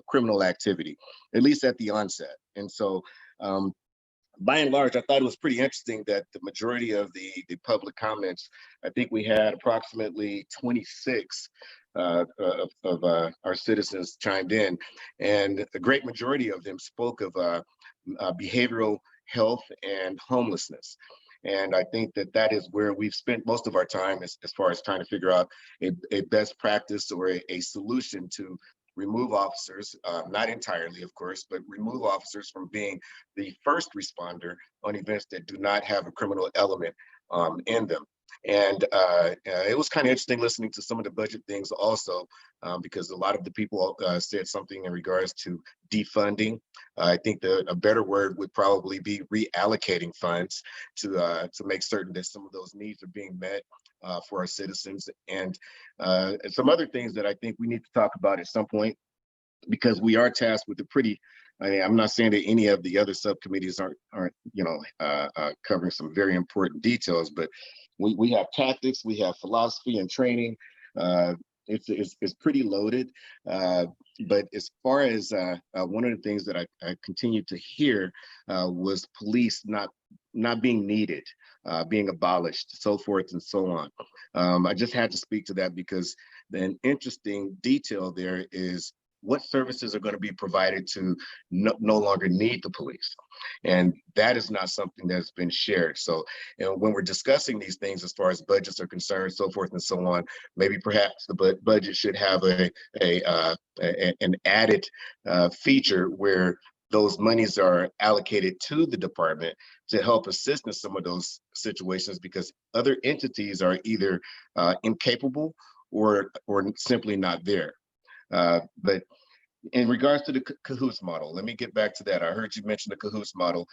criminal activity, at least at the onset. And so by and large, I thought it was pretty interesting that the majority of the public comments, I think we had approximately 26 of our citizens chimed in, and a great majority of them spoke of behavioral health and homelessness. And I think that is where we've spent most of our time as far as trying to figure out a best practice or a solution to remove officers, not entirely, of course, but remove officers from being the first responder on events that do not have a criminal element in them. And it was kind of interesting listening to some of the budget things also, because a lot of the people said something in regards to defunding. I think a better word would probably be reallocating funds to make certain that some of those needs are being met for our citizens. And some other things that I think we need to talk about at some point, because we are tasked with a pretty I mean, I'm not saying that any of the other subcommittees aren't covering some very important details, but we have tactics, we have philosophy and training. It's pretty loaded. But as far as one of the things that I continued to hear was police not being needed, being abolished, so forth and so on. I just had to speak to that because an interesting detail there is what services are going to be provided to no longer need the police. And that is not something that's been shared. So when we're discussing these things as far as budgets are concerned, so forth and so on, maybe perhaps the budget should have an added feature where those monies are allocated to the department to help assist in some of those situations, because other entities are either incapable or simply not there. But in regards to the CAHOOTS model, let me get back to that. I heard you mention the CAHOOTS model.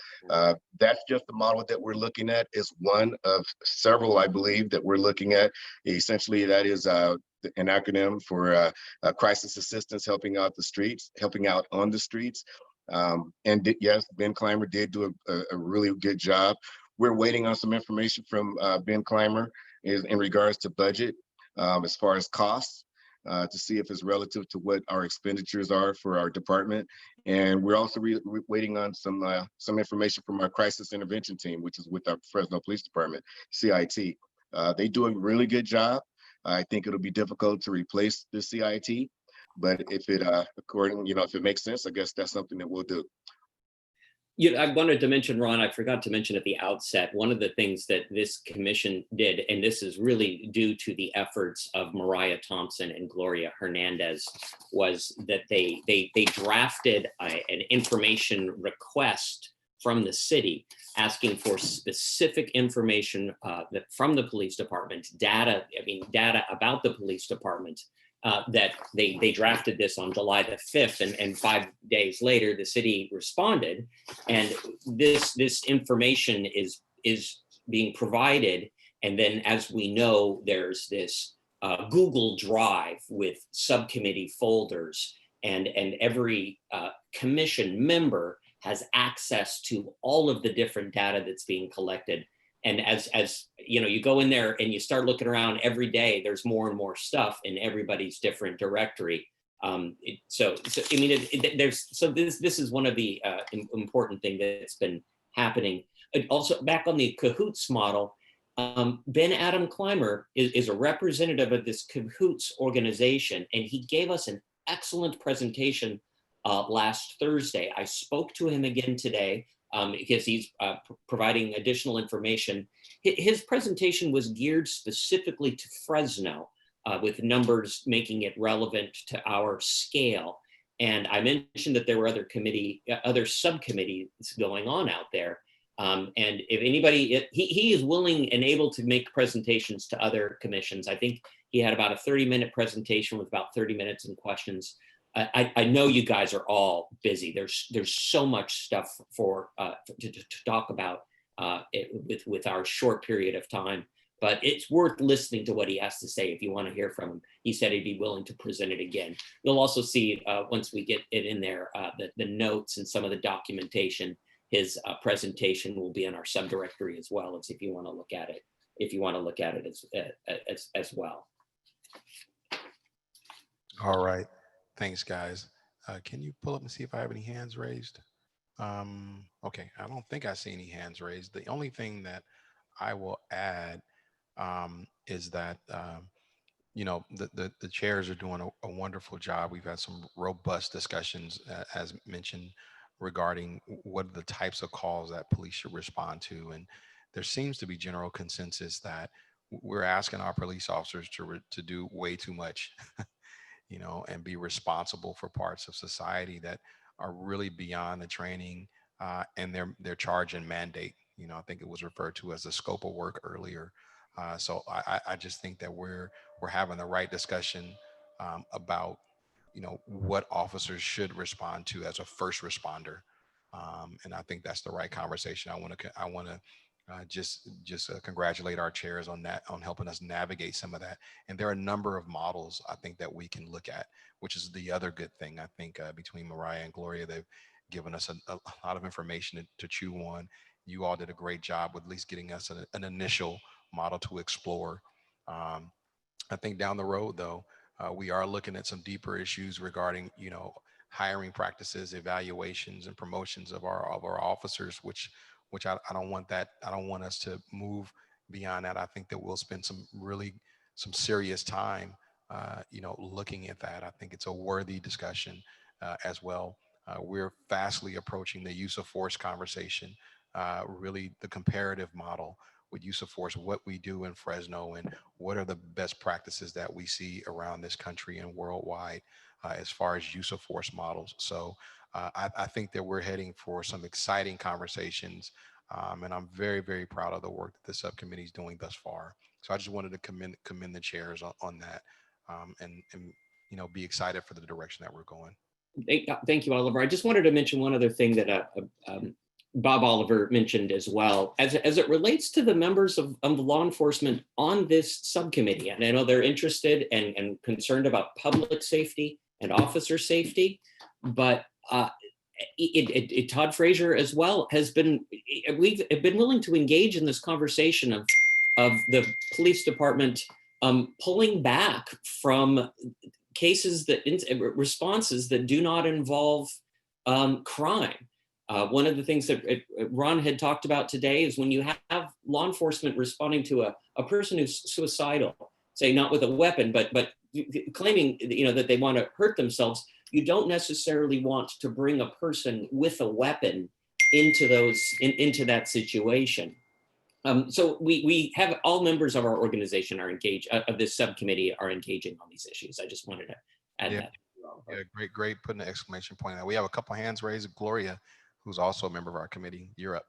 That's just the model that we're looking at. It's one of several, I believe, that we're looking at. Essentially, that is an acronym for crisis assistance, helping out on the streets. Yes, Ben Clymer did do a really good job. We're waiting on some information from Ben Clymer in regards to budget, as far as costs, to see if it's relative to what our expenditures are for our department. And we're also waiting on some information from our crisis intervention team, which is with our Fresno Police Department, CIT. They do a really good job. I think it'll be difficult to replace the CIT, but if it makes sense, I guess that's something that we'll do. I wanted to mention, Ron, I forgot to mention at the outset, one of the things that this commission did, and this is really due to the efforts of Mariah Thompson and Gloria Hernandez, was that they drafted an information request from the city asking for specific information from the police department, data about the police department. That they drafted this on July the 5th, and 5 days later, the city responded, and this information is being provided. And then, as we know, there's this Google Drive with subcommittee folders, and every commission member has access to all of the different data that's being collected. And as you go in there and you start looking around every day, there's more and more stuff in everybody's different directory. This is one of the important things that's been happening. And also, back on the CAHOOTS model, Ben Adam Clymer is a representative of this CAHOOTS organization, and he gave us an excellent presentation last Thursday. I spoke to him again today. Because he's providing additional information. His presentation was geared specifically to Fresno, with numbers making it relevant to our scale. And I mentioned that there were other subcommittees going on out there. And if anybody, he is willing and able to make presentations to other commissions. I think he had about a 30-minute presentation with about 30 minutes in questions. I know you guys are all busy. There's so much stuff to talk about with our short period of time, but it's worth listening to what he has to say if you want to hear from him. He said he'd be willing to present it again. You'll also see once we get it in there, the notes and some of the documentation. His presentation will be in our subdirectory as well, as if you want to look at it. As well. All right. Thanks, guys. Can you pull up and see if I have any hands raised? Okay, I don't think I see any hands raised. The only thing that I will add is that, the chairs are doing a wonderful job. We've had some robust discussions, as mentioned, regarding what are the types of calls that police should respond to. And there seems to be general consensus that we're asking our police officers to do way too much. And be responsible for parts of society that are really beyond the training and their charge and mandate. I think it was referred to as the scope of work earlier. So I just think that we're having the right discussion about, what officers should respond to as a first responder. And I think that's the right conversation. I want to just congratulate our chairs on that, on helping us navigate some of that. And there are a number of models I think that we can look at, which is the other good thing. I think between Mariah and Gloria, given us a lot of information to chew on. You all did a great job with at least getting us an initial model to explore. I think down the road, though, we are looking at some deeper issues regarding, hiring practices, evaluations, and promotions of our officers, which I don't want that. I don't want us to move beyond that. I think that we'll spend some serious time, looking at that. I think it's a worthy discussion as well. We're fastly approaching the use of force conversation, really the comparative model with use of force, what we do in Fresno, and what are the best practices that we see around this country and worldwide as far as use of force models. So I think that we're heading for some exciting conversations, and I'm very, very proud of the work that the subcommittee is doing thus far. So I just wanted to commend the chairs on that, and be excited for the direction that we're going. Thank you, Oliver. I just wanted to mention one other thing that Bob Oliver mentioned as well, as it relates to the members of law enforcement on this subcommittee. And I know they're interested and concerned about public safety and officer safety, but Todd Frazier as well we've been willing to engage in this conversation of the police department pulling back from cases responses that do not involve crime. One of the things that Ron had talked about today is when you have law enforcement responding to a person who's suicidal, say not with a weapon, but claiming that they want to hurt themselves, you don't necessarily want to bring a person with a weapon into that situation. So we have all members of our organization are engaged, of this subcommittee are engaging on these issues. I just wanted to add that. Yeah, great putting an exclamation point on that. We have a couple hands raised. Gloria, who's also a member of our committee. You're up.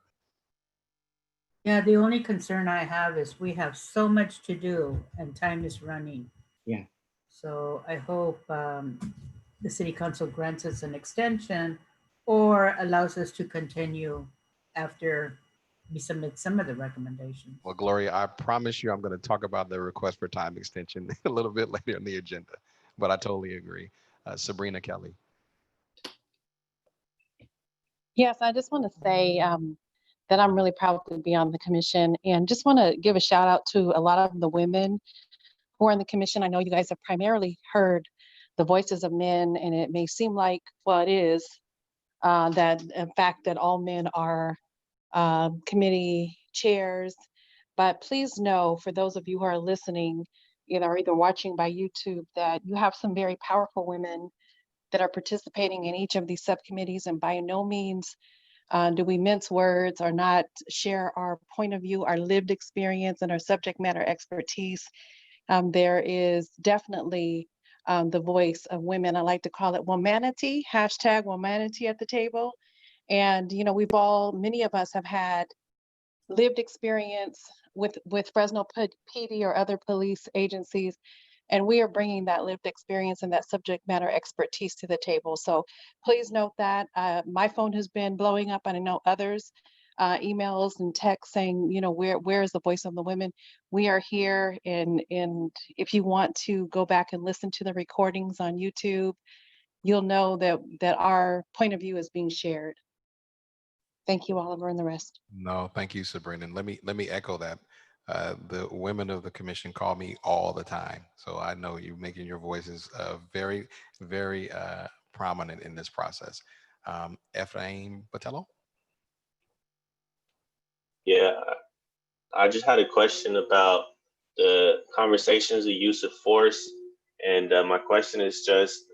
Yeah, the only concern I have is we have so much to do and time is running. Yeah. So I hope the city council grants us an extension or allows us to continue after we submit some of the recommendations. Well, Gloria, I promise you I'm going to talk about the request for time extension a little bit later in the agenda, but I totally agree. Sabrina Kelly. Yes, I just want to say that I'm really proud to be on the commission, and just want to give a shout out to a lot of the women who are in the commission. I know you guys have primarily heard the voices of men, and it may seem like, well, it is, that in fact that all men are committee chairs, but please know, for those of you who are listening, either watching by YouTube, that you have some very powerful women that are participating in each of these subcommittees, and by no means do we mince words or not share our point of view, our lived experience, and our subject matter expertise. There is definitely the voice of women. I like to call it womanity, hashtag womanity at the table. And, many of us have had lived experience with Fresno PD or other police agencies, and we are bringing that lived experience and that subject matter expertise to the table. So please note that my phone has been blowing up, and I know others, emails and texts saying, where is the voice of the women? We are here, and if you want to go back and listen to the recordings on YouTube, you'll know that our point of view is being shared. Thank you, Oliver, and the rest. No, thank you, Sabrina. And let me echo that. The women of the commission call me all the time, so I know you're making your voices very, very prominent in this process. Ephraim Botello. Yeah, I just had a question about the conversations, the use of force, and my question is just,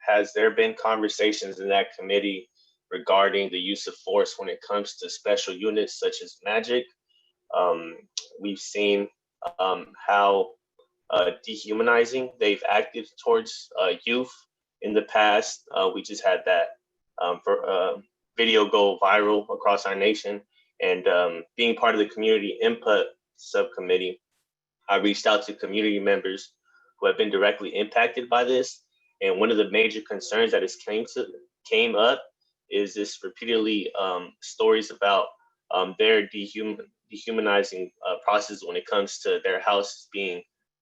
has there been conversations in that committee regarding the use of force when it comes to special units such as MAJIC? We've seen how dehumanizing they've acted towards youth in the past. We just had that video go viral across our nation. And being part of the community input subcommittee, I reached out to community members who have been directly impacted by this. And one of the major concerns that has came up is this repeatedly stories about their dehumanizing process when it comes to their houses being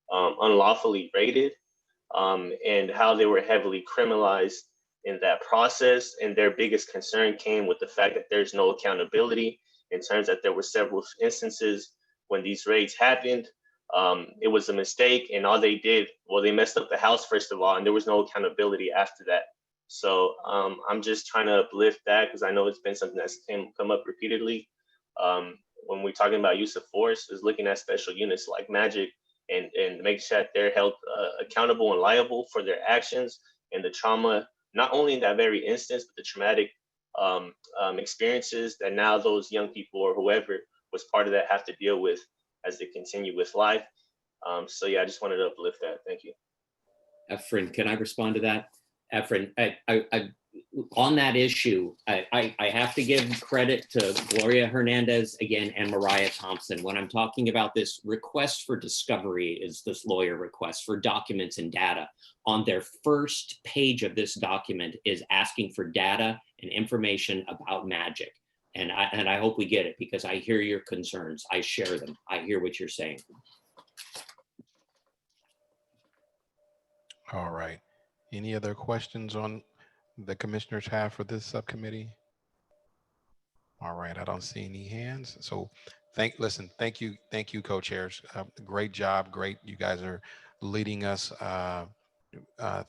unlawfully raided, and how they were heavily criminalized in that process. And their biggest concern came with the fact that there's no accountability in terms that there were several instances when these raids happened. It was a mistake, and all they did, well, they messed up the house, first of all, and there was no accountability after that. So I'm just trying to uplift that, because I know it's been something that's come up repeatedly. When we're talking about use of force, is looking at special units like Magic and make sure that they're held accountable and liable for their actions and the trauma, not only in that very instance, but the traumatic experiences that now those young people or whoever was part of that have to deal with as they continue with life. So yeah, I just wanted to uplift that. Thank you. Efren, can I respond to that? Efren, on that issue, I have to give credit to Gloria Hernandez again and Mariah Thompson. When I'm talking about this request for discovery, is this lawyer request for documents and data. On their first page of this document is asking for data and information about Magic. And I hope we get it, because I hear your concerns. I share them. I hear what you're saying. All right. Any other questions on the commissioners have for this subcommittee? All right, I don't see any hands. So thank you, co-chairs. Great job, great. You guys are leading us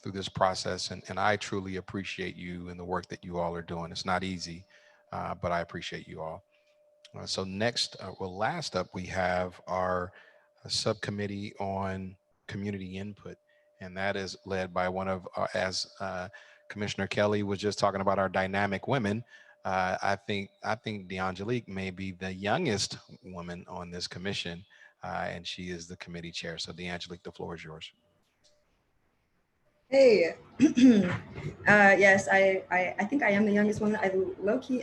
through this process, and I truly appreciate you and the work that you all are doing. It's not easy, but I appreciate you all. So next, last up, we have our subcommittee on community input, and that is led by one of, as Commissioner Kelly was just talking about, our dynamic women. I think DeAngelique may be the youngest woman on this commission, and she is the committee chair. So DeAngelique, the floor is yours. Hey, yes, I think I am the youngest one. I low-key,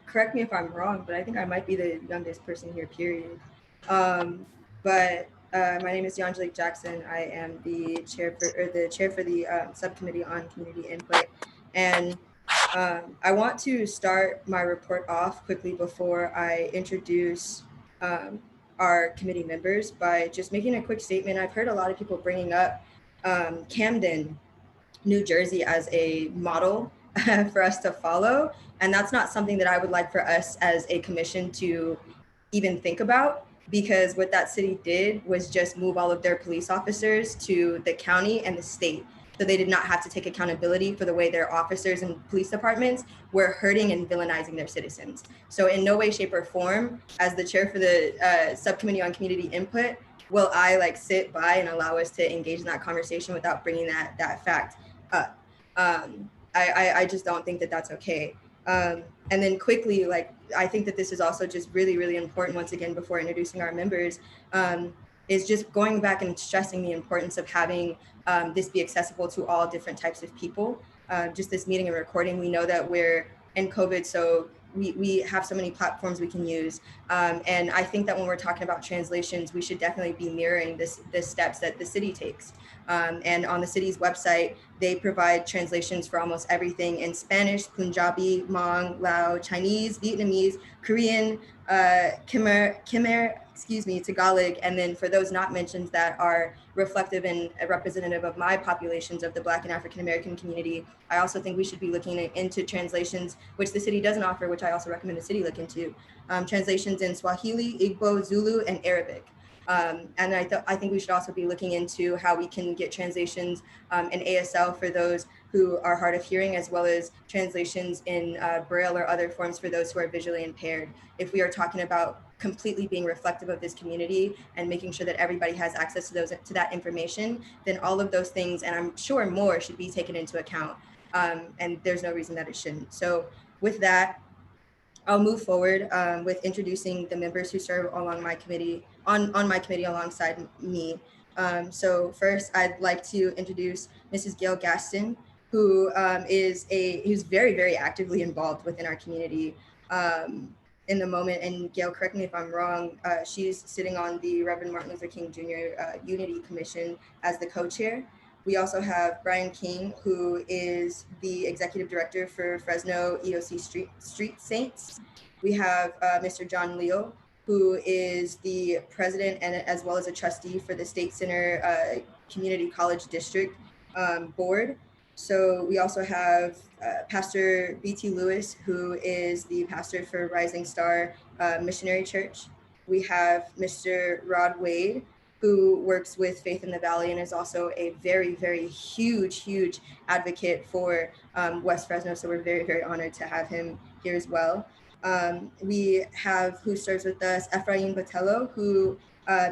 correct me if I'm wrong, but I think I might be the youngest person here, period. But my name is DeAngelique Jackson. I am the chair for the subcommittee on community input. And I want to start my report off quickly before I introduce our committee members by just making a quick statement. I've heard a lot of people bringing up Camden, New Jersey as a model for us to follow. And that's not something that I would like for us as a commission to even think about, because what that city did was just move all of their police officers to the county and the state. So they did not have to take accountability for the way their officers and police departments were hurting and villainizing their citizens. So in no way, shape, or form, as the chair for the subcommittee on community input, will I sit by and allow us to engage in that conversation without bringing that fact up. I just don't think that that's okay. And then quickly, I think that this is also just really, really important, once again, before introducing our members, is just going back and stressing the importance of having this be accessible to all different types of people. Just this meeting and recording, we know that we're in COVID, so we have so many platforms we can use. And I think that when we're talking about translations, we should definitely be mirroring the steps that the city takes. And on the city's website, they provide translations for almost everything in Spanish, Punjabi, Hmong, Lao, Chinese, Vietnamese, Korean, Khmer, Tagalog, and then for those not mentioned that are reflective and representative of my populations of the Black and African American community, I also think we should be looking into translations, which the city doesn't offer, which I also recommend the city look into, translations in Swahili, Igbo, Zulu, and Arabic. And I think we should also be looking into how we can get translations in ASL for those who are hard of hearing, as well as translations in Braille or other forms for those who are visually impaired. If we are talking about completely being reflective of this community and making sure that everybody has access to that information, then all of those things, and I'm sure more, should be taken into account. And there's no reason that it shouldn't. So with that, I'll move forward with introducing the members who serve along my committee, on my committee alongside me. So first, I'd like to introduce Mrs. Gail Gaston, who who's very, very actively involved within our community in the moment. And Gail, correct me if I'm wrong, she's sitting on the Reverend Martin Luther King Jr. Unity Commission as the co-chair. We also have Brian King, who is the executive director for Fresno EOC Street Saints. We have Mr. John Leo, who is the president and as well as a trustee for the State Center Community College District Board. So we also have Pastor B.T. Lewis, who is the pastor for Rising Star Missionary Church. We have Mr. Rod Wade, who works with Faith in the Valley and is also a very, very huge advocate for West Fresno. So we're very, very honored to have him here as well. We have, who serves with us, Efrain Botello, who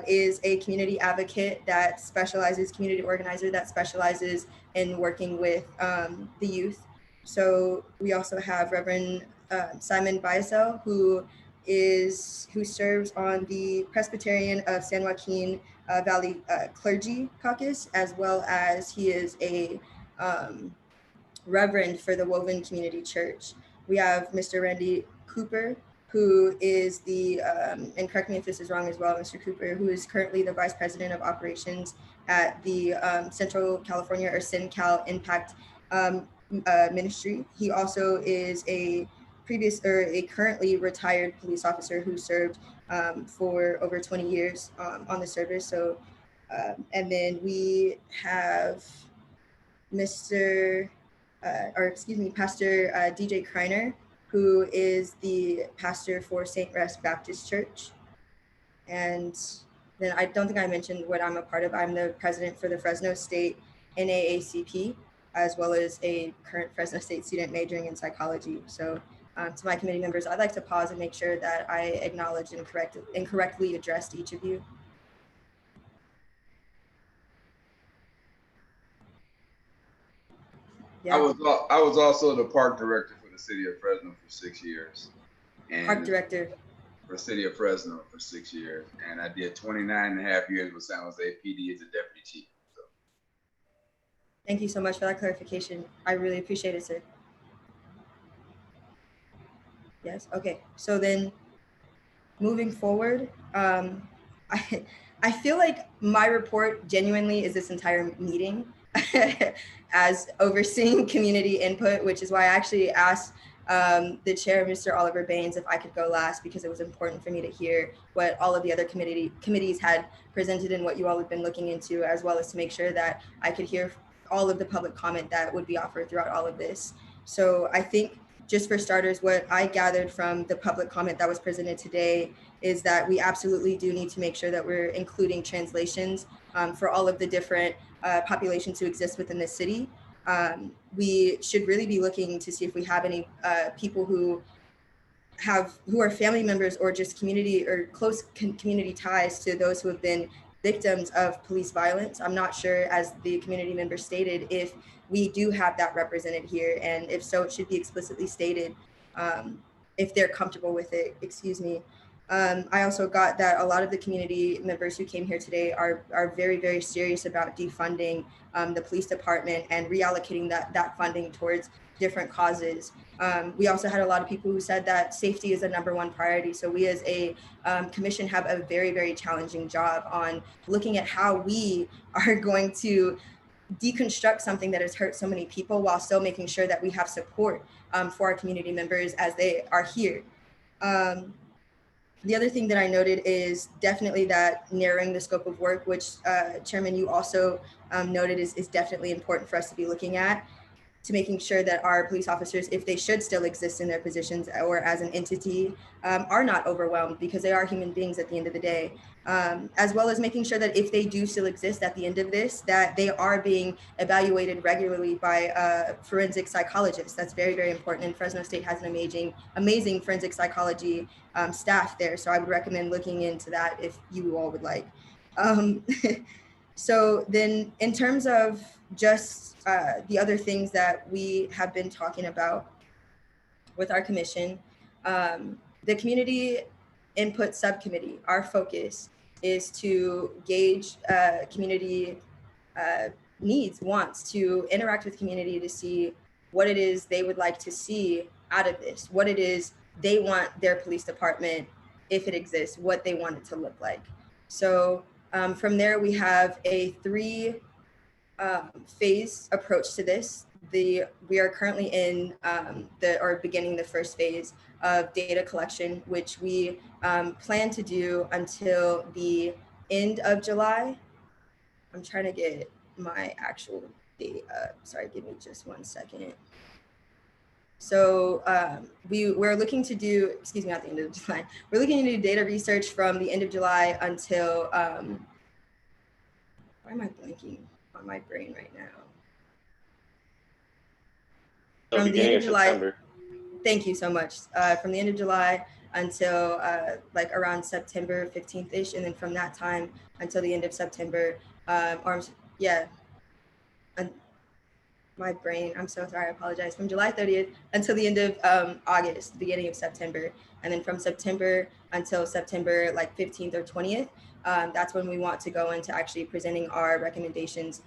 is a community advocate that specializes, community organizer that specializes in working with the youth. So we also have Reverend Simon Biesel, who serves on the Presbyterian of San Joaquin Valley Clergy Caucus, as well as he is a reverend for the Woven Community Church. We have Mr. Randy Cooper, who is the, and correct me if this is wrong as well, Mr. Cooper, who is currently the Vice President of Operations at the Central California or CenCal Impact Ministry. He also is a currently retired police officer who served for over 20 years on the service. So, and then we have Pastor DJ Kreiner, who is the pastor for St. Rest Baptist Church. And then I don't think I mentioned what I'm a part of. I'm the president for the Fresno State NAACP, as well as a current Fresno State student majoring in psychology. So to my committee members, I'd like to pause and make sure that I acknowledge and correctly addressed each of you. Yeah. I was also the park director for the city of Fresno for 6 years. And park director. For the city of Fresno for 6 years. And I did 29.5 years with San Jose PD as a deputy chief. So. Thank you so much for that clarification. I really appreciate it, sir. Yes, okay. So then moving forward, I feel like my report genuinely is this entire meeting as overseeing community input, which is why I actually asked the chair, Mr. Oliver Baines, if I could go last, because it was important for me to hear what all of the other committees had presented and what you all have been looking into, as well as to make sure that I could hear all of the public comment that would be offered throughout all of this. So I think, just for starters, what I gathered from the public comment that was presented today is that we absolutely do need to make sure that we're including translations for all of the different populations who exist within the city. We should really be looking to see if we have any people who are family members or just community or close community ties to those who have been victims of police violence. I'm not sure, as the community member stated, if we do have that represented here, and if so, it should be explicitly stated if they're comfortable with it, excuse me. I also got that a lot of the community members who came here today are very, very serious about defunding the police department and reallocating that funding towards different causes. We also had a lot of people who said that safety is the #1 priority. So we as a commission have a very, very challenging job on looking at how we are going to deconstruct something that has hurt so many people while still making sure that we have support for our community members as they are here. The other thing that I noted is definitely that narrowing the scope of work, which Chairman, you also noted is definitely important for us to be looking at, to making sure that our police officers, if they should still exist in their positions or as an entity, are not overwhelmed, because they are human beings at the end of the day, as well as making sure that if they do still exist at the end of this, that they are being evaluated regularly by forensic psychologists. That's very, very important. And Fresno State has an amazing forensic psychology staff there. So I would recommend looking into that if you all would like. So then in terms of just the other things that we have been talking about with our commission, the community input subcommittee, our focus is to gauge community needs, wants, to interact with community to see what it is they would like to see out of this, what it is they want their police department, if it exists, what they want it to look like. So from there, we have a 3-phase approach to this. We are currently in beginning the first phase of data collection, which we plan to do until the end of July. I'm trying to get my actual date up. Sorry, give me just 1 second. So we're looking to do, excuse me, at the end of July, we're looking to do data research from the end of July until, why am I blanking on my brain right now? So From the end of July, September. thank you so much. From the end of July until like around September 15th-ish, and then from that time until the end of September, my brain, I'm so sorry, I apologize. From July 30th until the end of August, beginning of September. And then from September until September like 15th or 20th, that's when we want to go into actually presenting our recommendations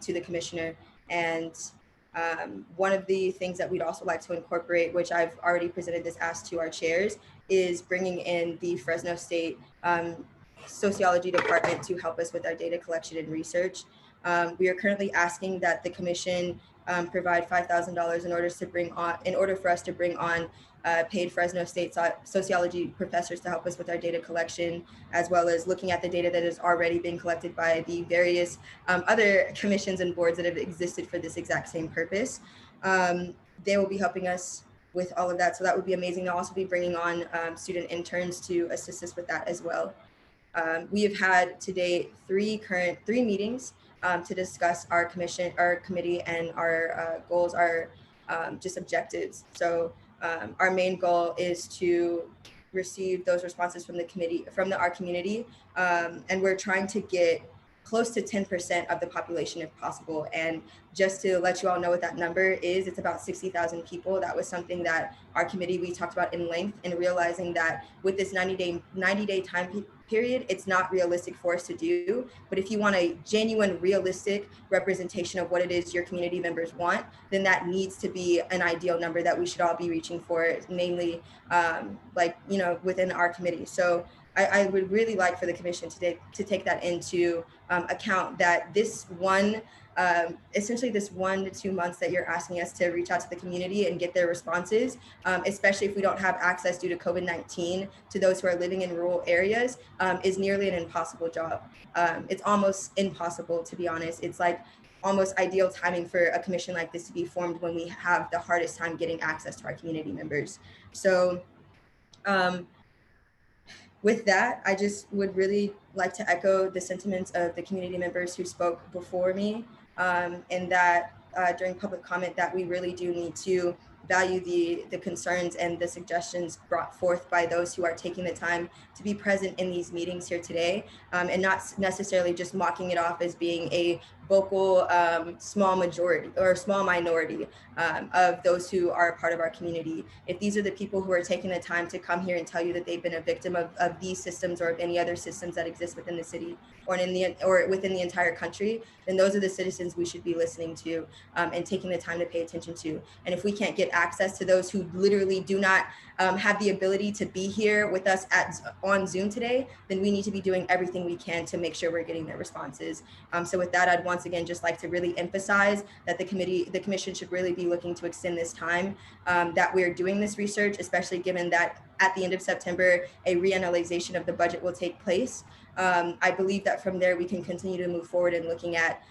to the commissioner. And one of the things that we'd also like to incorporate, which I've already presented this ask to our chairs, is bringing in the Fresno State Sociology Department to help us with our data collection and research. We are currently asking that the commission provide $5,000 in order for us to bring on paid Fresno State sociology professors to help us with our data collection, as well as looking at the data that has already been collected by the various other commissions and boards that have existed for this exact same purpose. They will be helping us with all of that. So that would be amazing. They'll also be bringing on student interns to assist us with that as well. We have had to date three meetings to discuss our committee and our goals, our just objectives. So our main goal is to receive those responses from the committee, our community, and we're trying to get close to 10% of the population if possible. And just to let you all know what that number is, it's about 60,000 people. That was something that our committee, we talked about in length, and realizing that with this 90-day time period, it's not realistic for us to do. But if you want a genuine, realistic representation of what it is your community members want, then that needs to be an ideal number that we should all be reaching for, namely, within our committee. So I would really like for the commission to take that into account, that this one, essentially this 1 to 2 months that you're asking us to reach out to the community and get their responses, especially if we don't have access due to COVID-19 to those who are living in rural areas, is nearly an impossible job. It's almost impossible, to be honest. It's like almost ideal timing for a commission like this to be formed when we have the hardest time getting access to our community members. So with that, I just would really like to echo the sentiments of the community members who spoke before me, and that during public comment, that we really do need to value the concerns and the suggestions brought forth by those who are taking the time to be present in these meetings here today, and not necessarily just mocking it off as being a vocal small majority or small minority of those who are a part of our community. If these are the people who are taking the time to come here and tell you that they've been a victim of these systems or of any other systems that exist within the city or within the entire country, then those are the citizens we should be listening to and taking the time to pay attention to. And if we can't get access to those who literally do not have the ability to be here with us on Zoom today, then we need to be doing everything we can to make sure we're getting their responses. So with that, I'd once again just like to really emphasize that the commission should really be looking to extend this time that we're doing this research, especially given that at the end of September, a reanalyzation of the budget will take place. I believe that from there we can continue to move forward in looking at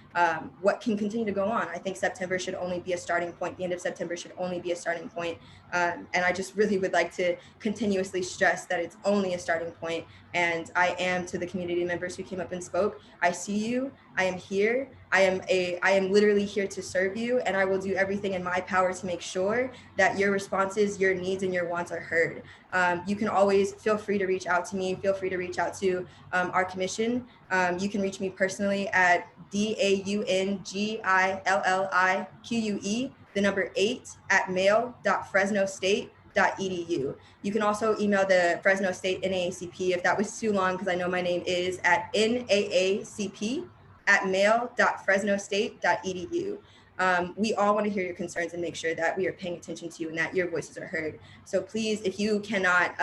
what can continue to go on. I think September should only be a starting point. The end of September should only be a starting point. And I just really would like to continuously stress that it's only a starting point. And I am, to the community members who came up and spoke, I see you, I am here, I am literally here to serve you, and I will do everything in my power to make sure that your responses, your needs, and your wants are heard. You can always feel free to reach out to me, feel free to reach out to our commission. You can reach me personally at daungille8@mail.fresnostate.edu. You can also email the Fresno State NAACP if that was too long, because I know my name is at naacp@mail.fresnostate.edu. We all want to hear your concerns and make sure that we are paying attention to you and that your voices are heard. So please, if you cannot,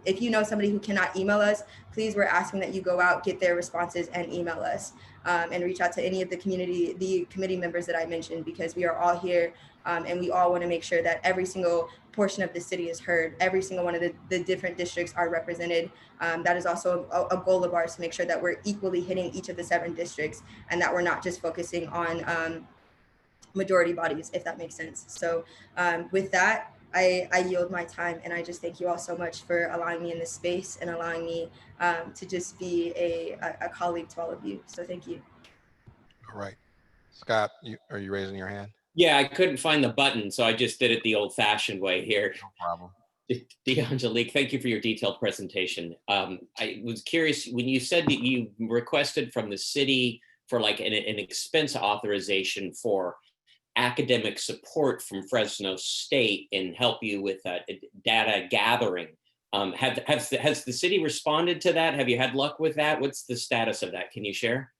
if you know somebody who cannot email us, please, we're asking that you go out, get their responses, and email us, and reach out to any of the committee members that I mentioned, because we are all here, and we all want to make sure that every single portion of the city is heard. Every single one of the different districts are represented. That is also a goal of ours, to make sure that we're equally hitting each of the 7 districts, and that we're not just focusing on majority bodies, if that makes sense. So with that, I yield my time, and I just thank you all so much for allowing me in this space and allowing me to just be a colleague to all of you. So thank you. All right. Scott, are you raising your hand? Yeah, I couldn't find the button, so I just did it the old-fashioned way here. No problem. DeAngelique, thank you for your detailed presentation. I was curious, when you said that you requested from the city for like an expense authorization for academic support from Fresno State and help you with data gathering, has the city responded to that? Have you had luck with that? What's the status of that? Can you share?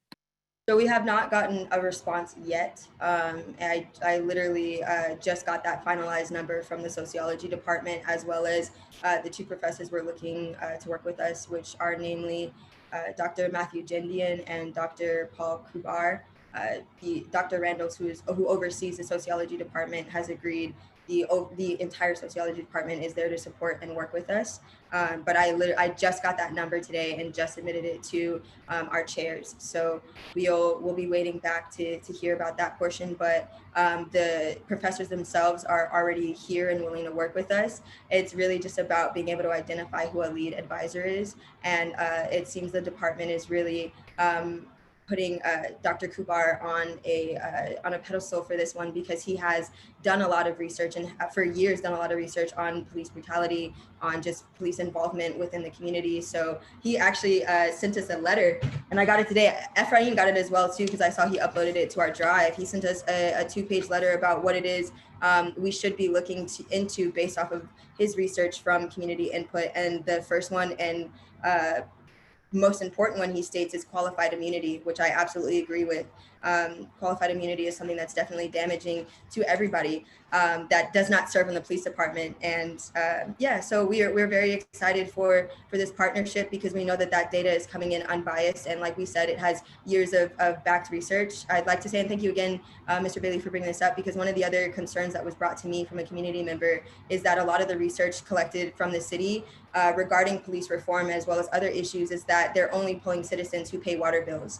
So we have not gotten a response yet. I literally just got that finalized number from the sociology department, as well as the two professors were looking to work with us, which are namely Dr. Matthew Jendian and Dr. Paul Kubar. Dr. Randall, who oversees the sociology department, has agreed the entire sociology department is there to support and work with us. But I just got that number today and just submitted it to our chairs. So we'll be waiting back to hear about that portion. But the professors themselves are already here and willing to work with us. It's really just about being able to identify who a lead advisor is. And it seems the department is really putting Dr. Kubar on a pedestal for this one, because he has done a lot of research and for years done a lot of research on police brutality, on just police involvement within the community. So he actually sent us a letter, and I got it today. Ephraim got it as well too, because I saw he uploaded it to our drive. He sent us a 2-page letter about what it is we should be looking into based off of his research from community input. And the first one and most important one he states is qualified immunity, which I absolutely agree with. Qualified immunity is something that's definitely damaging to everybody that does not serve in the police department. And yeah, so we're very excited for this partnership, because we know that data is coming in unbiased. And like we said, it has years of backed research. I'd like to say, and thank you again, Mr. Bailey, for bringing this up, because one of the other concerns that was brought to me from a community member is that a lot of the research collected from the city regarding police reform, as well as other issues, is that they're only pulling citizens who pay water bills,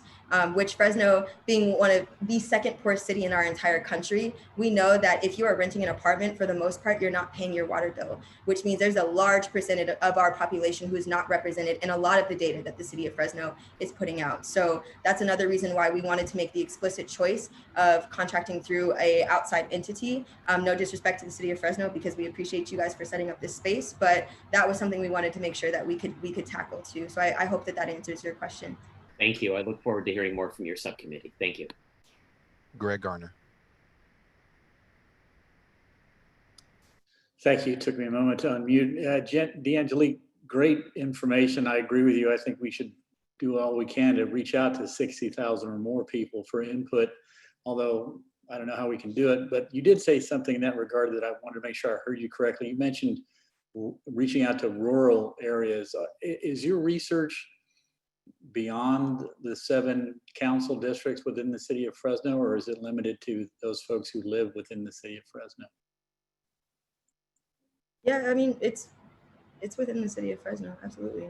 which Fresno, being one of the second poorest city in our entire country, we know that if you are renting an apartment, for the most part, you're not paying your water bill, which means there's a large percentage of our population who is not represented in a lot of the data that the city of Fresno is putting out. So that's another reason why we wanted to make the explicit choice of contracting through a outside entity. No disrespect to the city of Fresno, because we appreciate you guys for setting up this space, but that was something we wanted to make sure that we could tackle too. So I hope that answers your question. Thank you. I look forward to hearing more from your subcommittee. Thank you. Greg Garner. Thank you. It took me a moment to unmute. DeAngelique, great information. I agree with you. I think we should do all we can to reach out to 60,000 or more people for input, although I don't know how we can do it. But you did say something in that regard that I wanted to make sure I heard you correctly. You mentioned reaching out to rural areas. Is your research beyond the 7 council districts within the city of Fresno, or is it limited to those folks who live within the city of Fresno? Yeah, I mean, it's within the city of Fresno, absolutely.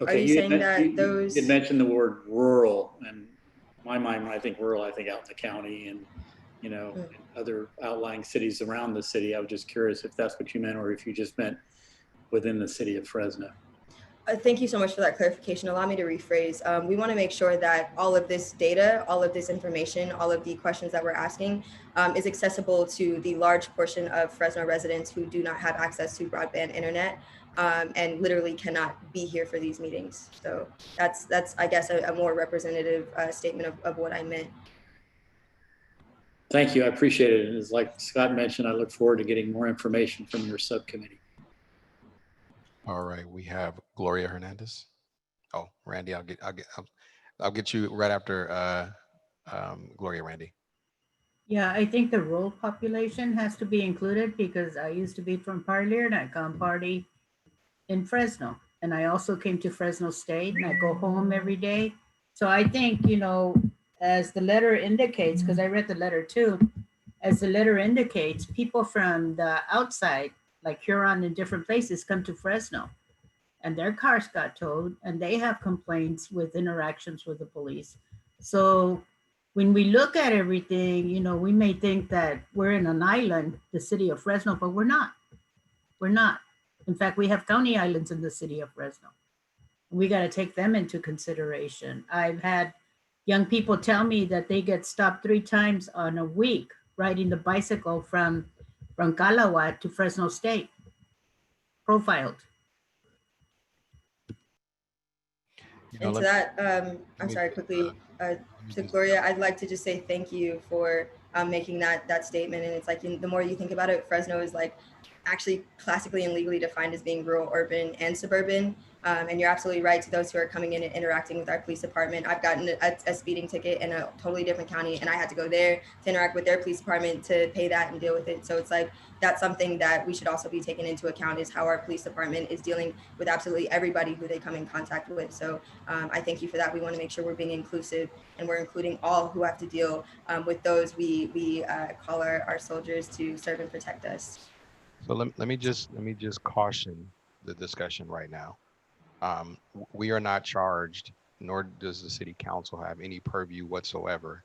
Okay, are you saying that those... You mentioned the word rural, and in my mind, when I think rural, I think out in the county and, you know, and other outlying cities around the city. I was just curious if that's what you meant, or if you just meant within the city of Fresno. Thank you so much for that clarification. Allow me to rephrase. We want to make sure that all of this data, all of this information, all of the questions that we're asking is accessible to the large portion of Fresno residents who do not have access to broadband internet and literally cannot be here for these meetings. So that's I guess, a more representative statement of what I meant. Thank you. I appreciate it. And as like Scott mentioned, I look forward to getting more information from your subcommittee. All right, we have Gloria Hernandez. Oh, Randy, I'll get you right after Gloria, Randy. Yeah, I think the rural population has to be included, because I used to be from Parlier and I come party in Fresno. And I also came to Fresno State and I go home every day. So I think, you know, as the letter indicates, because I read the letter too, as the letter indicates, people from the outside, like Huron and different places, come to Fresno and their cars got towed and they have complaints with interactions with the police. So when we look at everything, you know, we may think that we're in an island, the city of Fresno, but we're not. We're not. In fact, we have county islands in the city of Fresno. We got to take them into consideration. I've had young people tell me that they get stopped 3 times on a week riding the bicycle from Calahuat to Fresno State, profiled. And to that, I'm sorry, quickly, to Gloria, I'd like to just say thank you for making that statement. And it's like, the more you think about it, Fresno is like actually classically and legally defined as being rural, urban, and suburban. And you're absolutely right, to those who are coming in and interacting with our police department. I've gotten a speeding ticket in a totally different county, and I had to go there to interact with their police department to pay that and deal with it. So it's like, that's something that we should also be taking into account, is how our police department is dealing with absolutely everybody who they come in contact with. So I thank you for that. We want to make sure we're being inclusive, and we're including all who have to deal with those we call our soldiers to serve and protect us. So let me just caution the discussion right now. We are not charged, nor does the city council have any purview whatsoever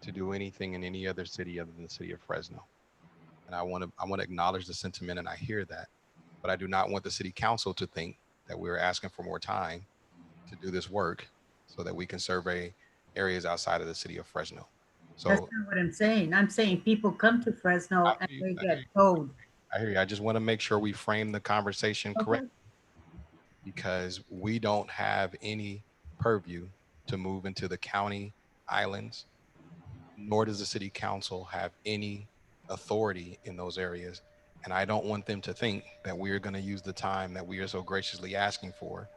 to do anything in any other city other than the city of Fresno. And I want to acknowledge the sentiment, and I hear that, but I do not want the city council to think that we're asking for more time to do this work so that we can survey areas outside of the city of Fresno. So that's not what I'm saying. I'm saying people come to Fresno and they get told. I hear you. I just want to make sure we frame the conversation correctly, because we don't have any purview to move into the county islands, nor does the city council have any authority in those areas. And I don't want them to think that we're going to use the time that we are so graciously asking for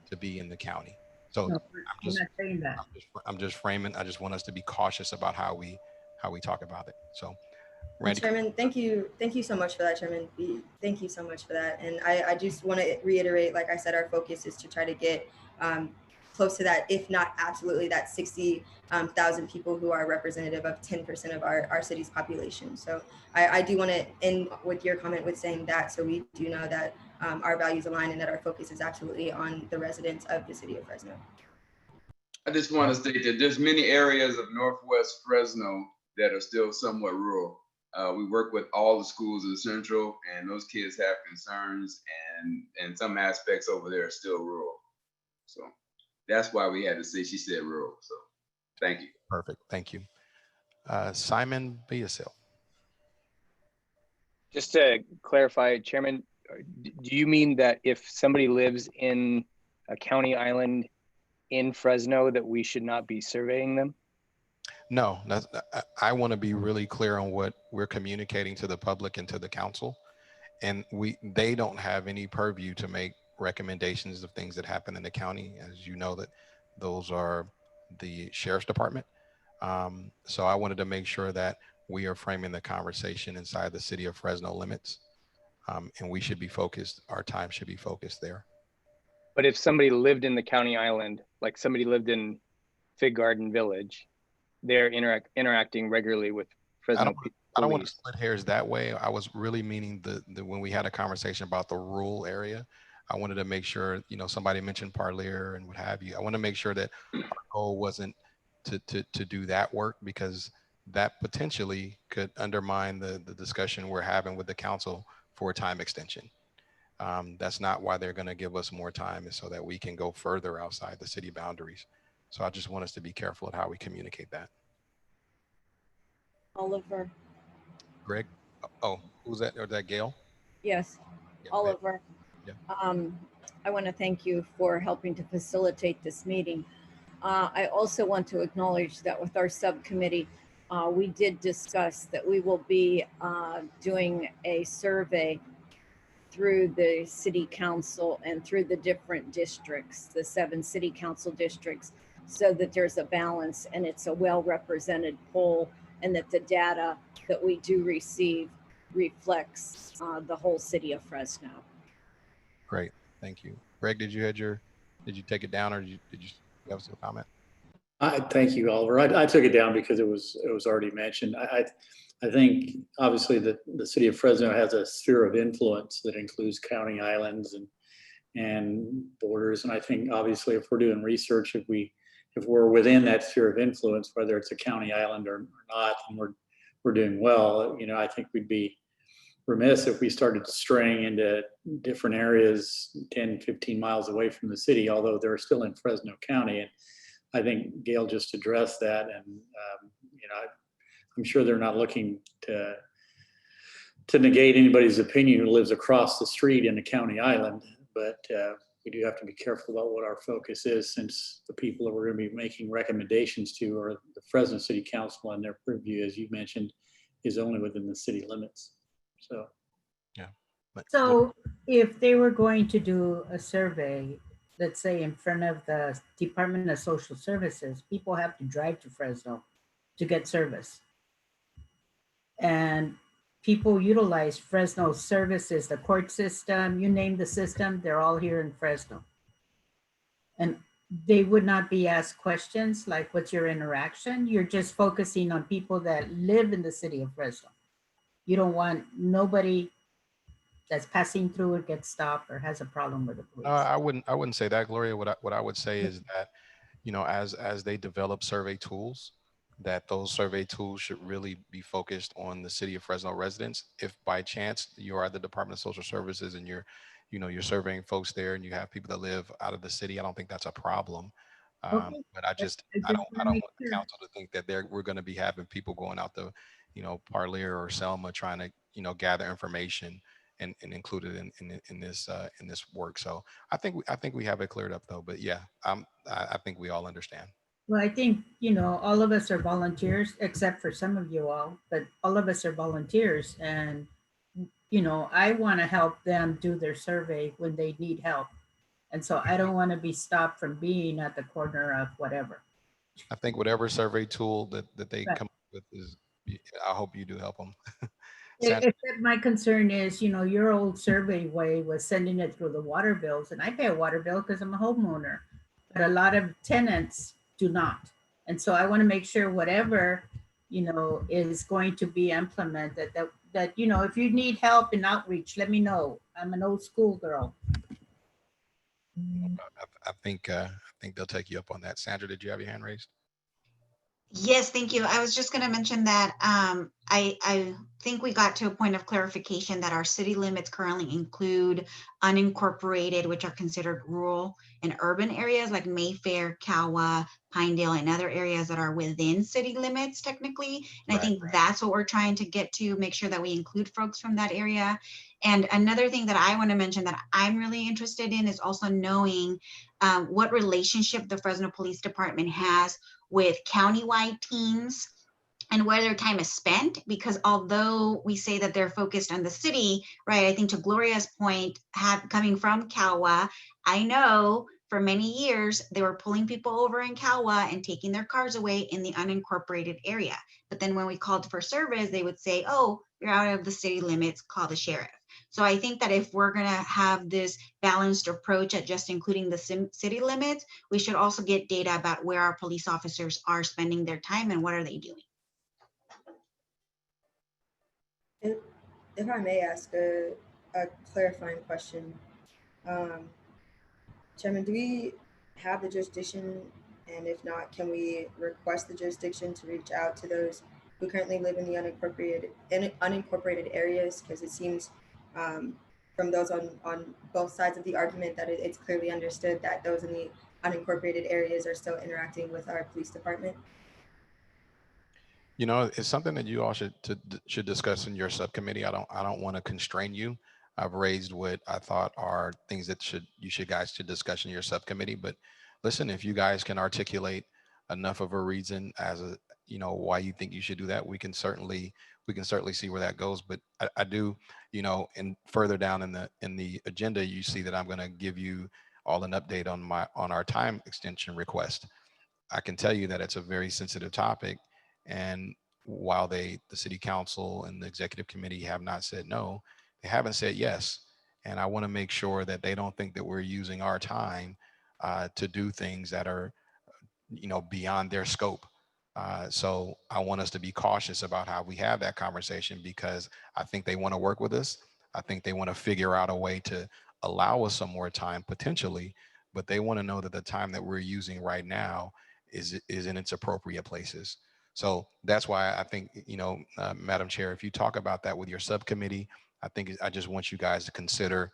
to be in the county. So No, I'm not saying that. I'm just framing. I just want us to be cautious about how we talk about it. So Randy. Chairman, thank you so much for that, Chairman. Thank you so much for that. And I just want to reiterate, like I said, our focus is to try to get close to that, if not absolutely that 60,000 people who are representative of 10% of our city's population. So I do want to end with your comment with saying that, so we do know that our values align and that our focus is absolutely on the residents of the city of Fresno. I just want to state that there's many areas of Northwest Fresno that are still somewhat rural. We work with all the schools in Central, and those kids have concerns, and some aspects over there are still rural. So that's why we had to say, she said rural. So thank you. Perfect. Thank you. Simon Biasil. Just to clarify, Chairman, do you mean that if somebody lives in a county island in Fresno that we should not be surveying them? No, I want to be really clear on what we're communicating to the public and to the council. And they don't have any purview to make recommendations of things that happen in the county. As you know, that those are the sheriff's department. So I wanted to make sure that we are framing the conversation inside the city of Fresno limits. And we should be focused, our time should be focused there. But if somebody lived in the county island, like somebody lived in Fig Garden Village, they're interacting regularly with Fresno police. I don't want to split hairs that way. I was really meaning the when we had a conversation about the rural area, I wanted to make sure, somebody mentioned Parlier and what have you. I want to make sure that our goal wasn't to do that work, because that potentially could undermine the discussion we're having with the council for a time extension. That's not why they're going to give us more time, is so that we can go further outside the city boundaries. So I just want us to be careful at how we communicate that. Oliver. Greg? Oh, who's that? Or is that Gail? Yes, Yeah, Oliver. Yeah. I want to thank you for helping to facilitate this meeting. I also want to acknowledge that with our subcommittee, we did discuss that we will be doing a survey through the city council and through the different districts, the 7 city council districts, so that there's a balance and it's a well-represented poll, and that the data that we do receive reflects the whole city of Fresno. Great, thank you. Greg, did you take it down, or did you have some comment? Thank you, Oliver. I took it down because it was already mentioned. I think obviously the city of Fresno has a sphere of influence that includes county islands and borders. And I think obviously if we're doing research, if we if we're within that sphere of influence, whether it's a county island or not, and we're doing well, you know, I think we'd be remiss if we started straying into different areas 10, 15 miles away from the city, although they're still in Fresno County. And I think Gail just addressed that. And, you know, I'm sure they're not looking to negate anybody's opinion who lives across the street in a county island, but we do have to be careful about what our focus is, since the people that we're going to be making recommendations to are the Fresno City Council, and their purview, as you mentioned, is only within the city limits. So, yeah. So if they were going to do a survey, let's say in front of the Department of Social Services, people have to drive to Fresno to get service. And people utilize Fresno services, the court system, you name the system, they're all here in Fresno. And they would not be asked questions like, what's your interaction? You're just focusing on people that live in the city of Fresno. You don't want nobody that's passing through or gets stopped or has a problem with the police. I wouldn't say that, Gloria. What I would say is that, you know, as they develop survey tools, that those survey tools should really be focused on the city of Fresno residents. If by chance you are at the Department of Social Services and you're surveying folks there and you have people that live out of the city, I don't think that's a problem. Okay. But I don't want the council to think that we're going to be having people going out to, you know, Parlier or Selma trying to, you know, gather information and include it in this work. So I think we have it cleared up though. But yeah, I think we all understand. Well, I think, you know, all of us are volunteers, except for some of you all, but all of us are volunteers. And, you know, I want to help them do their survey when they need help. And so I don't want to be stopped from being at the corner of whatever. I think whatever survey tool that they come up with is, I hope you do help them. Except my concern is, you know, your old survey way was sending it through the water bills, and I pay a water bill because I'm a homeowner, but a lot of tenants do not. And so I want to make sure whatever, you know, is going to be implemented, that, you know, if you need help in outreach, let me know. I'm an old school girl. I think they'll take you up on that. Sandra, did you have your hand raised? Yes, thank you. I was just going to mention that I think we got to a point of clarification that our city limits currently include unincorporated, which are considered rural and urban areas like Mayfair, Kawa, Pinedale, and other areas that are within city limits technically. And I think that's what we're trying to get to, make sure that we include folks from that area. And another thing that I want to mention that I'm really interested in is also knowing what relationship the Fresno Police Department has with countywide teams and where their time is spent, because although we say that they're focused on the city, right, I think to Gloria's point, coming from Kawa, I know for many years they were pulling people over in Kawa and taking their cars away in the unincorporated area. But then when we called for service, they would say, oh, you're out of the city limits, call the sheriff. So I think that if we're going to have this balanced approach at just including the city limits, we should also get data about where our police officers are spending their time and what are they doing. If I may ask a clarifying question, Chairman, do we have the jurisdiction? And if not, can we request the jurisdiction to reach out to those who currently live in the unincorporated areas? Because it seems from those on both sides of the argument that it's clearly understood that those in the unincorporated areas are still interacting with our police department. You know, it's something that you all should discuss in your subcommittee. I don't want to constrain you. I've raised what I thought are things that you guys should discuss in your subcommittee. But listen, if you guys can articulate enough of a reason as a, you know, why you think you should do that, we can certainly see where that goes. But I do, you know, and further down in the agenda, you see that I'm going to give you all an update on our time extension request. I can tell you that it's a very sensitive topic, and while the city council and the executive committee have not said no, they haven't said yes. And I want to make sure that they don't think that we're using our time to do things that are, you know, beyond their scope. So I want us to be cautious about how we have that conversation, because I think they want to work with us. I think they want to figure out a way to allow us some more time potentially, but they want to know that the time that we're using right now is in its appropriate places. So that's why I think, Madam Chair, if you talk about that with your subcommittee, I just want you guys to consider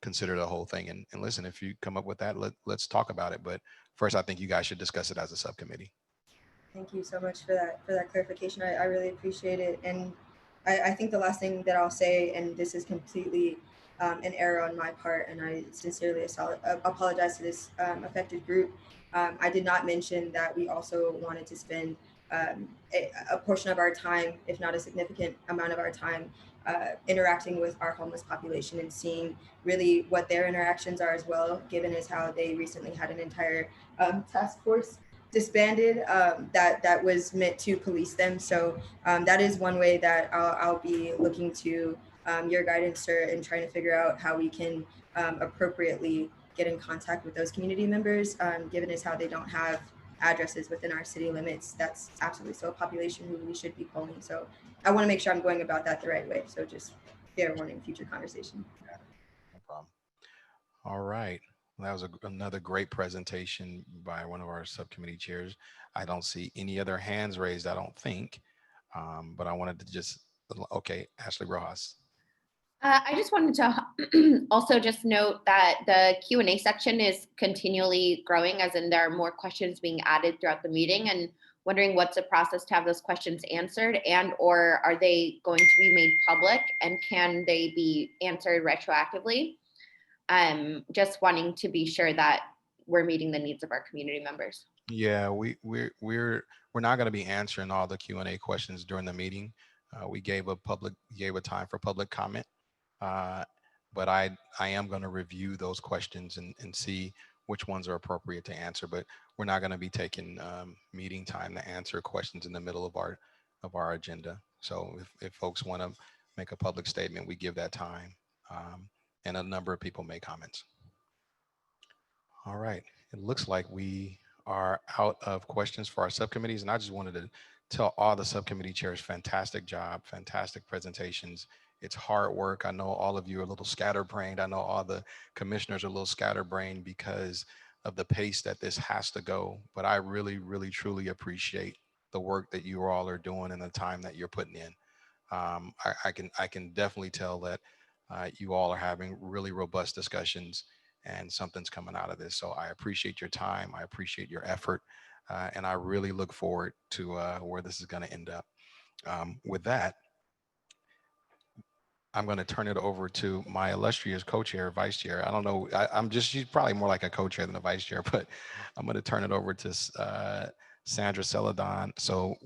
the whole thing. And listen, if you come up with that, let's talk about it. But first, I think you guys should discuss it as a subcommittee. Thank you so much for that clarification. I really appreciate it. And I think the last thing that I'll say, and this is completely an error on my part, and I sincerely apologize to this affected group. I did not mention that we also wanted to spend a portion of our time, if not a significant amount of our time, interacting with our homeless population and seeing really what their interactions are as well, given as how they recently had an entire task force disbanded that was meant to police them. So that is one way that I'll be looking to your guidance, sir, and trying to figure out how we can appropriately get in contact with those community members, given as how they don't have addresses within our city limits. That's absolutely so a population who we should be polling. So I want to make sure I'm going about that the right way. So just fair warning, future conversation. No problem. All right. That was another great presentation by one of our subcommittee chairs. I don't see any other hands raised, I don't think, but I wanted to just, okay, Ashley Rojas. I just wanted to also just note that the Q&A section is continually growing, as in there are more questions being added throughout the meeting, and wondering what's the process to have those questions answered, and or are they going to be made public, and can they be answered retroactively? Just wanting to be sure that we're meeting the needs of our community members. Yeah, we're not going to be answering all the Q&A questions during the meeting. We gave a time for public comment, but I am going to review those questions and see which ones are appropriate to answer. But we're not going to be taking meeting time to answer questions in the middle of our agenda. So if folks want to make a public statement, we give that time. And a number of people make comments. All right, it looks like we are out of questions for our subcommittees, and I just wanted to tell all the subcommittee chairs, fantastic job, fantastic presentations. It's hard work. I know all of you are a little scatterbrained. I know all the commissioners are a little scatterbrained because of the pace that this has to go, but I really, really, truly appreciate the work that you all are doing and the time that you're putting in. I can definitely tell that you all are having really robust discussions and something's coming out of this. So I appreciate your time. I appreciate your effort. And I really look forward to where this is going to end up. With that, I'm going to turn it over to my illustrious co-chair, vice chair. I don't know. She's probably more like a co-chair than a vice chair, but I'm going to turn it over to Sandra Celadon so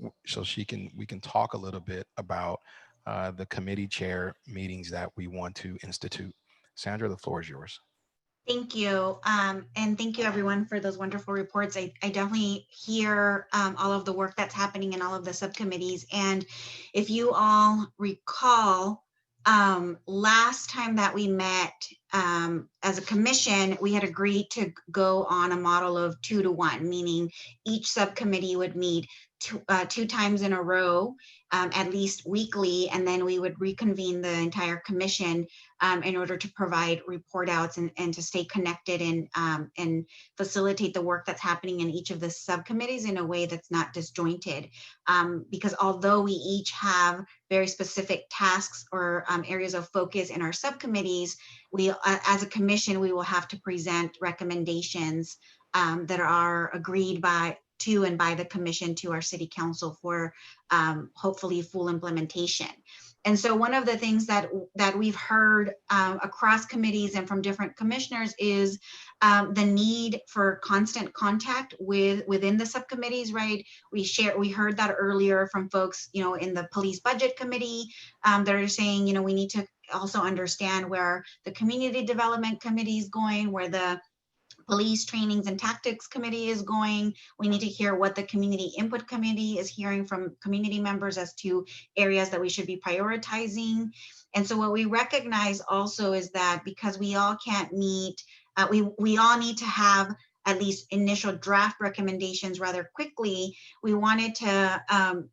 we can talk a little bit about the committee chair meetings that we want to institute. Sandra, the floor is yours. Thank you. And thank you everyone for those wonderful reports. I definitely hear all of the work that's happening in all of the subcommittees. And if you all recall, last time that we met as a commission, we had agreed to go on a model of 2-to-1, meaning each subcommittee would meet two times in a row, at least weekly, and then we would reconvene the entire commission in order to provide report outs and to stay connected and facilitate the work that's happening in each of the subcommittees in a way that's not disjointed. Because although we each have very specific tasks or areas of focus in our subcommittees, we, as a commission, we will have to present recommendations that are agreed to and by the commission to our city council for hopefully full implementation. And so one of the things that we've heard across committees and from different commissioners is the need for constant contact within the subcommittees, right? We heard that earlier from folks, in the police budget committee that are saying, we need to also understand where the community development committee is going, where the police trainings and tactics committee is going. We need to hear what the community input committee is hearing from community members as to areas that we should be prioritizing. And so what we recognize also is that because we all can't meet, we all need to have at least initial draft recommendations rather quickly. We wanted to,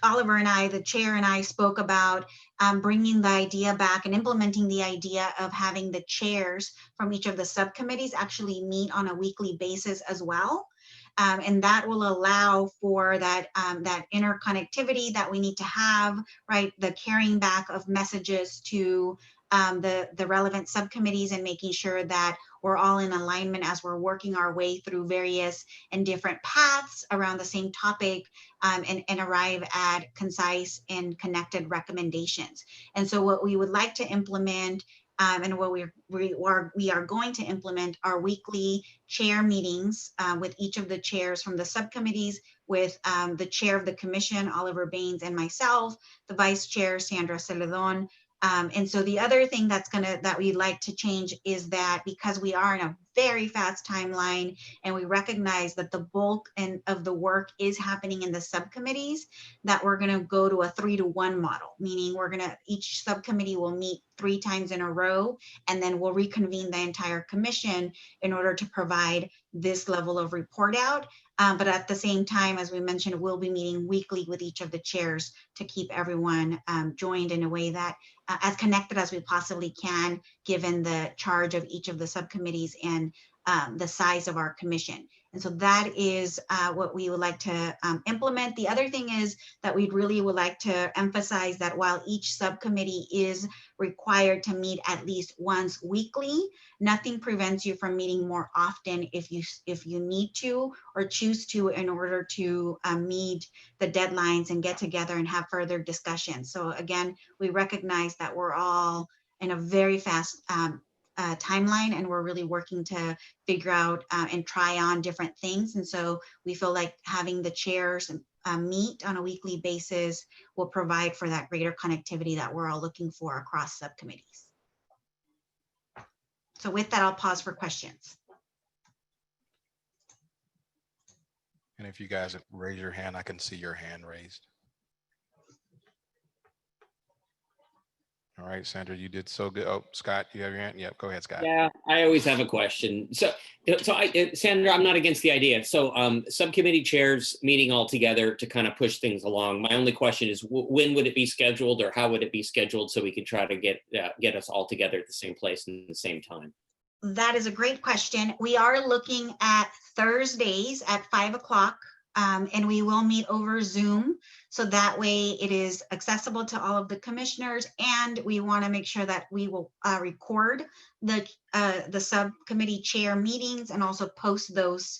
Oliver and I, the chair and I, spoke about bringing the idea back and implementing the idea of having the chairs from each of the subcommittees actually meet on a weekly basis as well. And that will allow for that, that interconnectivity that we need to have, right? The carrying back of messages to the relevant subcommittees and making sure that we're all in alignment as we're working our way through various and different paths around the same topic, and arrive at concise and connected recommendations. And so what we would like to implement, and what we are going to implement, are weekly chair meetings with each of the chairs from the subcommittees, with the chair of the commission, Oliver Baines, and myself, the vice chair, Sandra Celedon. And so the other thing that we'd like to change is that, because we are in a very fast timeline and we recognize that the bulk of the work is happening in the subcommittees, that we're going to go to a 3-to-1 model, meaning each subcommittee will meet 3 times in a row, and then we'll reconvene the entire commission in order to provide this level of report out. But at the same time, as we mentioned, we'll be meeting weekly with each of the chairs to keep everyone joined in a way that as connected as we possibly can, given the charge of each of the subcommittees and the size of our commission. And so that is what we would like to implement. The other thing is that we really would like to emphasize that while each subcommittee is required to meet at least once weekly, nothing prevents you from meeting more often if you need to or choose to, in order to meet the deadlines and get together and have further discussions. So again, we recognize that we're all in a very fast timeline, and we're really working to figure out and try on different things. And so we feel like having the chairs meet on a weekly basis will provide for that greater connectivity that we're all looking for across subcommittees. So with that, I'll pause for questions. And if you guys raise your hand, I can see your hand raised. All right, Sandra, you did so good. Oh, Scott, you have your hand? Yep, go ahead, Scott. Yeah, I always have a question. Sandra, I'm not against the idea. So subcommittee chairs meeting all together to kind of push things along. My only question is, when would it be scheduled, or how would it be scheduled, so we can try to get us all together at the same place and the same time? That is a great question. We are looking at Thursdays at 5 o'clock. And we will meet over Zoom, so that way it is accessible to all of the commissioners, and we want to make sure that we will record the subcommittee chair meetings and also post those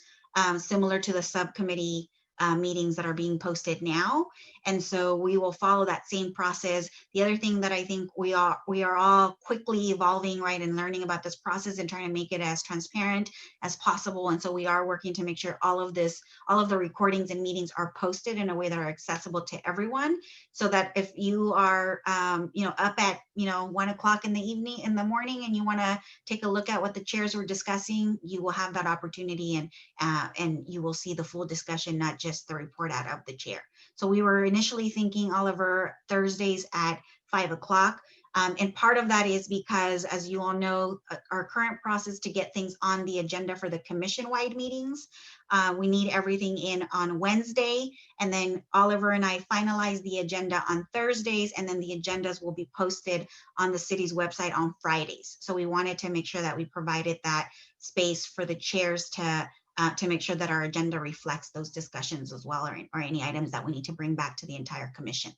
similar to the subcommittee meetings that are being posted now. And so we will follow that same process. The other thing that I think we are all quickly evolving, right, and learning about this process and trying to make it as transparent as possible. And so we are working to make sure all of the recordings and meetings are posted in a way that are accessible to everyone, so that if you are up at 1 o'clock in the morning and you want to take a look at what the chairs were discussing, you will have that opportunity, and you will see the full discussion, not just the report out of the chair. So we were initially thinking, Oliver, Thursdays at 5 o'clock. And part of that is because, as you all know, our current process to get things on the agenda for the commission-wide meetings, we need everything in on Wednesday, and then Oliver and I finalize the agenda on Thursdays, and then the agendas will be posted on the city's website on Fridays. So we wanted to make sure that we provided that space for the chairs to make sure that our agenda reflects those discussions as well, or any items that we need to bring back to the entire commission.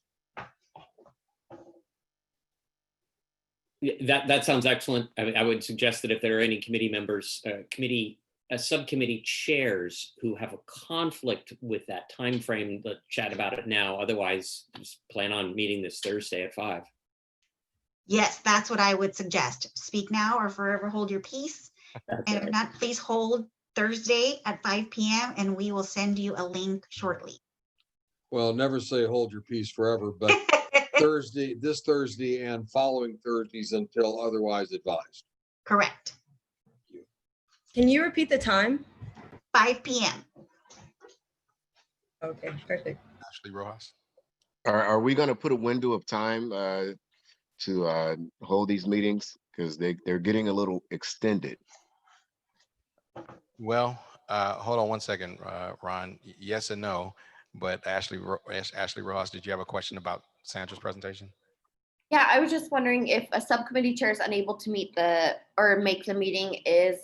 That sounds excellent. I would suggest that if there are any committee members, subcommittee chairs who have a conflict with that time frame, let's chat about it now. Otherwise, just plan on meeting this Thursday at 5. Yes, that's what I would suggest. Speak now or forever hold your peace. And if not, please hold Thursday at 5 p.m. and we will send you a link shortly. Well, never say hold your peace forever, but this Thursday and following Thursdays until otherwise advised. Correct. Can you repeat the time? 5 p.m. Okay, perfect. Ashley Rojas. Are we going to put a window of time to hold these meetings? Because they're getting a little extended. Well, hold on one second, Ron. Yes and no, but Ashley Rojas, did you have a question about Sandra's presentation? Yeah, I was just wondering if a subcommittee chair is unable to meet make the meeting, is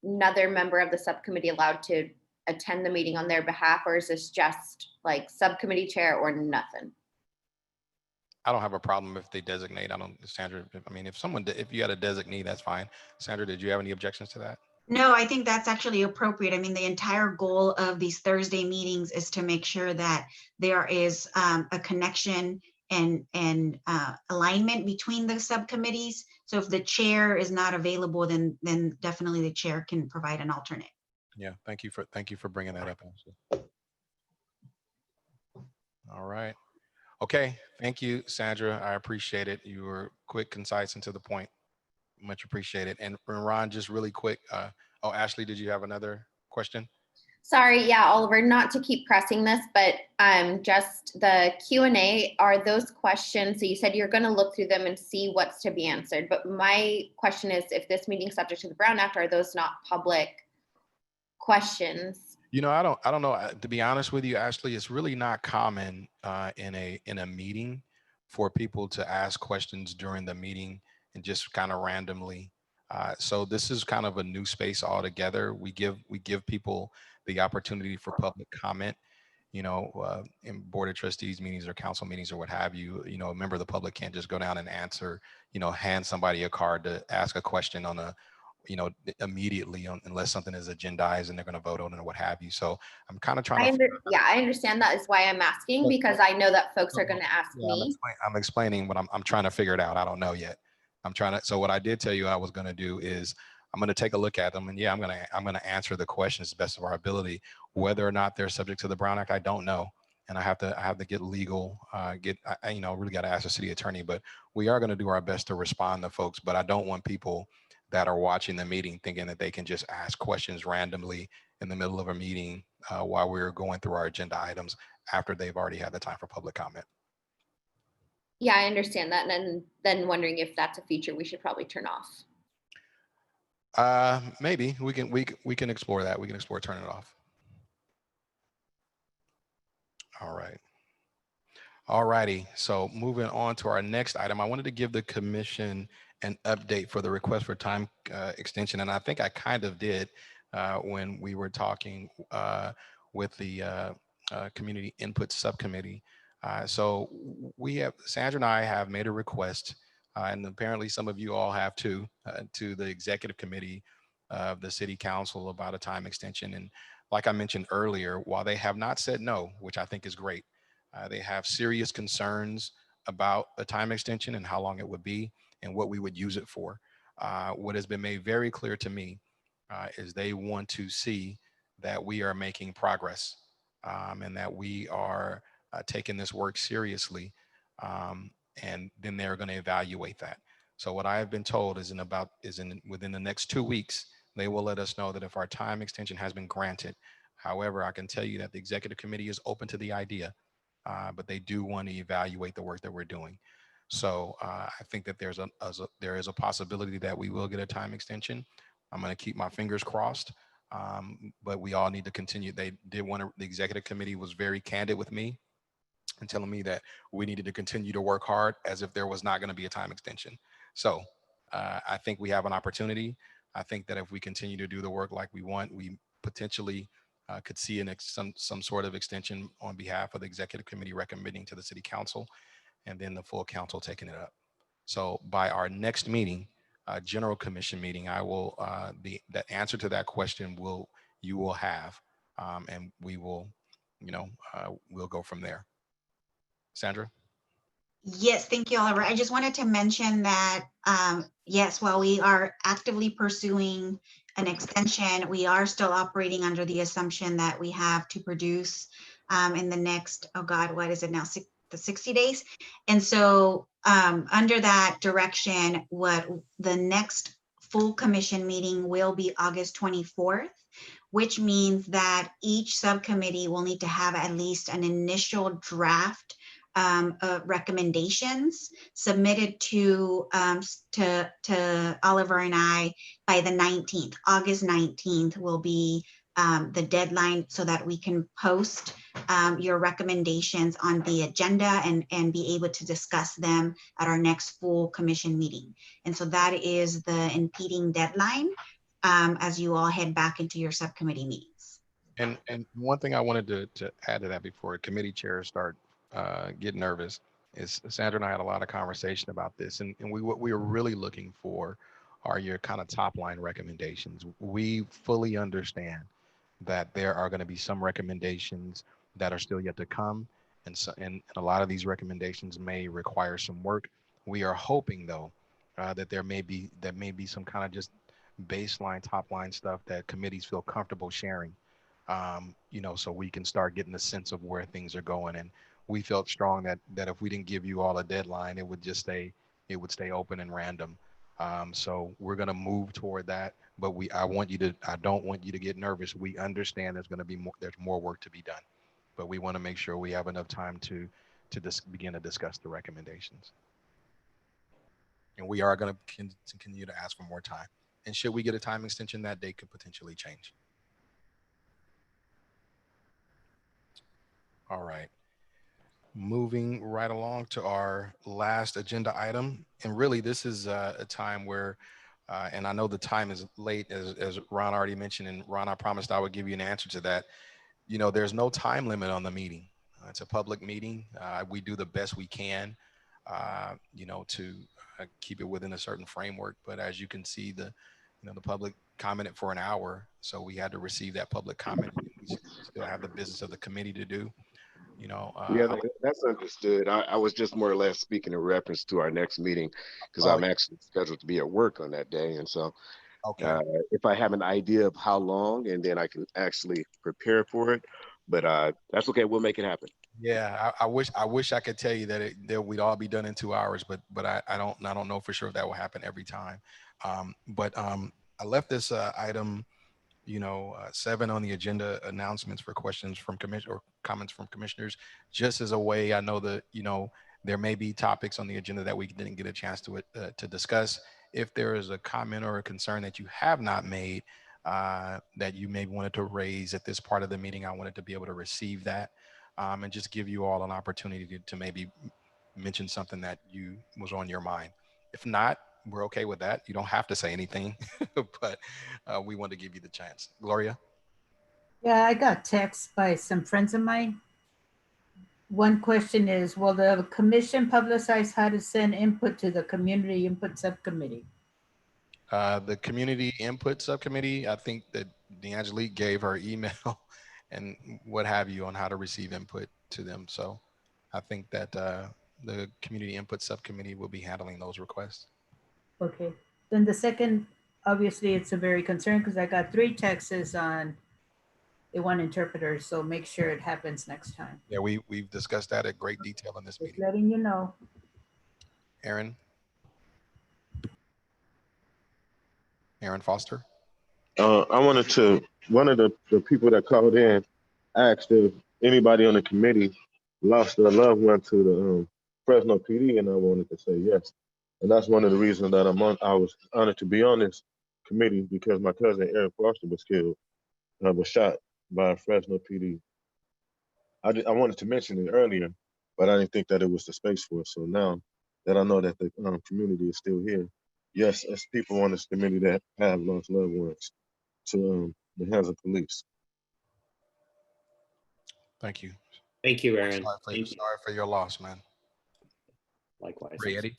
another member of the subcommittee allowed to attend the meeting on their behalf, or is this just like subcommittee chair or nothing? I don't have a problem if they designate. I don't, Sandra, I mean, if you had a designee, that's fine. Sandra, did you have any objections to that? No, I think that's actually appropriate. I mean, the entire goal of these Thursday meetings is to make sure that there is a connection and alignment between the subcommittees. So if the chair is not available, then definitely the chair can provide an alternate. Yeah, thank you for bringing that up, Ashley. All right. Okay, thank you, Sandra. I appreciate it. You were quick, concise, and to the point. Much appreciated. And Ron, just really quick. Ashley, did you have another question? Sorry, yeah, Oliver, not to keep pressing this, but just the Q&A, are those questions, so you said you're going to look through them and see what's to be answered, but my question is, if this meeting's subject to the Brown Act, are those not public questions? You know, I don't know. To be honest with you, Ashley, it's really not common in a meeting for people to ask questions during the meeting and just kind of randomly. So this is kind of a new space altogether. We give people the opportunity for public comment, you know, in board of trustees meetings or council meetings or what have you. You know, a member of the public can't just go down and answer, you know, hand somebody a card to ask a question on a, you know, immediately unless something is agendized and they're going to vote on it or what have you. So I'm kind of trying to. I understand that is why I'm asking, because I know that folks are going to ask me. I'm explaining what I'm trying to figure it out. I don't know yet. So what I did tell you I was going to do is I'm going to take a look at them, and yeah, I'm going to answer the questions to the best of our ability. Whether or not they're subject to the Brown Act, I don't know, and I have to get legal. You know, really got to ask the city attorney, but we are going to do our best to respond to folks. But I don't want people that are watching the meeting thinking that they can just ask questions randomly in the middle of a meeting while we're going through our agenda items after they've already had the time for public comment. Yeah, I understand that, and then wondering if that's a feature we should probably turn off. Maybe we can explore that. We can explore turning it off. All right. All righty. So moving on to our next item, I wanted to give the commission an update for the request for time extension, and I think I kind of did when we were talking with the community input subcommittee. So Sandra and I have made a request, and apparently some of you all have too, to the executive committee of the city council about a time extension. And like I mentioned earlier, while they have not said no, which I think is great, they have serious concerns about a time extension and how long it would be and what we would use it for. What has been made very clear to me is they want to see that we are making progress and that we are taking this work seriously, and then they're going to evaluate that. So what I have been told is within the next 2 weeks, they will let us know that if our time extension has been granted. However, I can tell you that the executive committee is open to the idea, but they do want to evaluate the work that we're doing. So I think that there is a possibility that we will get a time extension. I'm going to keep my fingers crossed, but we all need to continue. The executive committee was very candid with me and telling me that we needed to continue to work hard as if there was not going to be a time extension. So I think we have an opportunity. I think that if we continue to do the work like we want, we potentially could see some sort of extension on behalf of the executive committee recommending to the city council, and then the full council taking it up. So by our next meeting, general commission meeting, I will the answer to that question you will have, and we will, we'll go from there. Sandra? Yes, thank you, Oliver. I just wanted to mention that, yes, while we are actively pursuing an extension, we are still operating under the assumption that we have to produce in the next, oh God, what is it now, 60 days? And so under that direction, what the next full commission meeting will be August 24th, which means that each subcommittee will need to have at least an initial draft recommendations submitted to Oliver and I by the 19th. August 19th will be the deadline so that we can post your recommendations on the agenda and be able to discuss them at our next full commission meeting. And so that is the impeding deadline as you all head back into your subcommittee meetings. And one thing I wanted to add to that before committee chairs start getting nervous is Sandra and I had a lot of conversation about this, and what we were really looking for are your kind of top line recommendations. We fully understand that there are going to be some recommendations that are still yet to come, and so and a lot of these recommendations may require some work. We are hoping though that there may be some kind of just baseline top line stuff that committees feel comfortable sharing, so we can start getting a sense of where things are going. And we felt strong that if we didn't give you all a deadline, it would stay open and random. So we're going to move toward that, but I don't want you to get nervous. We understand there's more work to be done, but we want to make sure we have enough time to begin to discuss the recommendations. And we are going to continue to ask for more time. And should we get a time extension, that date could potentially change. All right. Moving right along to our last agenda item. And really, this is a time where, and I know the time is late, as Ron already mentioned, and Ron, I promised I would give you an answer to that. There's no time limit on the meeting. It's a public meeting. We do the best we can, to keep it within a certain framework. But as you can see, the public commented for an hour. So we had to receive that public comment. We still have the business of the committee to do. Yeah, that's understood. I was just more or less speaking in reference to our next meeting because I'm actually scheduled to be at work on that day. And so if I have an idea of how long, and then I can actually prepare for it, but that's okay. We'll make it happen. Yeah, I wish I could tell you that we'd all be done in 2 hours, but I don't know for sure if that will happen every time. But I left this item 7 on the agenda, announcements for questions from commission or comments from commissioners, just as a way. I know that, there may be topics on the agenda that we didn't get a chance to discuss. If there is a comment or a concern that you have not made, that you may wanted to raise at this part of the meeting, I wanted to be able to receive that, and just give you all an opportunity to maybe mention something that was on your mind. If not, we're okay with that. You don't have to say anything, but we want to give you the chance. Gloria? Yeah, I got texts by some friends of mine. One question is, will the commission publicize how to send input to the community input subcommittee? The community input subcommittee, I think that D'Angelique gave her email and what have you on how to receive input to them. So I think that the community input subcommittee will be handling those requests. Okay, then the second, obviously it's a very concern because I got 3 texts on they want interpreters, so make sure it happens next time. Yeah, we've discussed that at great detail in this meeting. Letting you know. Aaron Foster? I wanted to, one of the people that called in asked if anybody on the committee lost their loved one to the Fresno PD, and I wanted to say yes. And that's one of the reasons that I was honored to be on this committee, because my cousin Aaron Foster was killed, was shot by Fresno PD. I wanted to mention it earlier, but I didn't think that it was the space for it. So now that I know that the community is still here, yes, as people on this committee that have lost loved ones to the hands of police. Thank you. Thank you, Aaron. Sorry for your loss, man. Likewise. Ray Eddie?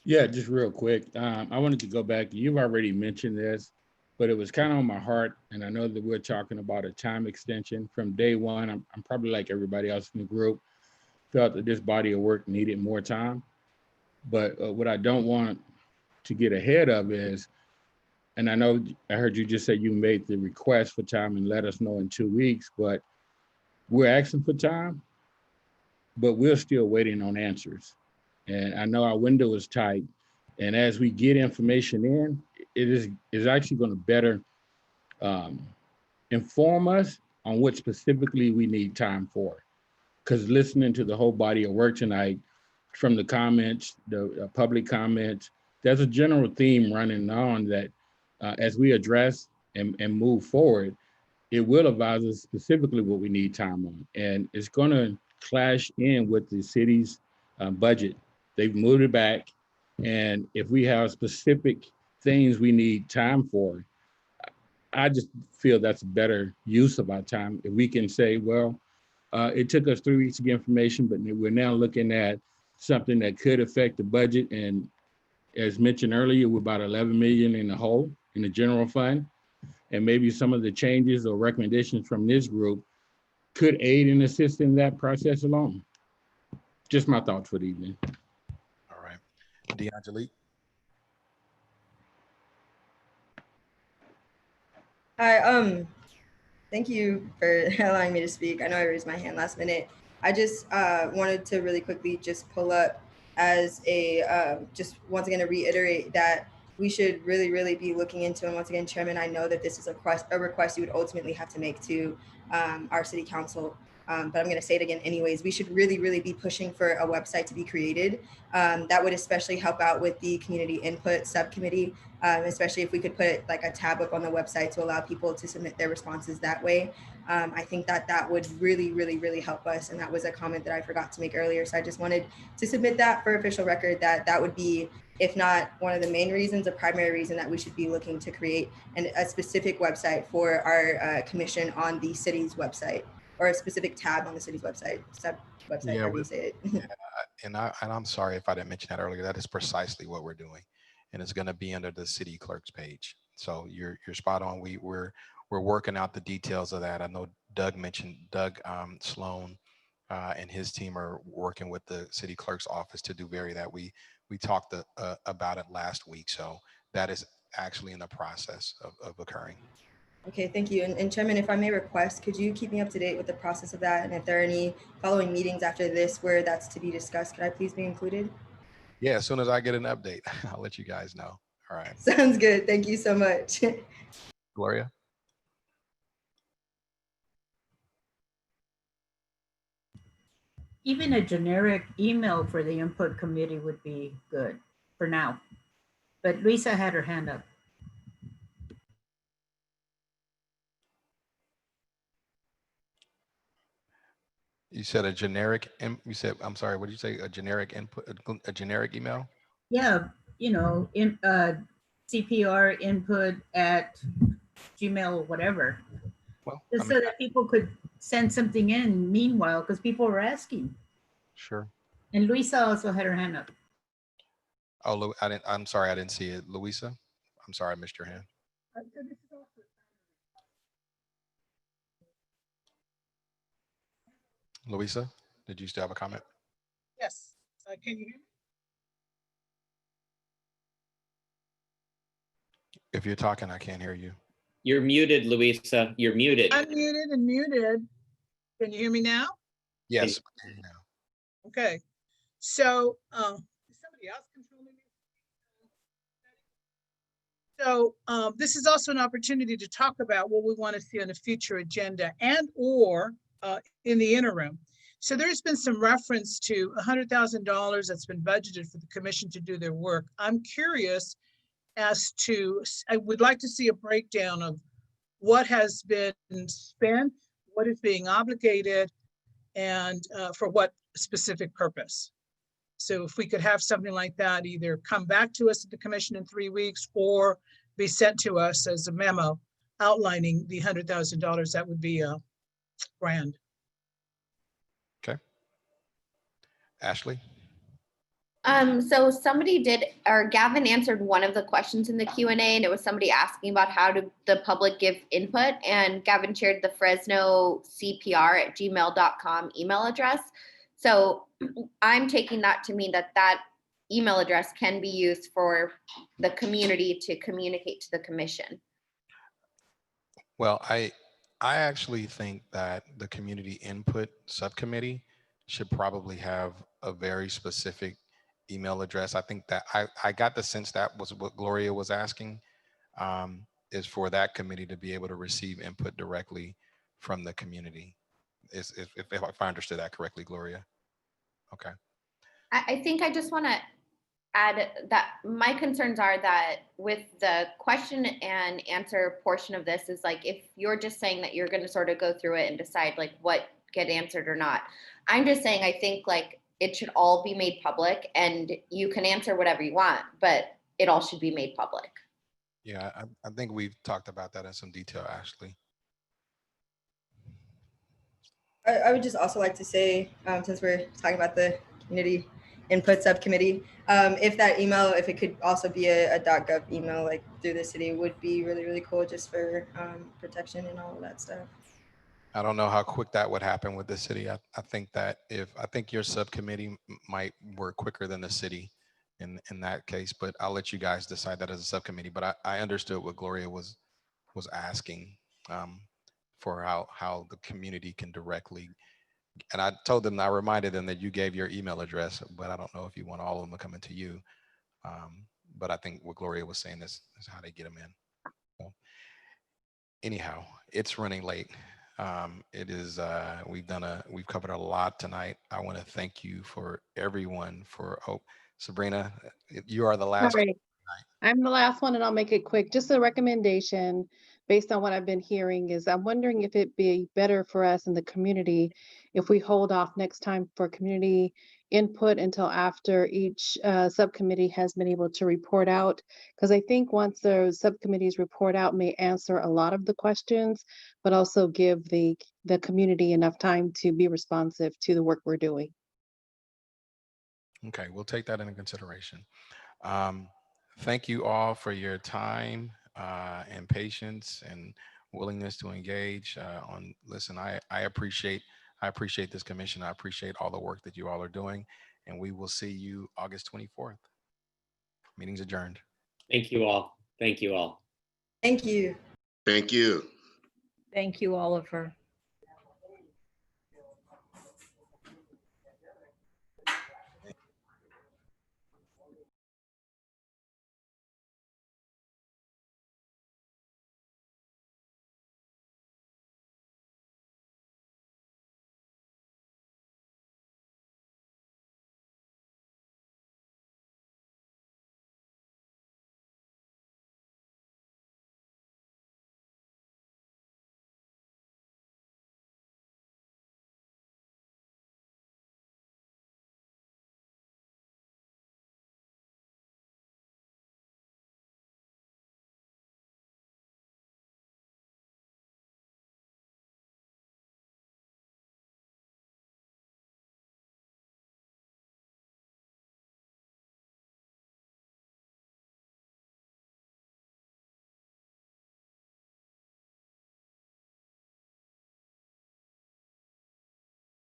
Yeah, just real quick. I wanted to go back. You've already mentioned this, but it was kind of on my heart. And I know that we're talking about a time extension from day one. I'm probably like everybody else in the group, felt that this body of work needed more time. But what I don't want to get ahead of is, and I know I heard you just say you made the request for time and let us know in 2 weeks, but we're asking for time, but we're still waiting on answers. And I know our window is tight. And as we get information in, it is actually going to better inform us on what specifically we need time for. Because listening to the whole body of work tonight, from the comments, the public comments, there's a general theme running on that as we address and move forward, it will advise us specifically what we need time on. And it's going to clash in with the city's budget. They've moved it back. And if we have specific things we need time for, I just feel that's a better use of our time. If we can say, well, it took us 3 weeks to get information, but we're now looking at something that could affect the budget. And as mentioned earlier, we're about 11 million in the hole in the general fund. And maybe some of the changes or recommendations from this group could aid and assist in that process alone. Just my thoughts for the evening. All right. DeAngelique. Hi, thank you for allowing me to speak. I know I raised my hand last minute. I just wanted to really quickly just pull up as a, just once again to reiterate that we should really be looking into, and once again, Chairman, I know that this is a request you would ultimately have to make to our city council, but I'm gonna say it again anyways. We should really be pushing for a website to be created. That would especially help out with the community input subcommittee, especially if we could put like a tab up on the website to allow people to submit their responses that way. I think that would really help us. And that was a comment that I forgot to make earlier. So I just wanted to submit that for official record, that would be, if not one of the main reasons, a primary reason that we should be looking to create a specific website for our commission on the city's website, or a specific tab on the city's website, website, however you say it. Yeah, and I'm sorry if I didn't mention that earlier. That is precisely what we're doing, and it's going to be under the city clerk's page. So you're spot on. We're working out the details of that. I know Doug mentioned Sloan and his team are working with the city clerk's office to do that. We talked about it last week, so that is actually in the process of occurring. Okay, thank you. And Chairman, if I may request, could you keep me up to date with the process of that? And if there are any following meetings after this where that's to be discussed, could I please be included? Yeah, as soon as I get an update, I'll let you guys know. All right. Sounds good. Thank you so much. Gloria? Even a generic email for the input committee would be good for now. But Lisa had her hand up. You said a generic, you said, I'm sorry, what did you say? A generic input, a generic email? Yeah, CPR input at Gmail or whatever. Well, just so that people could send something in meanwhile, because people were asking. Sure. And Luisa also had her hand up. Oh, I'm sorry, I didn't see it. Luisa? I'm sorry, I missed your hand. Luisa, did you still have a comment? Yes. Can you hear me? If you're talking, I can't hear you. You're muted, Luisa. You're muted. I'm muted and muted. Can you hear me now? Yes. Okay. So, is somebody else controlling it? So, this is also an opportunity to talk about what we want to see on a future agenda and or in the interim. So there's been some reference to $100,000 that's been budgeted for the commission to do their work. I'm curious as to, I would like to see a breakdown of what has been spent, what is being obligated, and for what specific purpose. So if we could have something like that either come back to us at the commission in 3 weeks or be sent to us as a memo outlining the $100,000, that would be grand. Okay. Ashley? So somebody did, or Gavin answered one of the questions in the Q&A, and it was somebody asking about how do the public give input, and Gavin shared the Fresno CPR@gmail.com email address. So I'm taking that to mean that that email address can be used for the community to communicate to the commission. Well, I actually think that the community input subcommittee should probably have a very specific email address. I think that I got the sense that was what Gloria was asking, is for that committee to be able to receive input directly from the community. If I understood that correctly, Gloria. Okay. I think I just want to add that my concerns are that with the question and answer portion of this is like, if you're just saying that you're going to sort of go through it and decide like what get answered or not. I'm just saying, I think like it should all be made public, and you can answer whatever you want, but it all should be made public. Yeah, I think we've talked about that in some detail, Ashley. I would just also like to say, since we're talking about the community input subcommittee, if that email, if it could also be a .gov email, like through the city, would be really, really cool, just for protection and all of that stuff. I don't know how quick that would happen with the city. I think that I think your subcommittee might work quicker than the city in that case, but I'll let you guys decide that as a subcommittee. But I understood what Gloria was asking for how the community can directly, and I told them, I reminded them that you gave your email address, but I don't know if you want all of them coming to you. But I think what Gloria was saying is how they get them in. So, anyhow, it's running late. It is, we've covered a lot tonight. I want to thank you for everyone Sabrina, you are the last. All right. I'm the last one and I'll make it quick. Just a recommendation based on what I've been hearing is I'm wondering if it'd be better for us in the community if we hold off next time for community input until after each subcommittee has been able to report out. Because I think once the subcommittees report out may answer a lot of the questions, but also give the community enough time to be responsive to the work we're doing. Okay, we'll take that into consideration. Thank you all for your time and patience and willingness to engage listen, I appreciate this commission. I appreciate all the work that you all are doing, and we will see you August 24th. Meeting's adjourned. Thank you all. Thank you all. Thank you. Thank you. Thank you, Oliver.